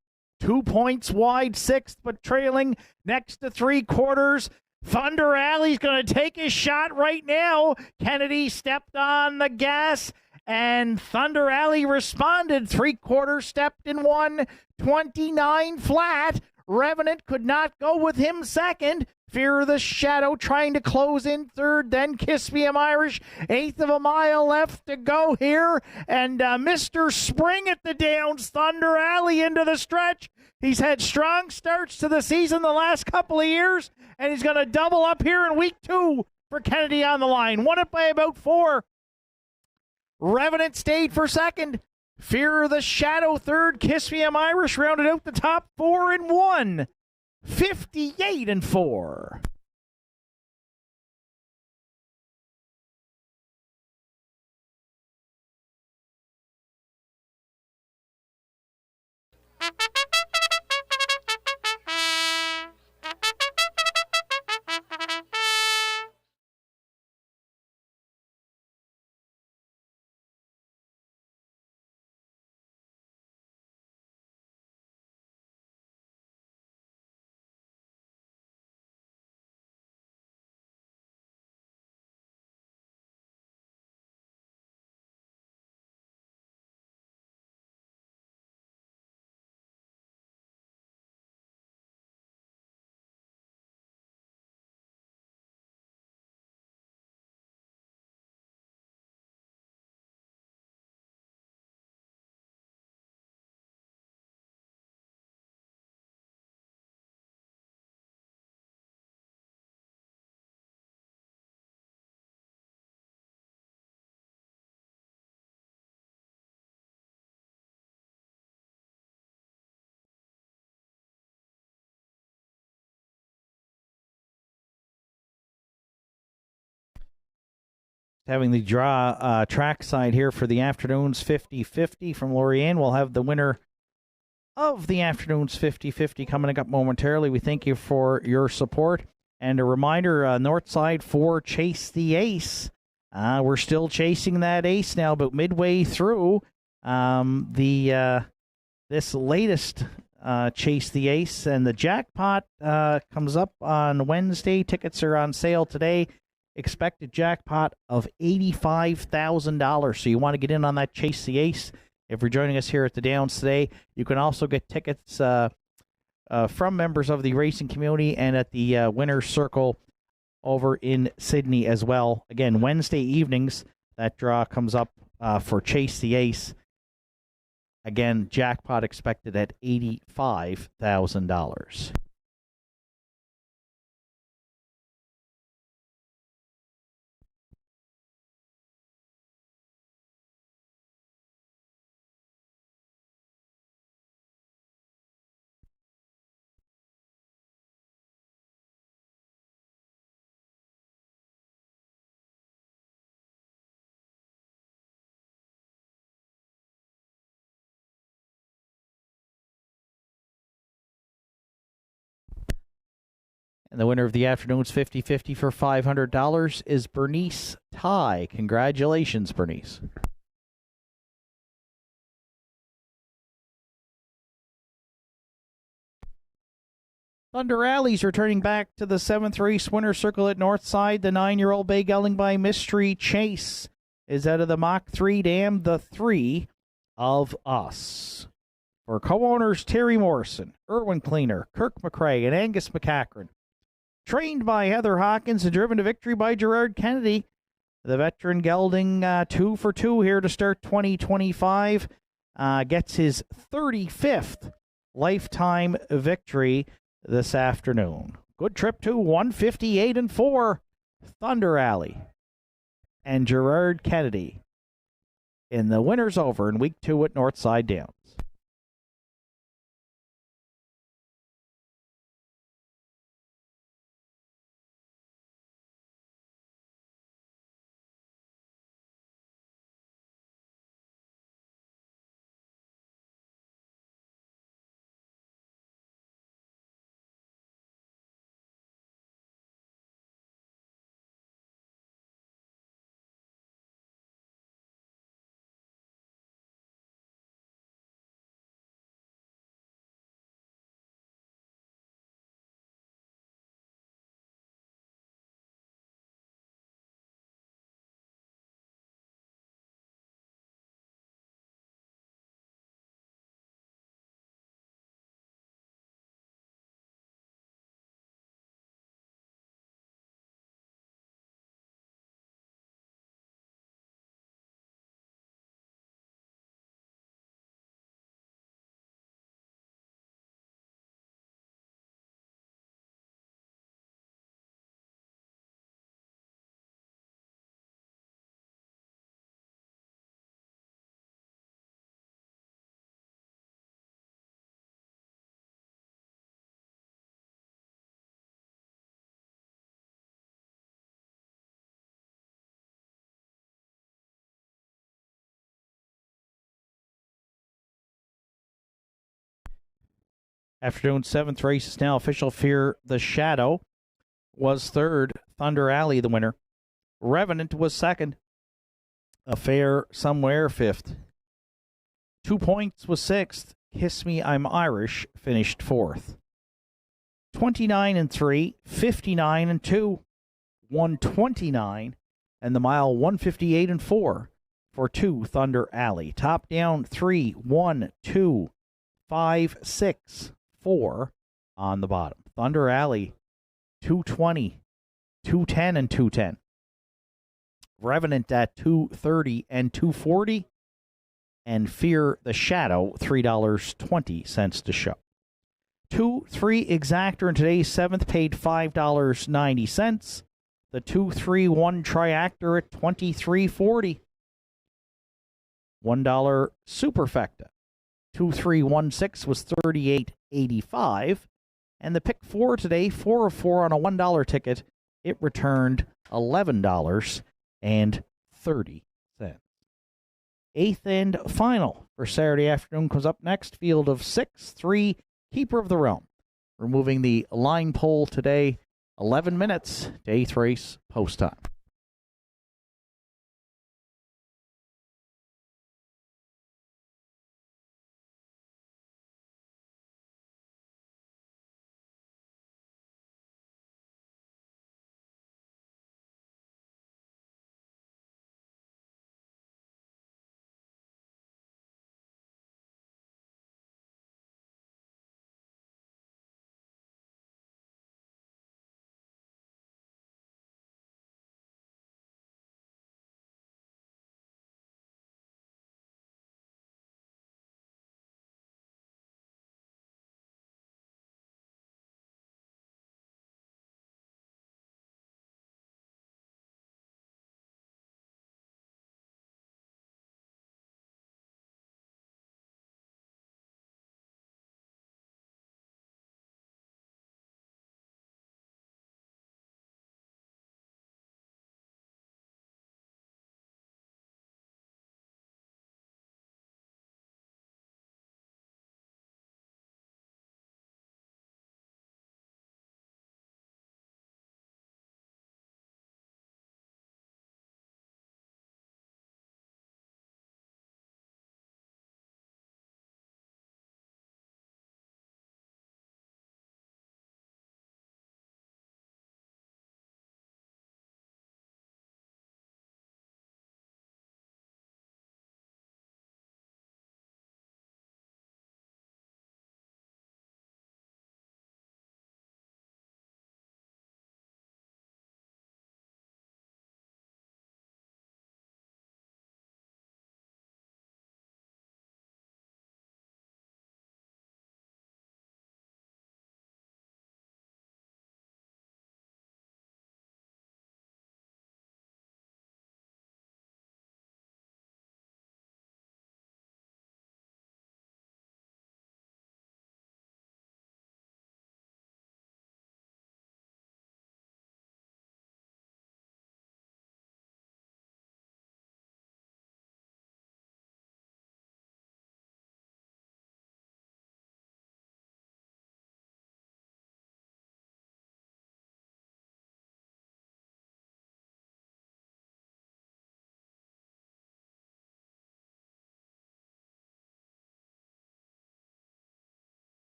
2 points wide 6th, but trailing next to 3/4. Thunder Alley's going to take his shot right now. Kennedy stepped on the gas, and Thunder Alley responded. 3/4 stepped in 1, 29 flat. Revenant could not go with him second. Fear the Shadow trying to close in third. Then Kiss Me, I'm Irish. 1/8 of a mile left to go here. And Mr. Spring at the downs. Thunder Alley into the stretch. He's had strong starts to the season the last couple of years, and he's going to double up here in week 2 for Kennedy on the line. Won it by about 4. Revenant stayed for second. Fear the Shadow third. Kiss Me, I'm Irish rounded out the top 4 in 1. 58 4. having the draw trackside here for the afternoon's 50-50 from Lorient. We'll have the winner of the afternoon's 50-50 coming up momentarily. We thank you for your support. And a reminder, Northside for Chase the Ace. We're still chasing that ace now, but midway through this latest Chase the Ace, and the jackpot comes up on Wednesday. Tickets are on sale today. Expected jackpot of $85,000. So you want to get in on that Chase the Ace. If you're joining us here at the Downs today, you can also get tickets from members of the racing community and at the Winner's Circle over in Sydney as well. Again, Wednesday evenings, that draw comes up for Chase the Ace. Again, jackpot expected at $85,000. And the winner of the afternoon's 50-50 for $500 is Bernice Ty. Congratulations, Bernice. Thunder Alley's returning back to the 7th race winner circle at Northside. The 9-year-old bay gelding by Mystery Chase is out of the Mach 3 Dam, the 3 of Us. For co-owners Terry Morrison, Erwin Cleaner, Kirk McRae, and Angus McCachran. Trained by Heather Hawkins and driven to victory by Gerard Kennedy. The veteran gelding 2 for 2 here to start 2025. Gets his 35th lifetime victory this afternoon. Good trip to 158-4. Thunder Alley and Gerard Kennedy in the winners over in week 2 at Northside Downs. Afternoon 7th race is now official. Fear the Shadow was 3rd. Thunder Alley, the winner. Revenant was 2nd. Affair Somewhere, 5th. 2 Points was 6th. Kiss Me, I'm Irish finished 4th. 29-3, 59-2, 129, and the mile 158-4 for 2 Thunder Alley. Top down 3, 1, 2, 5, 6, 4 on the bottom. Thunder Alley 220, 210, and 210. Revenant at 230 and 240. And Fear the Shadow, $3.20 to show. 2-3 Exactor in today's 7th paid $5.90. The 2-3-1 Triactor at $23.40. $1 Superfecta. 2-3-1-6 was $38.85. And the pick 4 today, 4 of 4 on a $1 ticket, it returned $11.30. 30 cents. Eighth and final for Saturday afternoon comes up next. Field of 6, 3, Keeper of the Realm. Removing the line pole today, 11 minutes to 8th race post time.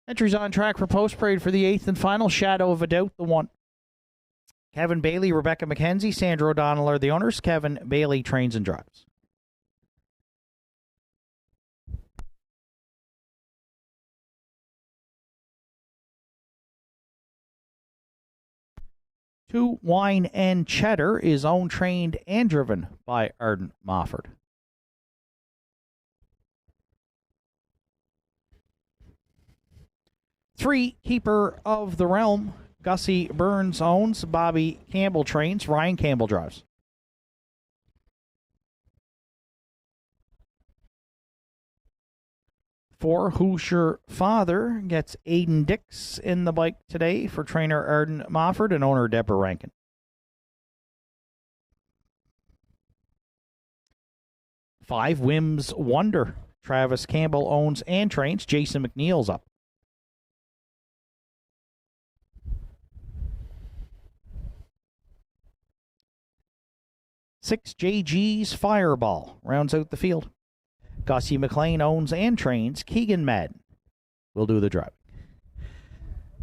Entries on track for post parade for the 8th and final. Shadow of a Doubt, the 1. Kevin Bailey, Rebecca McKenzie, Sandra O'Donnell are the owners. Kevin Bailey trains and drives. Two, Wine and Cheddar is owned, trained, and driven by Arden Mofford. 3, Keeper of the Realm, Gussie Burns owns, Bobby Campbell trains, Ryan Campbell drives. 4, Who's Your Father gets Aiden Dix in the bike today for trainer Arden Mofford and owner Deborah Rankin. 5, Whims Wonder, Travis Campbell owns and trains, Jason McNeil's up. 6, JG's Fireball rounds out the field. Gussie McLean owns and trains. Keegan Madden will do the driving.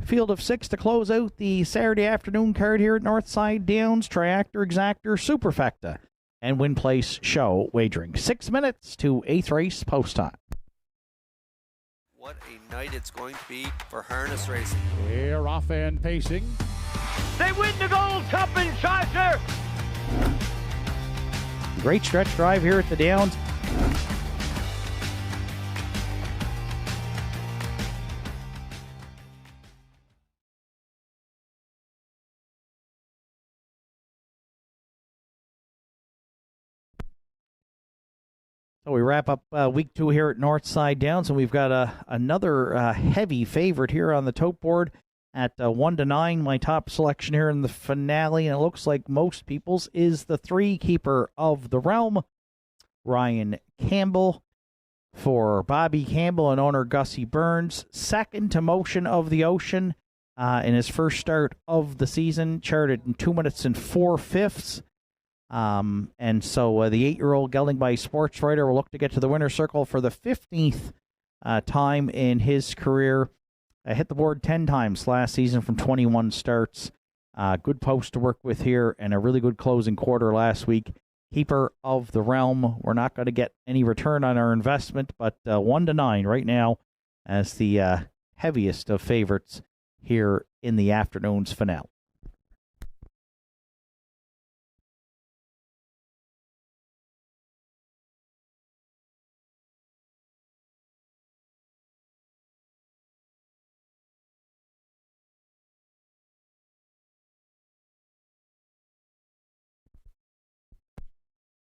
Field of 6 to close out the Saturday afternoon card here at Northside Downs. Triactor, Exactor, Superfecta, and Win Place Show wagering. 6 minutes to 8th race post time. What a night it's going to be for harness racing. They're off and pacing. They win the Gold Cup in Chaucer. Great stretch drive here at the Downs. So we wrap up week 2 here at Northside Downs, and we've got another heavy favorite here on the tote board at 1-9. My top selection here in the finale, and it looks like most people's, is the 3 Keeper of the Realm, Ryan Campbell. For Bobby Campbell and owner Gussie Burns, second to Motion of the Ocean in his first start of the season, charted in 2 minutes and 4/5. And so the 8-year-old gelding by Sports Writer will look to get to the winner's circle for the 15th time in his career. Hit the board 10 times last season from 21 starts. Good post to work with here and a really good closing quarter last week. Keeper of the Realm. We're not going to get any return on our investment, but 1-9 right now as the heaviest of favorites here in the afternoon's finale.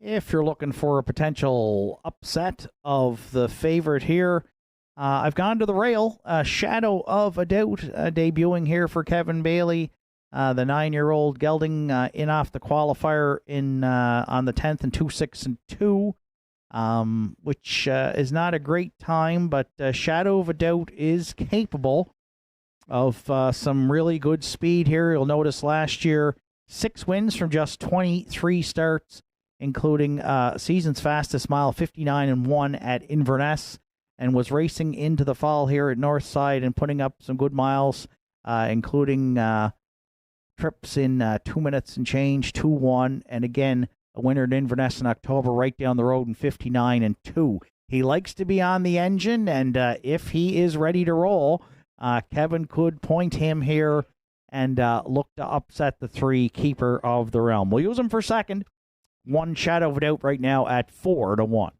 If you're looking for a potential upset of the favorite here, I've gone to the rail. Shadow of a Doubt debuting here for Kevin Bailey, the 9-year-old gelding in off the qualifier on the 10th in 2-6-2, which is not a great time, but Shadow of a Doubt is capable of some really good speed here. You'll notice last year 6 wins from just 23 starts, including season's fastest mile, 59-1 at Inverness, and was racing into the fall here at Northside and putting up some good miles, including trips in 2 minutes and change, 2-1, and again, a winner at Inverness in October right down the road in 59-2. He likes to be on the engine, and if he is ready to roll, Kevin could point him here and look to upset the 3 Keeper of the Realm. We'll use him for second. 1 Shadow of a Doubt right now at 4-1.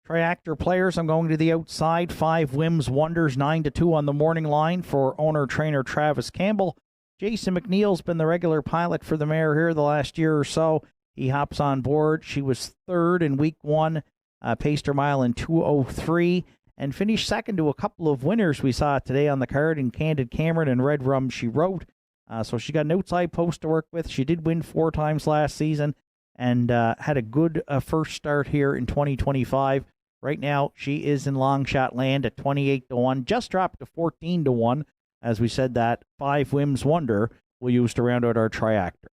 Triactor players, I'm going to the outside. 5 Whims Wonders, 9-2 on the morning line for owner-trainer Travis Campbell. Jason McNeil's been the regular pilot for the mare here the last year or so. He hops on board. She was third in week 1, paced her mile in 2:03, and finished second to a couple of winners we saw today on the card in Candid Cameron and Red Rum She Wrote. So she got an outside post to work with. She did win 4 times last season and had a good first start here in 2025. Right now, she is in long shot land at 28-1, just dropped to 14-1. As we said, that 5 Whims Wonder we'll use to round out our triactor.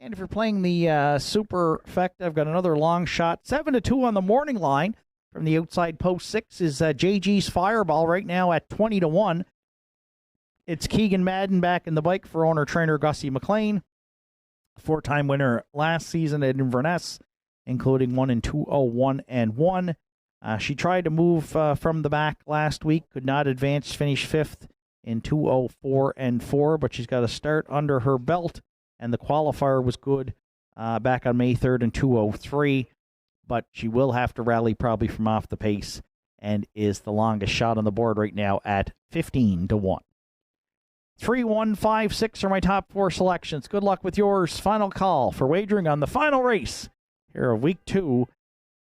And if you're playing the Superfecta, I've got another long shot. 7-2 on the morning line from the outside post. 6 is JG's Fireball right now at 20-1. It's Keegan Madden back in the bike for owner-trainer Gussie McLean. 4-time winner last season at Inverness, including 1 in 2:01-1. She tried to move from the back last week, could not advance, finished 5th in 2:04-4, but she's got a start under her belt. And the qualifier was good back on May 3rd in 2:03, but she will have to rally probably from off the pace and is the longest shot on the board right now at 15-1. 3, 1, 5, 6 are my top 4 selections. Good luck with yours. Final call for wagering on the final race here of week 2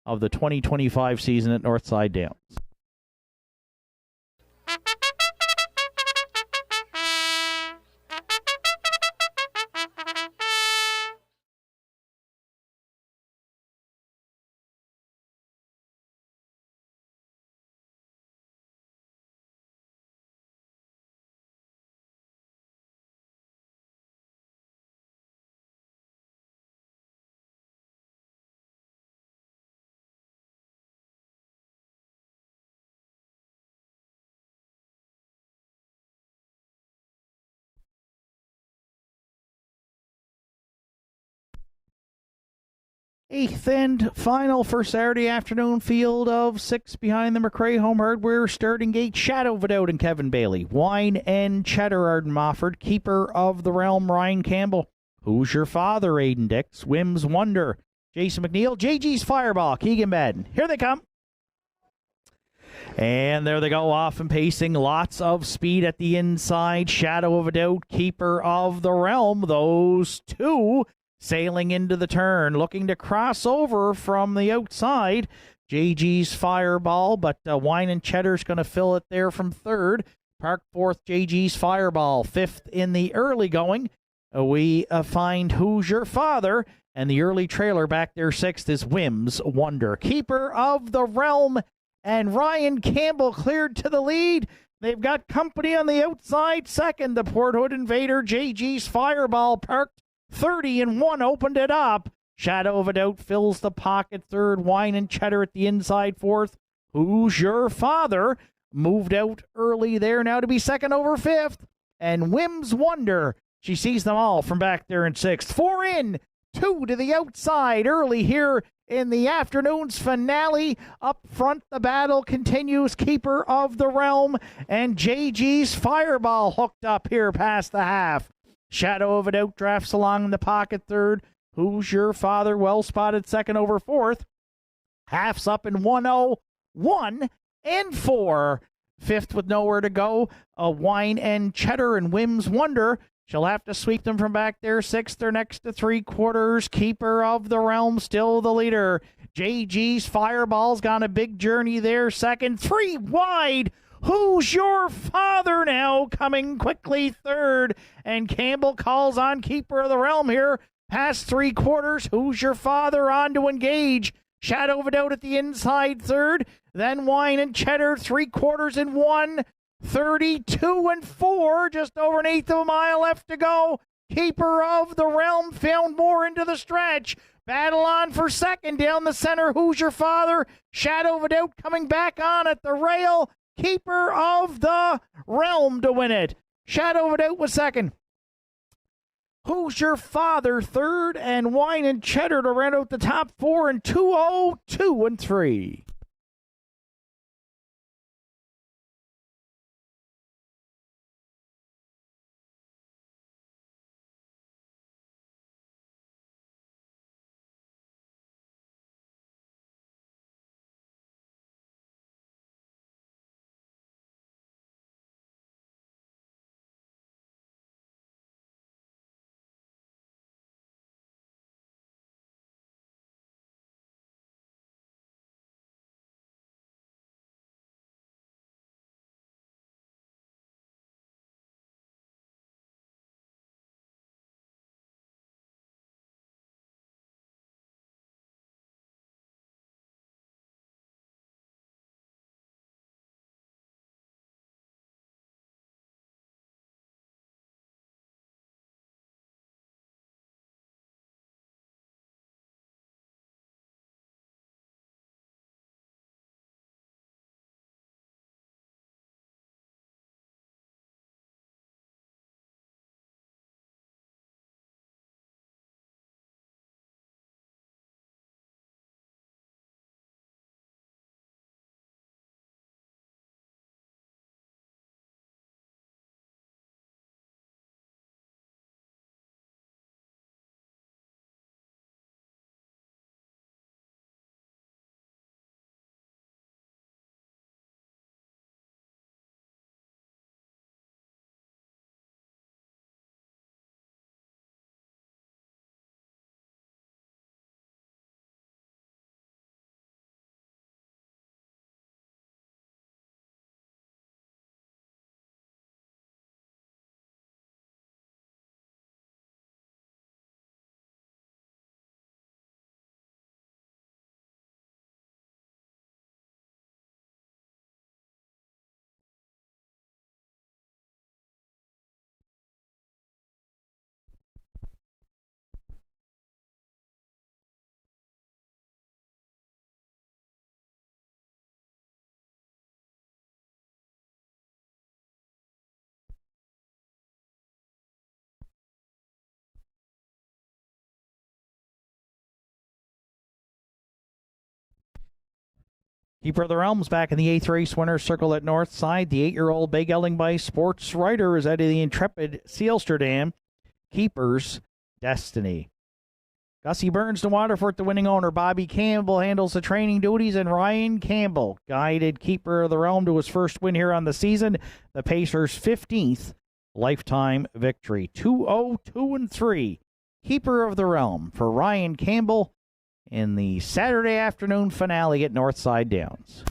of the 2025 season at Northside Downs. Eighth and final for Saturday afternoon, field of 6 behind the McRae Home Hardware starting gate. Shadow Vidot and Kevin Bailey. Wine and Cheddar, Arden Mofford. Keeper of the Realm, Ryan Campbell. Who's Your Father, Aiden Dix. Whims Wonder, Jason McNeil. JG's Fireball, Keegan Madden. Here they come. And there they go, off and pacing. Lots of speed at the inside. Shadow of a Doubt, Keeper of the Realm. Those two sailing into the turn, looking to cross over from the outside. JG's Fireball, but Wine and Cheddar's going to fill it there from third. Park fourth, JG's Fireball. Fifth in the early going, we find Who's Your Father, and the early trailer back there sixth is Whims Wonder. Keeper of the Realm and Ryan Campbell cleared to the lead. They've got company on the outside second. The Port Hood Invader, JG's Fireball, parked 30 and 1, opened it up. Shadow of a Doubt fills the pocket third. Wine and Cheddar at the inside fourth. Who's Your Father moved out early there now to be second over fifth. And Whims Wonder, she sees them all from back there in sixth. 4 in, 2 to the outside early here in the afternoon's finale. Up front, the battle continues. Keeper of the Realm and JG's Fireball hooked up here past the half. Shadow of a Doubt drafts along in the pocket third. Who's Your Father, well spotted second over fourth. Half's up in 1-0, 1 and 4. Fifth with nowhere to go. Wine and Cheddar and Whims Wonder. She'll have to sweep them from back there. Sixth, they're next to 3/4. Keeper of the Realm still the leader. JG's Fireball's gone a big journey there. Second, 3 wide. Who's Your Father now coming quickly third, and Campbell calls on Keeper of the Realm here past 3/4. Who's Your Father on to engage. Shadow of a Doubt at the inside third, then Wine and Cheddar 3/4 and 1. 32 and 4, just over an eighth of a mile left to go. Keeper of the Realm found more into the stretch. Battle on for second down the center. Who's Your Father? Shadow of a Doubt coming back on at the rail. Keeper of the Realm to win it. Shadow of a Doubt was second. Who's Your Father third, and Wine and Cheddar to round out the top 4 and 2-0, 2 and 3. Keeper of the Realms back in the 8th race, winner circle at Northside. The 8-year-old Bay Gelding by Sports Rider is out of the intrepid Sealsterdam. Keeper's Destiny. Gussie Burns to Waterford, the winning owner. Bobby Campbell handles the training duties, and Ryan Campbell guided Keeper of the Realm to his first win here on the season. The Pacers' 15th lifetime victory. 2-0-2-3. Keeper of the Realm for Ryan Campbell in the Saturday afternoon finale at Northside Downs.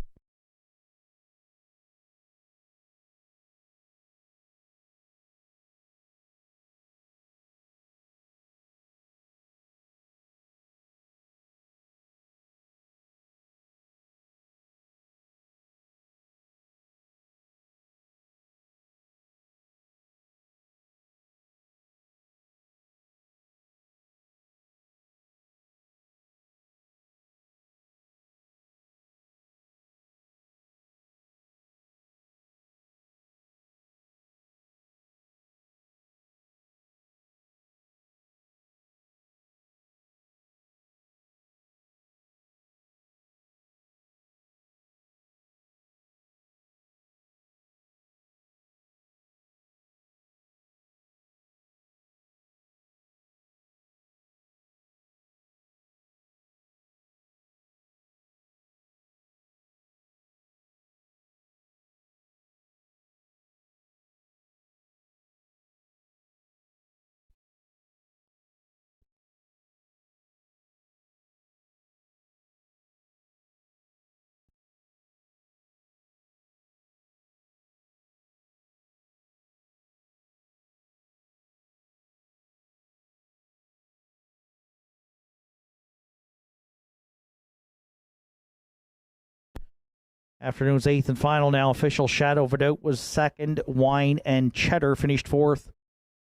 Afternoon's 8th and final now. Official Shadow Vidot was second. Wine and Cheddar finished fourth.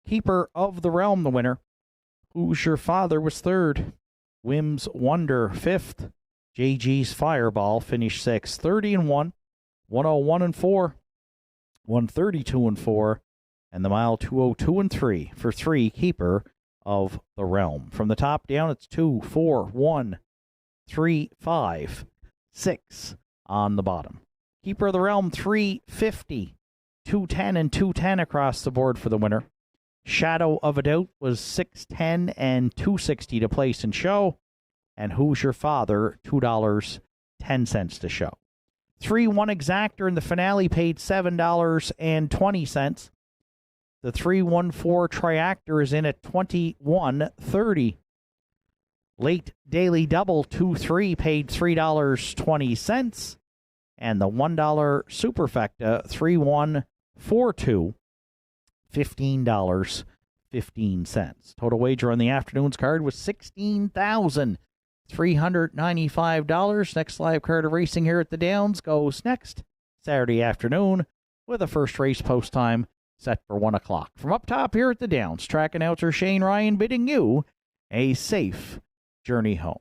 Keeper of the Realm, the winner. Who's Your Father was third. Wim's Wonder fifth. JG's Fireball finished sixth. 30-1, 101-4, 132-4, and the mile 202-3 for 3. Keeper of the Realm. From the top down, it's 2, 4, 1, 3, 5, 6. On the bottom. Keeper of the Realm, 350, 210, and 210 across the board for the winner. Shadow of a Doubt was 610 and 260 to place and show. And Who's Your Father, $2.10 to show. 3-1 Exactor in the finale paid $7.20. The 3-1-4 Triactor is in at $21.30. Late Daily Double 2-3 paid $3.20. And the $1 Superfecta 3-1-4-2, $15.15. Total wager on the afternoon's card was $16,395. Next live card of racing here at the Downs goes next Saturday afternoon with a first race post time set for 1 o'clock. From up top here at the Downs, track announcer Shane Ryan bidding you a safe journey home.